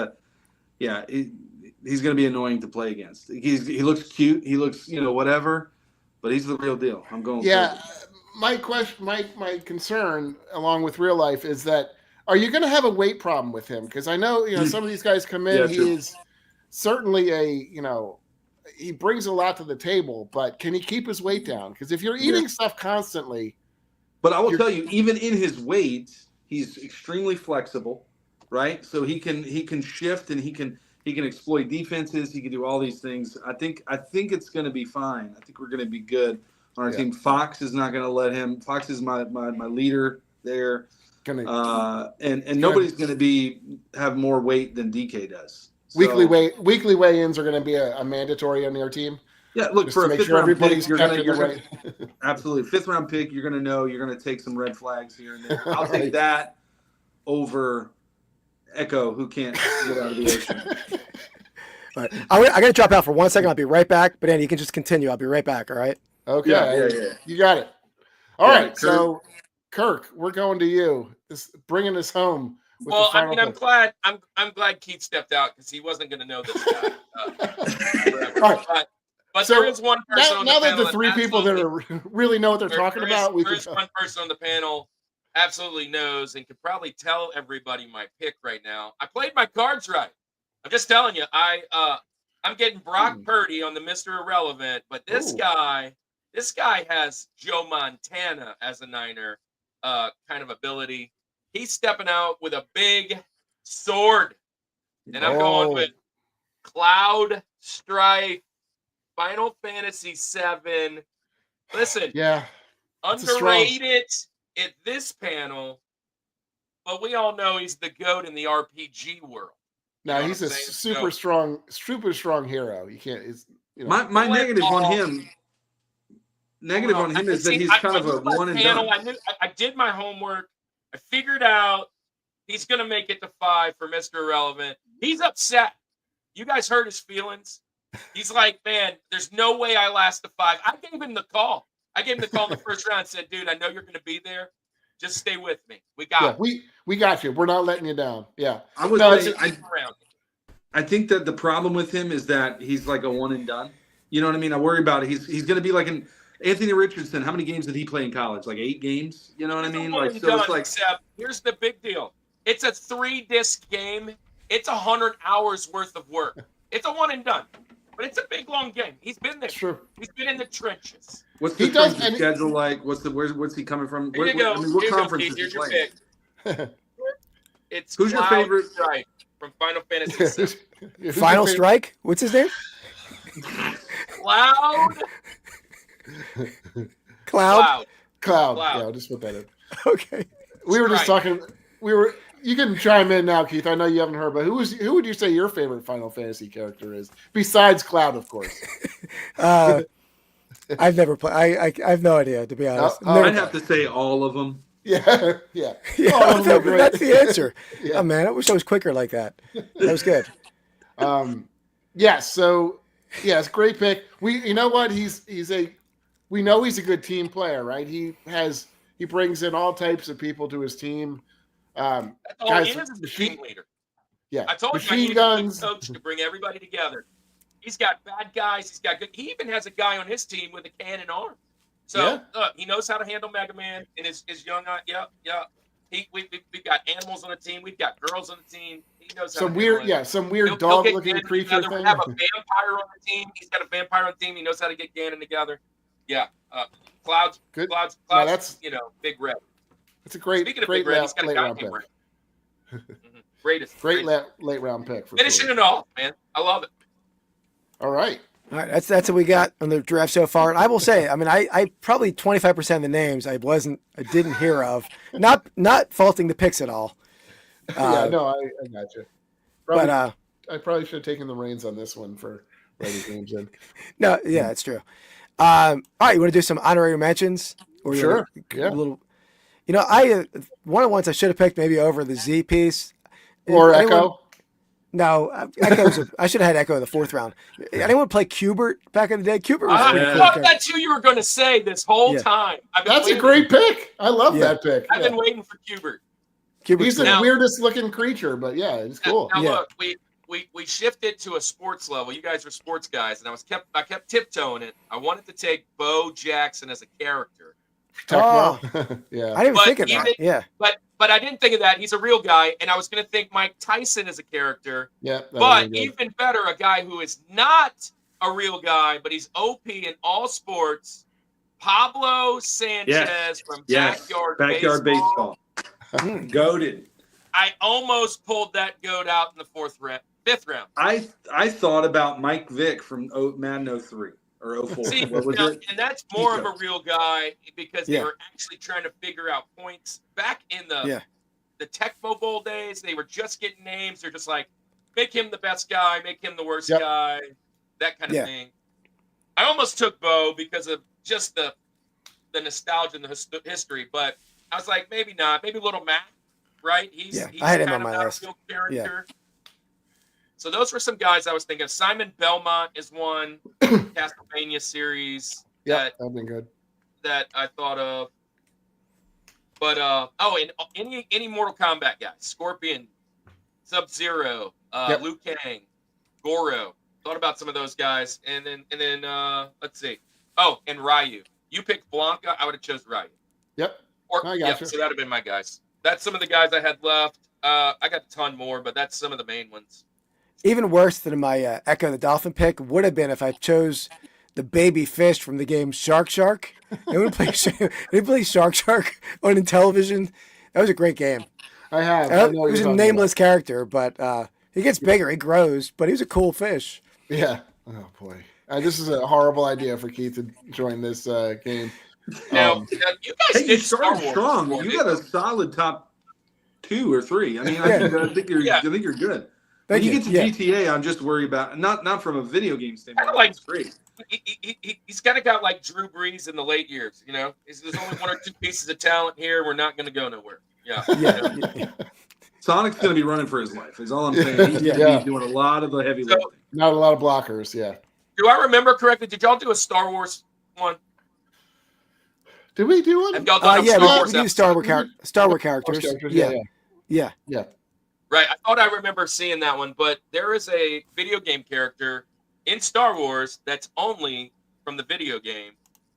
he's going to be annoying to play against. He looks cute. He looks, whatever, but he's the real deal. I'm going. Yeah. Kirby. My question, my concern, along with real life, is that are you going to have a weight problem with him? Because I know, some of these guys come in. He is certainly he brings a lot to the table, but can he keep his weight down? Because if you're eating stuff constantly, but I will tell you, even in his weight, he's extremely flexible, right? So he can shift and he can exploit defenses. He can do all these things. I think it's going to be fine. I think we're going to be good on our team. Fox is not going to let him. Fox is my leader there. And nobody's going to have more weight than DK does. Weekly weigh-ins are going to be a mandatory on your team. Yeah, look, for a make fifth sure round everybody's pick, you're gonna right. absolutely fifth round pick. You're gonna know you're gonna take some red flags here and there. I'll take that over Echo, who can't get out of the ocean. All right. I got to drop out for 1 second. I'll be right back. But Andy, you can just continue. I'll be right back. All right. Okay. Yeah. You got it. All right. Kirk. So, Kirk, we're going to you. Bringing us home. Well, I mean, I'm glad Keith stepped out because he wasn't going to know this guy. All right. But So, there is one person on the now panel that the three people that are really know what they're talking about, there's one person on the panel absolutely knows and could probably tell everybody my pick right now. I played my cards right. I'm just telling you, I'm getting Brock Purdy on the Mr. Irrelevant, but this guy has Joe Montana as a Niner kind of ability. He's stepping out with a big sword, and I'm going with Cloud Strife, Final Fantasy VII. Listen, underrated at this panel, but we all know he's the GOAT in the RPG world. No, he's a super strong hero. You can't. It's, my negative on him. Negative on him is that he's kind of a one and done. I did my homework. I figured out he's going to make it to 5 for Mr. Irrelevant. He's upset. You guys hurt his feelings. He's like, man, there's no way I last to 5. I gave him the call. I gave him the call in the first round and said, dude, I know you're going to be there. Just stay with me. We got it. We got you. We're not letting you down. Yeah. I think that the problem with him is that he's like a one and done. You know what I mean? I worry about it. He's going to be like an Anthony Richardson. How many games did he play in college? Like 8 games? You know what I mean? Like, so it's like, except here's the big deal. It's a 3-disc game. It's 100 hours worth of work. It's a one and done. But it's a big, long game. He's been there. Sure. He's been in the trenches. What's the schedule like? What's he coming from? Here you go. I mean, what conference is he playing? It's who's your favorite? Strike from Final Fantasy VII. Final Strike? What's his name? Cloud. Yeah, I'll just put that in. Okay. We were just talking. You can chime in now, Keith. I know you haven't heard, but who would you say your favorite Final Fantasy character is besides Cloud, of course? I've never played. I have no idea, to be honest. I'd have to say all of them. Yeah. That's the answer. Yeah. Oh man, I wish I was quicker like that. That was good. So it's a great pick. You know what? We know he's a good team player, right? He brings in all types of people to his team. That's all he is a team leader. Yeah. I told you I need a good coach to bring everybody together. He's got bad guys. He's got good. He even has a guy on his team with a cannon arm. So look, he knows how to handle Mega Man and his young. Yeah. We've got animals on the team. We've got girls on the team. He knows how some weird dog-looking creature thing. We have a vampire on the team. He's got a vampire on the team. He knows how to get Ganon together. Yeah. Cloud's good. Cloud's Big Red. It's a great Big Red, he's got a guy named Red. Great late round pick. Finishing it off, man. I love it. All right. That's what we got on the draft so far. And I will say, I mean, I probably 25% of the names I didn't hear of. Not faulting the picks at all. I got you. I probably should have taken the reins on this one for writing names in. No, yeah, it's true. All right, you want to do some honorary mentions? Or sure. A little. One of the ones I should have picked maybe over the Z piece. Or Echo. No, I should have had Echo in the 4th round. Anyone play Cubert back in the day? Cubert was pretty cool. That's who you were going to say this whole time. That's a great pick. I love that pick. I've been waiting for Cubert. He's the weirdest looking creature, but it's cool. Now look, we shifted to a sports level. You guys are sports guys, and I kept tiptoeing it. I wanted to take Bo Jackson as a character. I didn't even think of that. Yeah. But I didn't think of that. He's a real guy, and I was going to think Mike Tyson as a character. Yeah. But even better, a guy who is not a real guy, but he's OP in all sports. Pablo Sanchez from Backyard Baseball. Goated. I almost pulled that goat out in the 5th round. I thought about Mike Vick from Madden 03 or 04. See, and that's more of a real guy because they were actually trying to figure out points back in the Tecmo Bowl days. They were just getting names. They're just like, make him the best guy, make him the worst Yep. guy, that kind of thing. I almost took Bo because of just the nostalgia and the history, but I was like, maybe not. Maybe little Matt, right? He's I had him kind on of my not list. a real character. So those were some guys I was thinking of. Simon Belmont is one Castlevania series Yeah, that'd been good. that I thought of. But and any Mortal Kombat guys, Scorpion, Sub-Zero, Liu Kang, Goro. Thought about some of those guys, and then let's see. Oh, and Ryu. You picked Blanca, I would have chose Ryu. Yep. Or I got you. so that'd have been my guys. That's some of the guys I had left. I got a ton more, but that's some of the main ones. Even worse than my Echo the Dolphin pick would have been if I chose the baby fish from the game Shark. Anyone play Shark on television? That was a great game. I have. He was a nameless character, but he gets bigger, he grows, but he was a cool fish. Yeah. Oh boy. This is a horrible idea for Keith to join this game. Now you guys You did Star started Wars strong. before, You didn't got a solid top 2 or 3. I mean, I think you're good. When you get to GTA, I'm just worried about not from a video game standpoint. Like, it's great. He's kind of got like Drew Brees in the late years. You know, there's only 1 or 2 pieces of talent here. We're not going to go nowhere. Yeah. Sonic's going to be running for his life. Is all I'm saying. He's going to be doing a lot of the heavy lifting. Not a lot of blockers. Yeah. Do I remember correctly? Did y'all do a Star Wars one? Did we do one? Have y'all done We Wars do Star Wars characters. Yeah. Right. I thought I remember seeing that one, but there is a video game character in Star Wars that's only from the video game,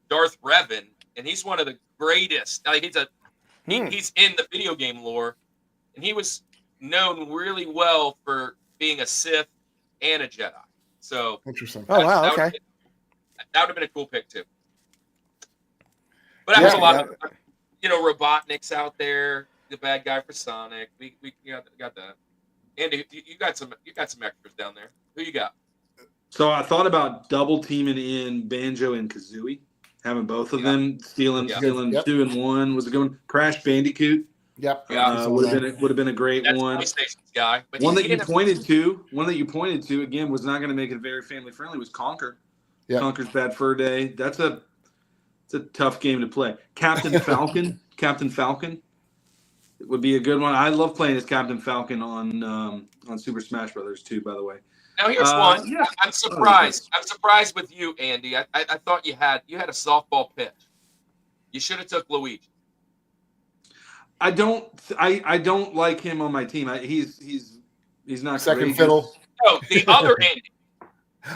Darth Revan, and he's one of the greatest. Like he's in the video game lore, and he was known really well for being a Sith and a Jedi. So interesting. Oh wow, okay. That would have been a cool pick too. But that was a lot of, Robotnik's out there, the bad guy for Sonic. We got that. Andy, you got some extras down there. Who you got? So I thought about double teaming in Banjo and Kazooie, having both of them stealing 2 and 1 was a good one. Crash Bandicoot. Yep. Would have been a great one. PlayStation's guy. But One that you pointed to again was not going to make it very family friendly was Conquer. Yep. Conquer's Bad Fur Day. It's a tough game to play. Captain Falcon. It would be a good one. I love playing as Captain Falcon on Super Smash Brothers too. By the way. Now here's one. Yeah. I'm surprised. I'm surprised with you, Andy. I thought you had a softball pitch. You should have took Luigi. I don't like him on my team. He's not second courageous. fiddle. No, the other Andy.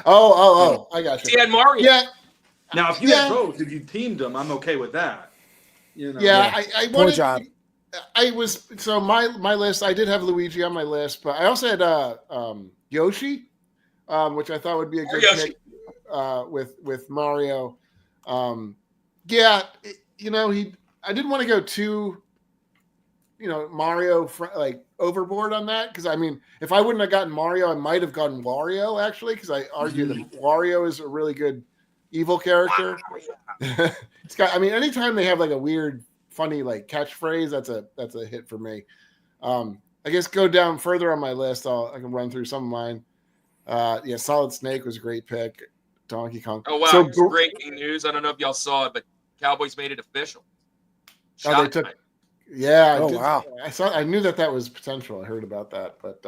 Oh! I got you. He had Mario. Yeah. Now, if you had both, if you teamed them, I'm okay with that. Yeah. I Poor wanted. job. My list. I did have Luigi on my list, but I also had Yoshi, which I thought would be a good pick with Mario. I didn't want to go too, Mario overboard on that because I mean, if I wouldn't have gotten Mario, I might have gotten Wario actually because I argue that Wario is a really good evil character. It's got. I mean, anytime they have like a weird, funny like catchphrase, that's a hit for me. I guess go down further on my list. I can run through some of mine. Solid Snake was a great pick. Donkey Kong. Oh wow! So, breaking news. I don't know if y'all saw it, but Cowboys made it official. They took. Yeah. Wow! I knew that was potential. I heard about that, but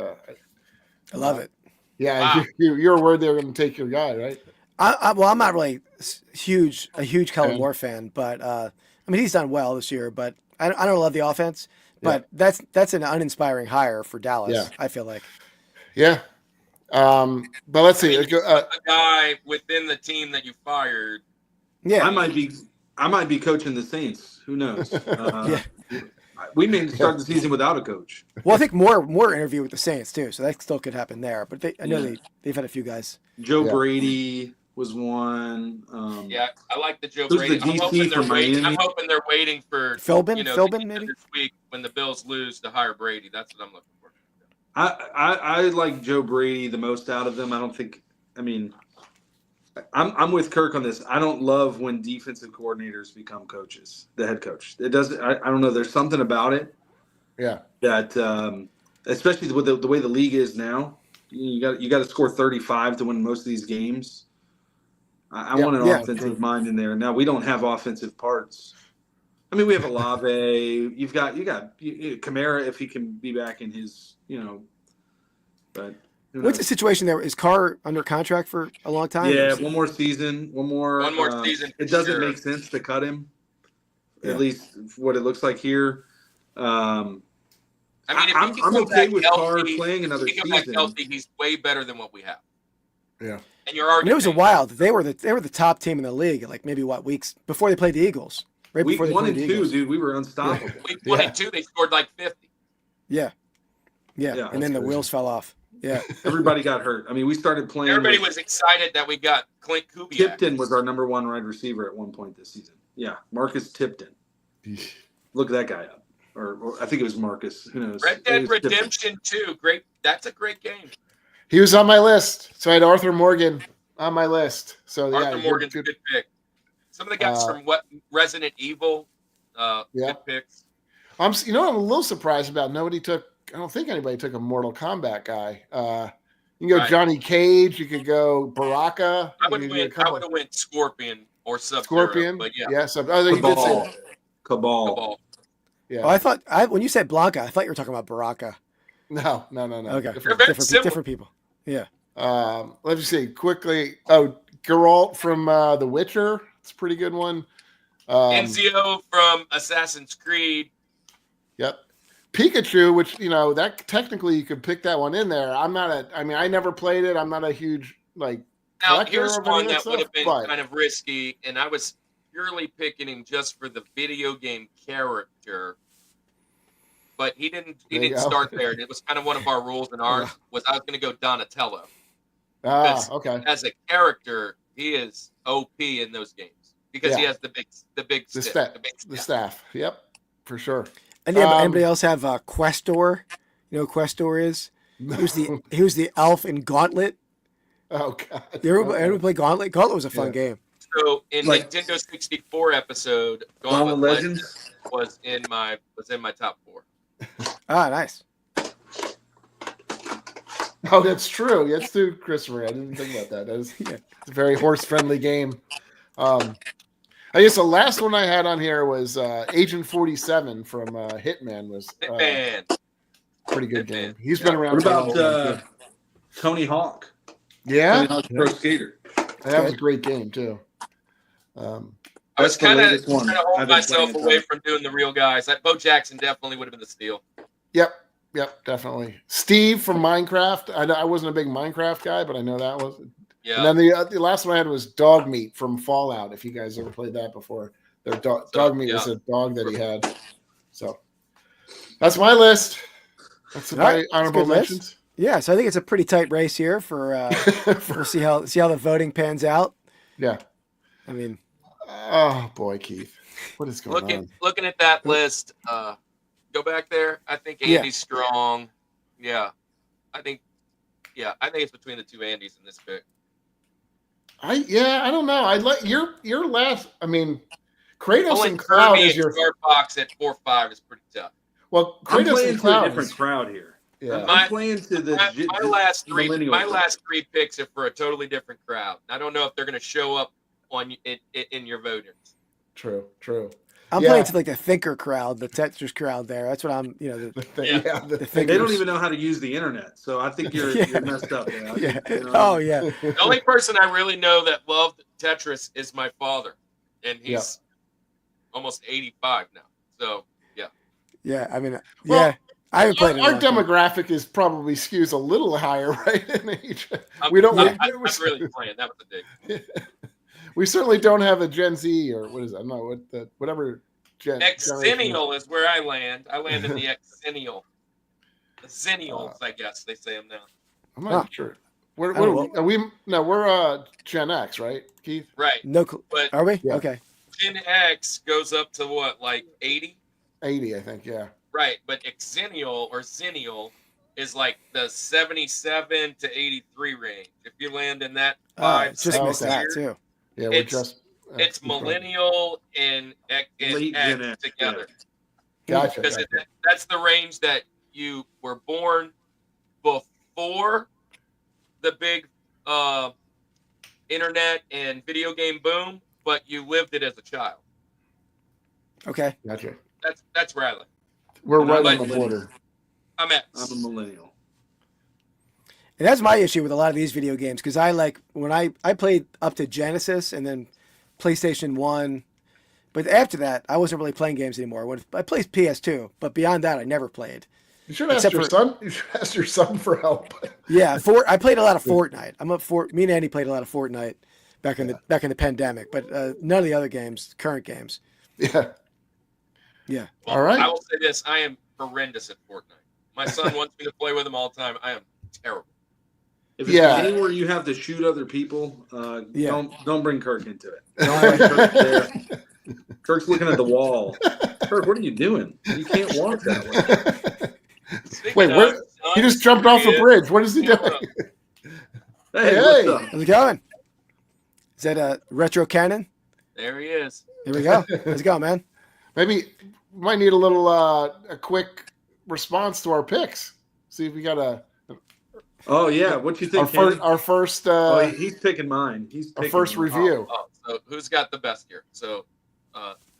I love it. Yeah, wow. You're worried they were going to take your guy, right? I'm not really a huge Kellen Moore fan, but I mean he's done well this year. But I don't love the offense. But that's an uninspiring hire for Dallas. Yeah. I feel like. Yeah. But let's see. A guy within the team that you fired. Yeah. I might be coaching the Saints. Who knows? We may start the season without a coach. Well, I think more interview with the Saints too, so that still could happen there. But I know they've had a few guys. Joe Brady was one. I like the Joe Brady. I'm hoping they're waiting for Philbin maybe this week when the Bills lose to hire Brady. That's what I'm looking for. I like Joe Brady the most out of them. I don't think. I mean, I'm with Kirk on this. I don't love when defensive coordinators become coaches, the head coach. It doesn't. I don't know. There's something about it. Yeah. That especially with the way the league is now. You got to score 35 to win most of these games. I want an offensive mind in there. Now we don't have offensive parts. I mean, we have Olave. You got Kamara if he can be back in his, but. What's the situation there? Is Carr under contract for a long time? Yeah, one more season. One more season. It doesn't make sense to cut him, at least what it looks like here. I'm okay with Carr playing another season. Healthy, he's way better than what we have. Yeah, and you're already. It was a while. They were the top team in the league. Like maybe weeks before they played the Eagles. Right week before they 1 played and the 2, Eagles. dude, we were unstoppable. Week 1 and 2, they scored like 50. Yeah, and then the wheels fell off. Yeah, everybody got hurt. I mean, we started playing. Everybody was excited that we got Clint Kubiak. Tipton was our number 1 wide receiver at one point this season. Yeah, Marcus Tipton. Look that guy up. Or I think it was Marcus. Who knows? Red Dead Redemption 2. Great. That's a great game. He was on my list. So I had Arthur Morgan on my list. So Arthur Morgan's a good pick. Some of the guys from Resident Evil. Good picks. I'm a little surprised about. I don't think anybody took a Mortal Kombat guy. You can go Johnny Cage. You could go Baraka. I would have went Scorpion or Sub-Zero. Scorpion. But yeah. Yeah. Cabal. Yeah. Oh, I thought when you said Blanca, I thought you were talking about Baraka. No. Okay. Different people. Yeah. Let's just see quickly. Oh, Geralt from The Witcher. It's a pretty good one. Ezio from Assassin's Creed. Yep. Pikachu, which that technically you could pick that one in there. I never played it. I'm not a huge Now here's one that would have been kind of risky, and I was purely picking him just for the video game character. But he didn't start there. It was kind of one of our rules, and ours was I was going to go Donatello. Okay. As a character, he is OP in those games because he has the big staff. Yep, for sure. And anybody else have Questor? You know who Questor is? He was the elf in Gauntlet. Oh God! Everybody play Gauntlet? Gauntlet was a fun game. So in Nintendo 64 episode, Gauntlet Legends was in my top 4. Ah, nice. Oh, that's true. That's true, Christopher. I didn't think about that. It's a very horse-friendly game. I guess the last one I had on here was Agent 47 from Hitman. Was pretty good game. He's been around. What about Tony Hawk? Yeah, Tony Hawk's Pro Skater. That was a great game too. I was kind of holding myself away from doing the real guys. Bo Jackson definitely would have been the steal. Yep, definitely. Steve from Minecraft. I wasn't a big Minecraft guy, but I know that was. Yeah. And then the last one I had was Dog Meat from Fallout. If you guys ever played that before, Dog Meat was a dog that he had. So that's my list. That's my honorable mentions. Yeah, so I think it's a pretty tight race here for we'll see how the voting pans out. Yeah. I mean, oh boy, Keith, what is going on? Looking at that list, go back there. I think Andy's strong. Yeah, I think it's between the two Andys in this pick. I don't know. I like your last. I mean, Kratos and Cloud is your Star Fox at 4-5 is pretty tough. Well, Kratos and Cloud a different crowd here. Yeah, I'm playing to the my last three picks are for a totally different crowd. I don't know if they're going to show up in your voters. True. I'm playing to the thinker crowd, the Tetris crowd. There, that's what I'm. The they don't even know how to use the internet, so I think you're messed up. Yeah. Oh yeah. The only person I really know that loved Tetris is my father, and he's almost 85 now. So yeah. Yeah, I mean, I haven't played. Our demographic is probably skews a little higher, right? In age. I'm really playing. That was the dig. We certainly don't have a Gen Z or what is that? No, whatever. Exennial is where I land. I land in the Exennial. The Zennials, I guess they say them now. I'm not sure. Are we? No, we're Gen X, right, Keith? Right. No, but are we? Yeah. Okay. Gen X goes up to what, like 80? 80, I think. Yeah. Right, but Exennial or Zennial is like the 77 to 83 range. If you land in that 5-6 missed that too. Yeah, it's millennial and X together. Gotcha. Because that's the range that you were born before the big internet and video game boom, but you lived it as a child. Okay. Gotcha. That's where I live. We're right Like- on the border. I'm I'm a millennial. And that's my issue with a lot of these video games because when I played up to Genesis and then PlayStation 1, but after that I wasn't really playing games anymore. I played PS2, but beyond that I never played. You should ask your son. You should ask your son for help. Yeah, I played a lot of Fortnite. Me and Andy played a lot of Fortnite back in the pandemic, but none of the other games, current games. Yeah. Yeah. Well, all right. I will say this: I am horrendous at Fortnite. My son wants me to play with him all the time. I am terrible. If it's anywhere you have to shoot other people, don't bring Kirk into it. Don't bring Kirk there. Kirk's looking at the wall. Kirk, what are you doing? You can't walk that way. Wait, what? He just jumped off a bridge. What is he doing? Hey, what's up? How's it going? Is that a retro cannon? There he is. Here we go. Let's go, man. Maybe we might need a little a quick response to our picks. See if we got a. Oh yeah, what you think? Our first. He's picking mine. Our first review. So who's got the best here? So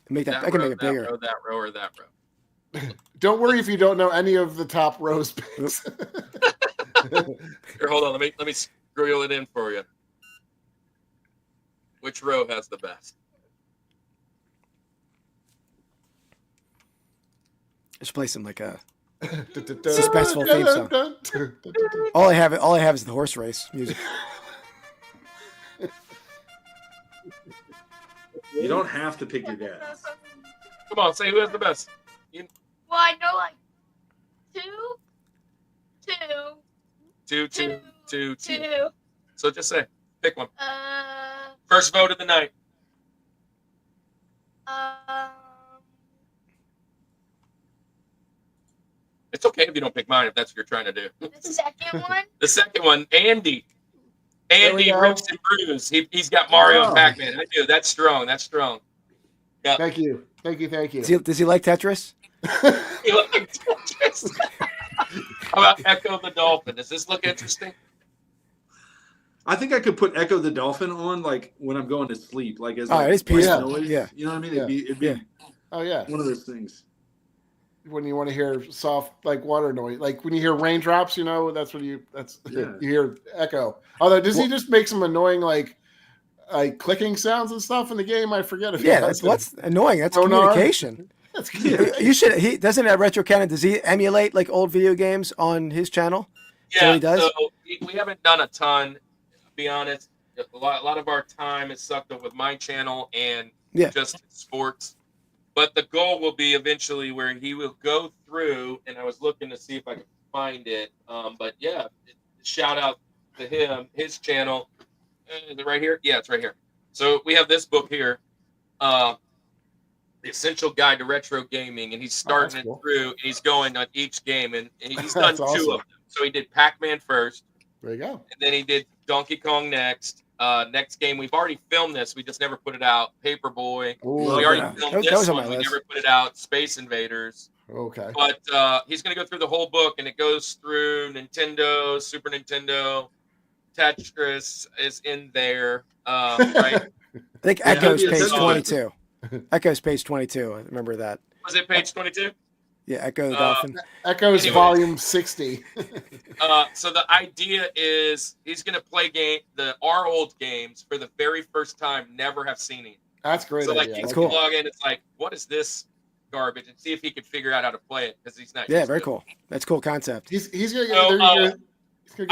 Make that. I can make it bigger. That row or that row. Don't worry if you don't know any of the top rows picks. Here, hold on. Let me screw it in for you. Which row has the best? Just play some like a suspenseful theme song. All I have is the horse race music. You don't have to pick your dad. Come on, say who has the best. Well, I know like two. Two. So just say, pick one. First vote of the night. It's okay if you don't pick mine if that's what you're trying to do. The second one. The second one, Andy. Andy Rips and Brews. He's got Mario and Pac-Man. I do. That's strong. Yeah. Thank you. Does he like Tetris? He likes Tetris. How about Echo the Dolphin? Does this look interesting? I think I could put Echo the Dolphin on like when I'm going to sleep, like as it's peaceful. noise. Yeah. You know what I mean? Yeah. It'd be Oh yeah. one of those things. When you want to hear soft like water noise, like when you hear raindrops, that's what you hear echo. Although does he just make some annoying like clicking sounds and stuff in the game? I forget if that's annoying. That's communication. That's good. You should. He doesn't have retro cannon. Does he emulate like old video games on his channel? Yeah, he does. So we haven't done a ton. To be honest, a lot of our time is sucked up with my channel and just sports. But the goal will be eventually where he will go through, and I was looking to see if I could find it. But yeah, shout out to him, his channel. Is it right here? Yeah, it's right here. So we have this book here, The Essential Guide to Retro Gaming, and he's starting it through, and he's going on each game, and he's done two of them. So he did Pac-Man first. There you go. And then he did Donkey Kong next. Next game, we've already filmed this. We just never put it out. Paperboy. Ooh, we already filmed this one. We never put it out. Space Invaders. Okay. But he's going to go through the whole book, and it goes through Nintendo, Super Nintendo, Tetris is in there, right? I think Echo's page 22. Echo's page 22. I remember that. Was it page 22? Yeah, Echo the Dolphin. Echo's volume 60. So the idea is he's going to play our old games for the very first time, never have seen it. That's great. So like idea. you can log in, it's like, what is this garbage? And see if he can figure out how to play it because he's not. Yeah, very cool. That's a cool concept. He's going to go through.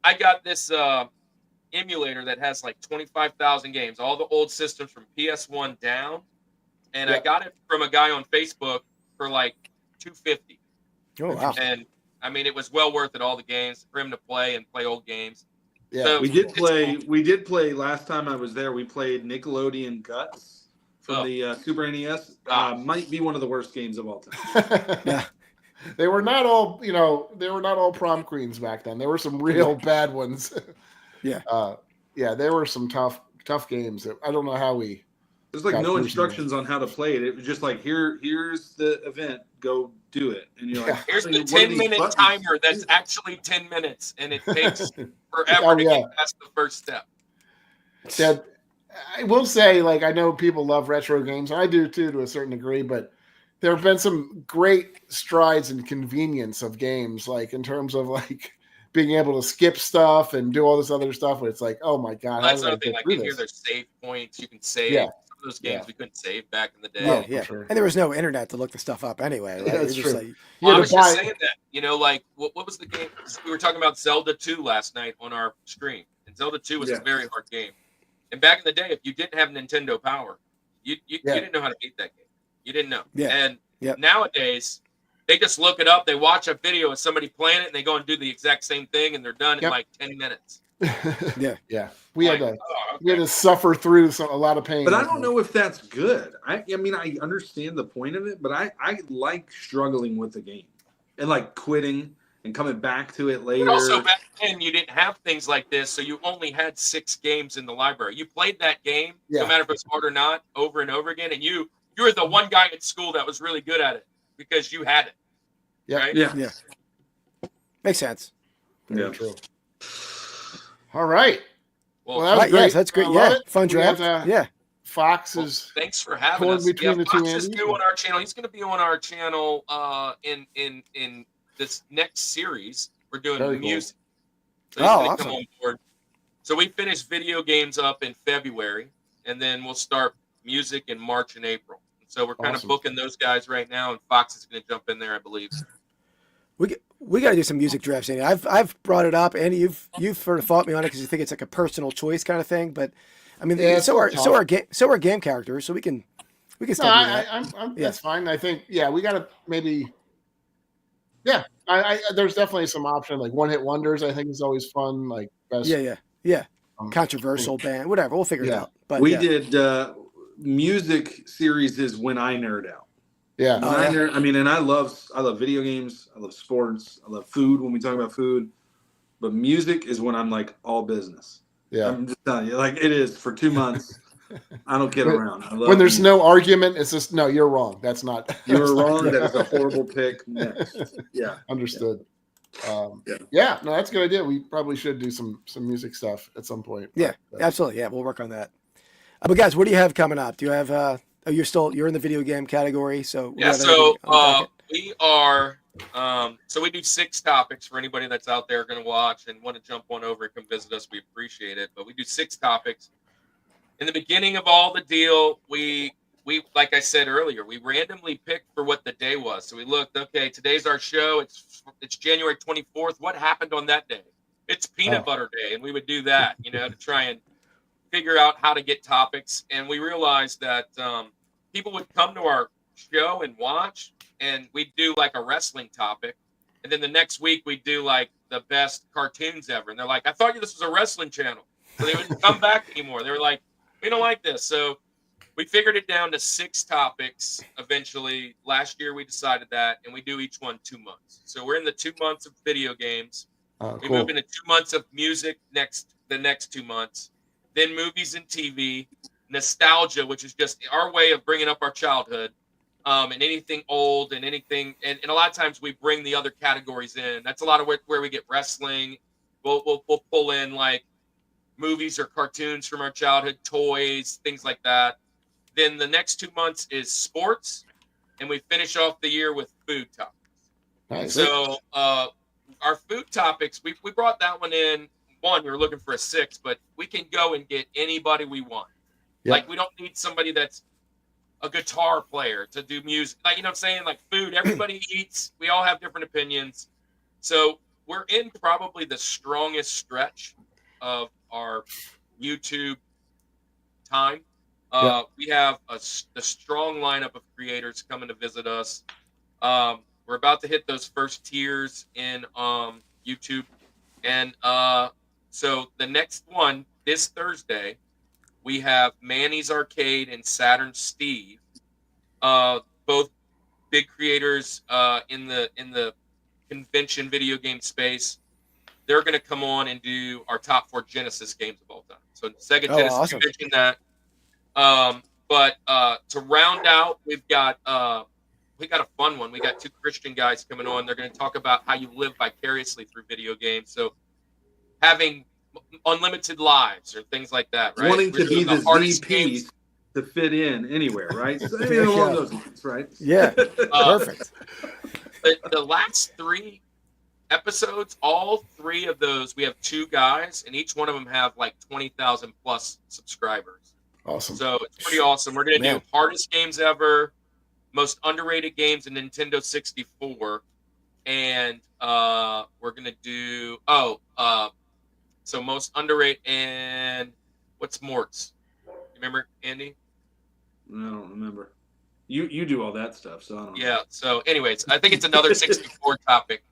I got this emulator that has like 25,000 games, all the old systems from PS1 down, and I got it from a guy on Facebook for like $250. Oh wow! And I mean, it was well worth it. All the games for him to play and play old games. Yeah, so we did play. We did play last time I was there. We played Nickelodeon Guts from the Super NES. Might be one of the worst games of all time. Yeah. They were not all, they were not all prom queens back then. There were some real bad ones. Yeah. There were some tough games. I don't know how we There's like no instructions on how to play it. It was just like, here's the event, go do it. And you're like, here's the 10-minute timer that's actually 10 minutes, and it takes forever to get past the first step. That I will say, like, I know people love retro games, and I do too to a certain degree, but there have been some great strides in convenience of games, like in terms of like being able to skip stuff and do all this other stuff. Where it's like, oh my god, that's another thing. Like, here, there's save points. You can save. Yeah. Some of those games we couldn't save back in the day. Yeah, yeah. Sure. And there was no internet to look the stuff up anyway. Right? Yeah, that's true. Like, I was just saying that. You know, like what was the game? We were talking about Zelda 2 last night on our stream, and Zelda 2 was a very hard game. And back in the day, if you didn't have Nintendo Power, you didn't know how to beat that game. You didn't know. Yeah. And nowadays, they just look it up. They watch a video of somebody playing it, and they go and do the exact same thing, and they're done in like 10 minutes. Yeah. We had to suffer through a lot of pain. But I don't know if that's good. I mean, I understand the point of it, but I like struggling with the game and like quitting and coming back to it later. But also back then, you didn't have things like this, so you only had 6 games in the library. You played that game, no matter if it's hard or not, over and over again, and you were the one guy at school that was really good at it because you had it. Yeah. Right? Yeah. Makes sense. Yeah. True. All right. Well, that was great. Yes, that's great. Yeah. Fun draft. Fox is thanks for having us. Between the Fox two is new on our channel. He's going to be on our channel in this next series. We're doing music. So he's going to come on board. So we finished video games up in February, and then we'll start music in March and April. So we're kind of booking those guys right now, and Fox is going to jump in there, I believe. We got to do some music drafts, Andy. I've brought it up, Andy. You've sort of fought me on it because you think it's like a personal choice kind of thing. But I mean, so are game characters, so we can still do that. That's fine. I think we got to maybe. Yeah, there's definitely some option like one hit wonders. I think is always fun. Like best. Yeah. Controversial band, whatever. We'll figure it out. But we did music series is when I nerd out. Yeah. I mean, and I love video games. I love sports. I love food when we talk about food. But music is when I'm like all business. Yeah. I'm just telling you, like it is for 2 months. I don't get around. When there's no argument, it's just no. You're wrong. That's not. You're wrong. That is a horrible pick. Next. Yeah. Understood. No, that's a good idea. We probably should do some music stuff at some point. Yeah, absolutely. Yeah, we'll work on that. But guys, what do you have coming up? Do you have? You're in the video game category, so we are. So we do 6 topics for anybody that's out there going to watch and want to jump on over and come visit us. We appreciate it. But we do 6 topics. In the beginning of all the deal, we like I said earlier, we randomly picked for what the day was. So we looked, okay, today's our show. It's January 24th. What happened on that day? It's peanut butter day, and we would do that, to try and figure out how to get topics. And we realized that people would come to our show and watch, and we'd do like a wrestling topic. And then the next week we'd do like the best cartoons ever. And they're like, I thought this was a wrestling channel. So they wouldn't come back anymore. They were like, we don't like this. So we figured it down to 6 topics eventually. Last year we decided that, and we do each one 2 months. So we're in the 2 months of video games. We move into 2 months of music the next 2 months. Then movies and TV. Nostalgia, which is just our way of bringing up our childhood. And anything old and anything. And a lot of times we bring the other categories in. That's a lot of where we get wrestling. We'll pull in like movies or cartoons from our childhood, toys, things like that. Then the next 2 months is sports, and we finish off the year with food topics. Nice. So our food topics, we brought that one in. One, we were looking for a 6, but we can go and get anybody we want. Yep. Like we don't need somebody that's a guitar player to do music. Like, you know what I'm saying? Like food, everybody eats. We all have different opinions. So we're in probably the strongest stretch of our YouTube time. We have a strong lineup of creators coming to visit us. We're about to hit those first tiers in YouTube. And so the next one, this Thursday, we have Manny's Arcade and Saturn Steve, both big creators in the convention video game space. They're going to come on and do our top 4 Genesis games of all time. So Sega Genesis, awesome. you mentioned that. But to round out, we got a fun one. We got 2 Christian guys coming on. They're going to talk about how you live vicariously through video games. So having unlimited lives or things like that, right? Wanting to be the hardest ZP games. to fit in anywhere, right? So, I mean, along those lines, right? Yeah, perfect. The last 3 episodes, all 3 of those, we have 2 guys, and each one of them have like 20,000 plus subscribers. Awesome. So it's pretty awesome. We're going to do hardest games ever, most underrated games in Nintendo 64, and we're going to do so most underrated, and what's Mort's? You remember, Andy? No, I don't remember. You do all that stuff, so I don't know. Yeah. So, anyways, I think it's another 64 topic.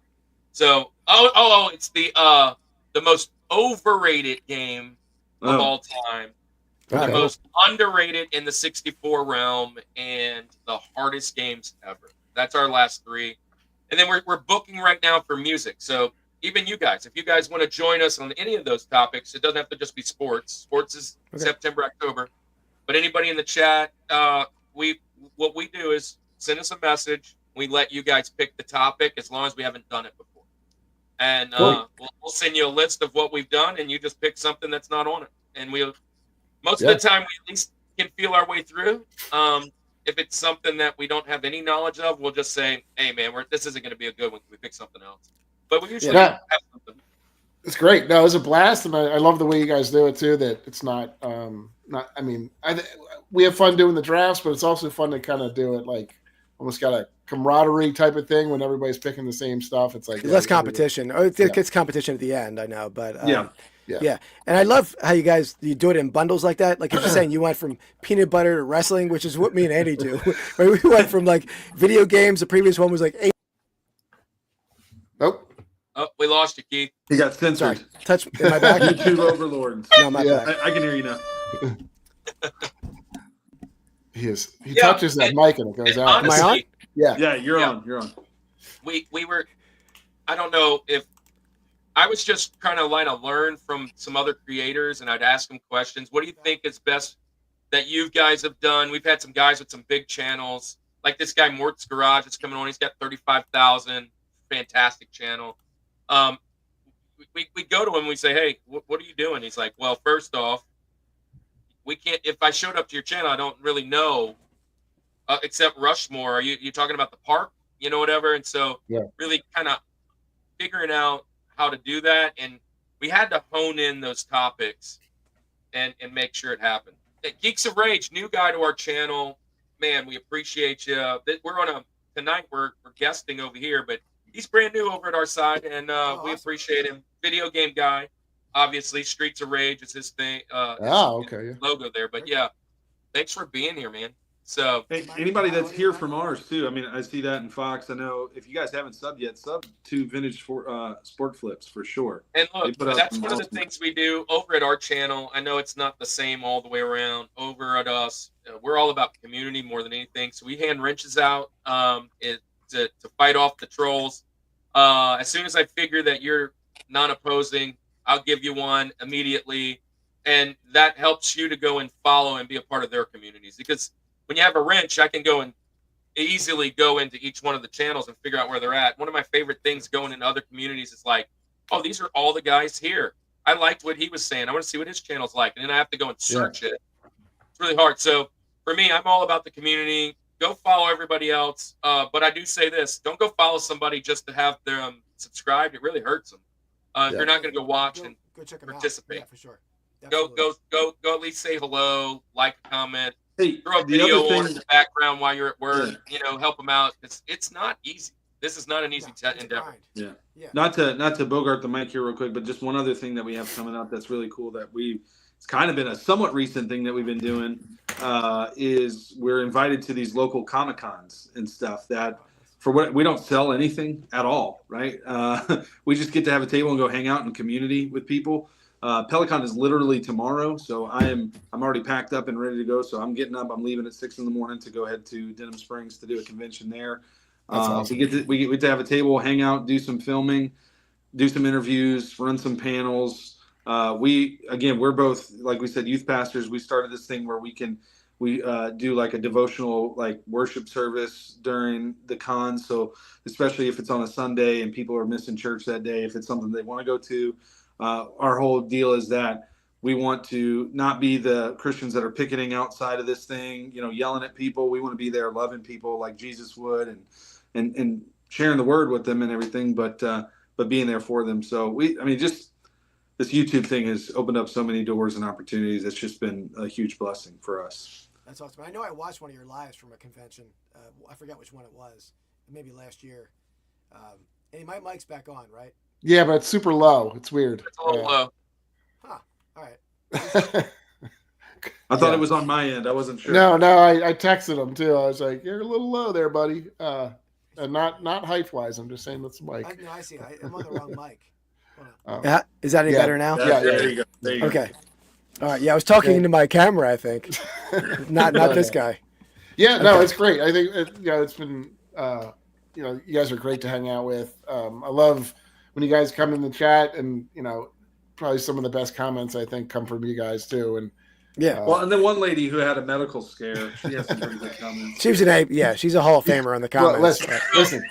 So, it's the most overrated game of all time, the most underrated in the 64 realm, and the hardest games ever. That's our last 3, and then we're booking right now for music. So, even you guys, if you guys want to join us on any of those topics, it doesn't have to just be sports. Sports is September, October. But anybody in the chat, what we do is send us a message. We let you guys pick the topic as long as we haven't done it before. And we'll send you a list of what we've done, and you just pick something that's not on it. And most of the time, we at least can feel our way through. If it's something that we don't have any knowledge of, we'll just say, hey, man, this isn't going to be a good one. We pick something else. But we usually have something. It's great. No, it was a blast, and I love the way you guys do it too. That it's not. I mean, we have fun doing the drafts, but it's also fun to kind of do it like almost got a camaraderie type of thing when everybody's picking the same stuff. It's like less competition. It gets competition at the end, I know, but yeah. And I love how you do it in bundles like that. Like you're saying, you went from peanut butter to wrestling, which is what me and Andy do. We went from like video games. The previous one was like 8. Nope. Oh, we lost you, Keith. He got censored. Sorry. Touch in my back. YouTube overlords. No, my back. I can hear you now. He touches that mic and it goes out. Honestly, Am I on? Yeah, you're on. You're on. We were, I don't know if I was just trying to learn from some other creators, and I'd ask them questions. What do you think is best that you guys have done? We've had some guys with some big channels, like this guy Mort's Garage is coming on. He's got 35,000, fantastic channel. We go to him. We say, hey, what are you doing? He's like, well, first off, we can't. If I showed up to your channel, I don't really know, except Rushmore. Are you talking about the park? Whatever. And so, really kind of figuring out how to do that, and we had to hone in those topics and make sure it happened. Geeks of Rage, new guy to our channel, man. We appreciate you. We're tonight. We're guesting over here, but he's brand new over at our side, and we appreciate him. Video game guy, obviously. Streets of Rage is his thing. His logo there, but yeah, thanks for being here, man. So, hey, anybody that's here from ours too. I mean, I see that in Fox. I know if you guys haven't subbed yet, sub to Vintage Sport Flips for sure. And look, that's one of the things we do over at our channel. I know it's not the same all the way around. Over at us, we're all about community more than anything. So we hand wrenches out to fight off the trolls. As soon as I figure that you're non-opposing, I'll give you one immediately, and that helps you to go and follow and be a part of their communities. Because when you have a wrench, I can go and easily go into each one of the channels and figure out where they're at. One of my favorite things going into other communities is like, oh, these are all the guys here. I liked what he was saying. I want to see what his channel's like, and then I have to go and search it. It's really hard. So for me, I'm all about the community. Go follow everybody else. But I do say this: don't go follow somebody just to have them subscribed. It really hurts them. If you're not going to go watch and go check participate. Yeah, for sure. Go at least say hello, like a comment. Hey, throw a video on in the background while you're at work. Help them out. It's not easy. This is not an easy endeavor. Yeah. Not to bogart the mic here real quick, but just one other thing that we have coming up that's really cool that it's kind of been a somewhat recent thing that we've been doing is we're invited to these local Comic-Cons and stuff that we don't sell anything at all, right? We just get to have a table and go hang out in community with people. Pelicon is literally tomorrow, so I'm already packed up and ready to go. So I'm getting up. I'm leaving at 6 a.m. to go head to Denham Springs to do a convention there. Awesome. We get to have a table, hang out, do some filming, do some interviews, run some panels. We're both, like we said, youth pastors. We started this thing where we We do like a devotional like worship service during the con. So especially if it's on a Sunday and people are missing church that day, if it's something they want to go to, our whole deal is that we want to not be the Christians that are picketing outside of this thing, yelling at people. We want to be there loving people like Jesus would and sharing the word with them and everything, but being there for them. So just this YouTube thing has opened up so many doors and opportunities. It's just been a huge blessing for us. That's awesome. I know I watched one of your lives from a convention. I forget which one it was. Maybe last year. And my mic's back on, right? Yeah, but it's super low. It's weird. It's a little low. Huh. All right. I thought it was on my end. I wasn't sure. No, I texted him too. I was like, "You're a little low there, buddy." And not height wise. I'm just saying that's the mic. I see. I'm on the wrong mic. Yeah. Is that any better now? Yeah. There you go. Okay. All right. Yeah, I was talking into my camera, I think. not this guy. Yeah, no, it's great. I think it's been you guys are great to hang out with. I love when you guys come in the chat, and probably some of the best comments I think come from you guys too. And well, and then one lady who had a medical scare, she has some pretty good comments. She's she's a Hall of Famer on the comments. Well, listen.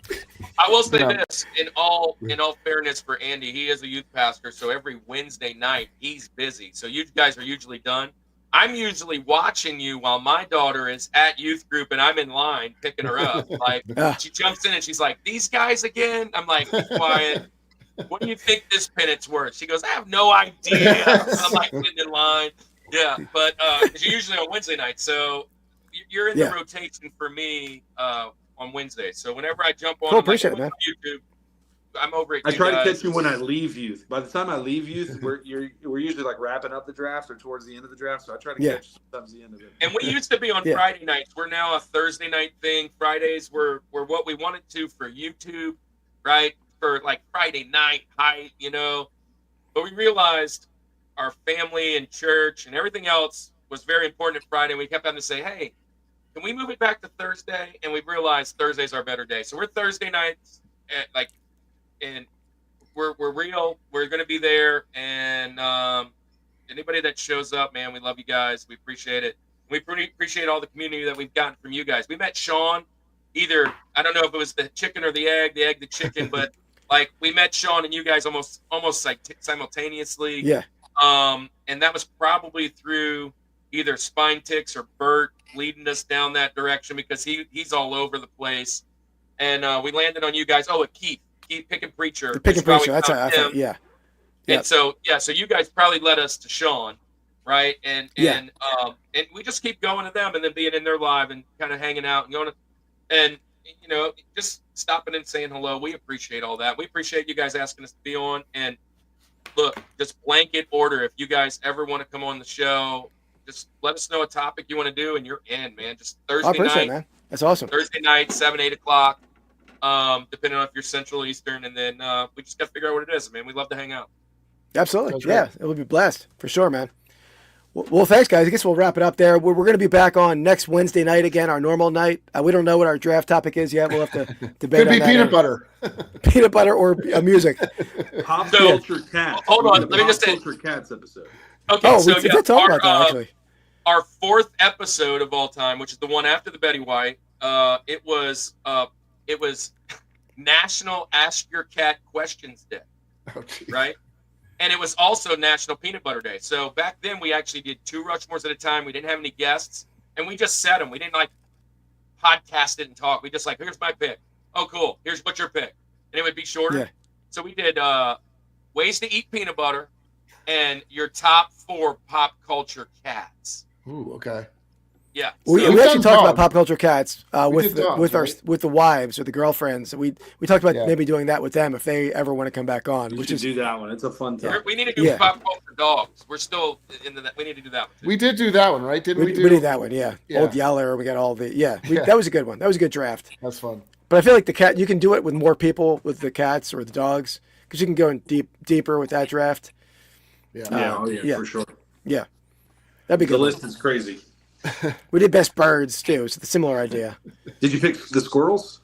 I will say this in all fairness for Andy, he is a youth pastor, so every Wednesday night he's busy. So you guys are usually done. I'm usually watching you while my daughter is at youth group and I'm in line picking her up. Like she jumps in and she's like, "These guys again?" I'm like, "Be quiet. What do you think this pennant's worth?" She goes, "I have no idea." I'm like sitting in line. Yeah, but you're usually on Wednesday night, so you're in the rotation for me on Wednesday. So whenever I jump on, cool, appreciate it, man. YouTube, I'm over it. I try to catch you when I leave youth. By the time I leave youth, we're usually like wrapping up the draft or towards the end of the draft. So I try to catch sometimes the end of it. And we used to be on Friday nights. We're now a Thursday night thing. Fridays were what we wanted to for YouTube, right? For like Friday night hype, But we realized our family and church and everything else was very important at Friday. And we kept having to say, "Hey, can we move it back to Thursday?" And we realized Thursday's our better day. So we're Thursday nights and we're real. We're going to be there. And anybody that shows up, man, we love you guys. We appreciate it. We appreciate all the community that we've gotten from you guys. We met Sean I don't know if it was the chicken or the egg, the chicken, but like we met Sean and you guys almost like simultaneously. Yeah. And that was probably through either Spine Ticks or Bert leading us down that direction because he's all over the place. And we landed on you guys. Oh, Keith Pick and Preacher. Pick and Preacher. That's yeah. And so you guys probably led us to Sean, right? And we just keep going to them and then being in their live and kind of hanging out and going and just stopping and saying hello. We appreciate all that. We appreciate you guys asking us to be on. And look, just blanket order. If you guys ever want to come on the show, just let us know a topic you want to do, and you're in, man. Just Thursday night, man. That's awesome. Thursday night, 7, 8 o'clock, depending on if you're Central, Eastern, and then we just got to figure out what it is, man. We love to hang out. Absolutely, it will be blessed for sure, man. Well, thanks, guys. I guess we'll wrap it up there. We're going to be back on next Wednesday night again, our normal night. We don't know what our draft topic is yet. We'll have to debate. Could be peanut butter. Peanut butter or music. Pop culture cats. Hold on, let me just say. Culture cats episode. Okay, we did talk about that actually. Our 4th episode of all time, which is the one after the Betty White, it was National Ask Your Cat Questions Day, right? And it was also National Peanut Butter Day. So back then we actually did 2 Rushmores at a time. We didn't have any guests, and we just said them. We didn't podcast it and talk. We just here's my pick. Oh, cool. What's your pick? And it would be shorter. Yeah. So we did ways to eat peanut butter and your top 4 pop culture cats. Ooh, okay. Yeah. We actually talked about pop culture cats with the wives or the girlfriends. We talked about maybe doing that with them if they ever want to come back on. We should do that one. It's a fun time. We need to do pop culture dogs. We're still we need to do that one too. We did do that one, right? Didn't we? We did that one, yeah. Old Yeller. We got all the that was a good one. That was a good draft. That's fun. But I feel like the cat, you can do it with more people with the cats or the dogs because you can go in deeper with that draft. Yeah. For sure. Yeah, that'd be good. The list is crazy. We did best birds too. It's a similar idea. Did you pick the squirrels?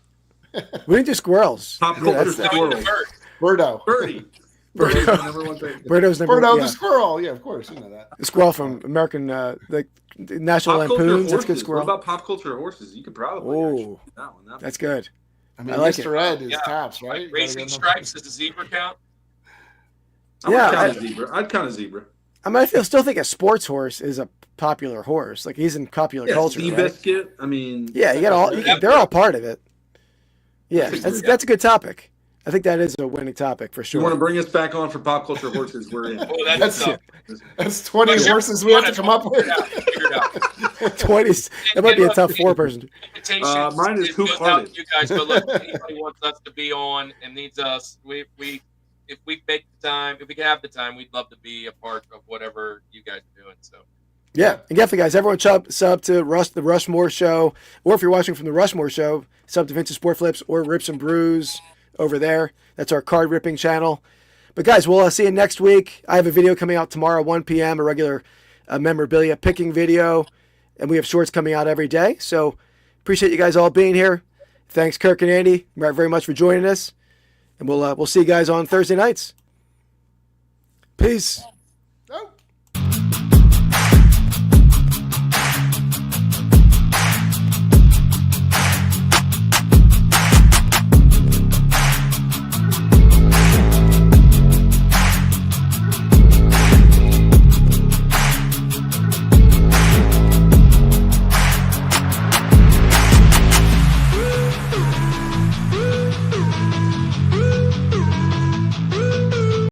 We didn't do squirrels. Pop culture squirrels. Birdo. Birdie. Birdo's my number one pick. Birdo's number Birdo one. the squirrel. Yeah, of course. You know that. The squirrel from American, the National Pop culture Lampoons. That's a good horses. squirrel. What about pop culture horses? You could probably actually do that one. That's good. I mean, I like Mr. Ed is tops, right? Like Racing Stripes is a zebra count. I'd count a zebra. I mean, still think a sports horse is a popular horse. Like he's in popular culture. Right? Seabiscuit. I mean, Yeah, you got all. They're all part of it. Yeah, that's a good topic. I think that is a winning topic for sure. You want to bring us back on for pop culture horses? We're in. Oh, that's 20 horses we have to come up with. 20s. That might be a tough four-person. Mine is Hoop-Hearted. You guys, but look, if anybody wants us to be on and needs us, if we make the time, if we can have the time, we'd love to be a part of whatever you guys are doing. So. Yeah, and definitely, guys, everyone sub to the Rushmore Show, or if you're watching from the Rushmore Show, sub to Vince's Sport Flips or Rips and Brews over there. That's our card ripping channel. But guys, we'll see you next week. I have a video coming out tomorrow, 1 p.m., a regular memorabilia picking video, and we have shorts coming out every day. So appreciate you guys all being here. Thanks, Kirk and Andy, very much for joining us, and we'll see you guys on Thursday nights. Peace.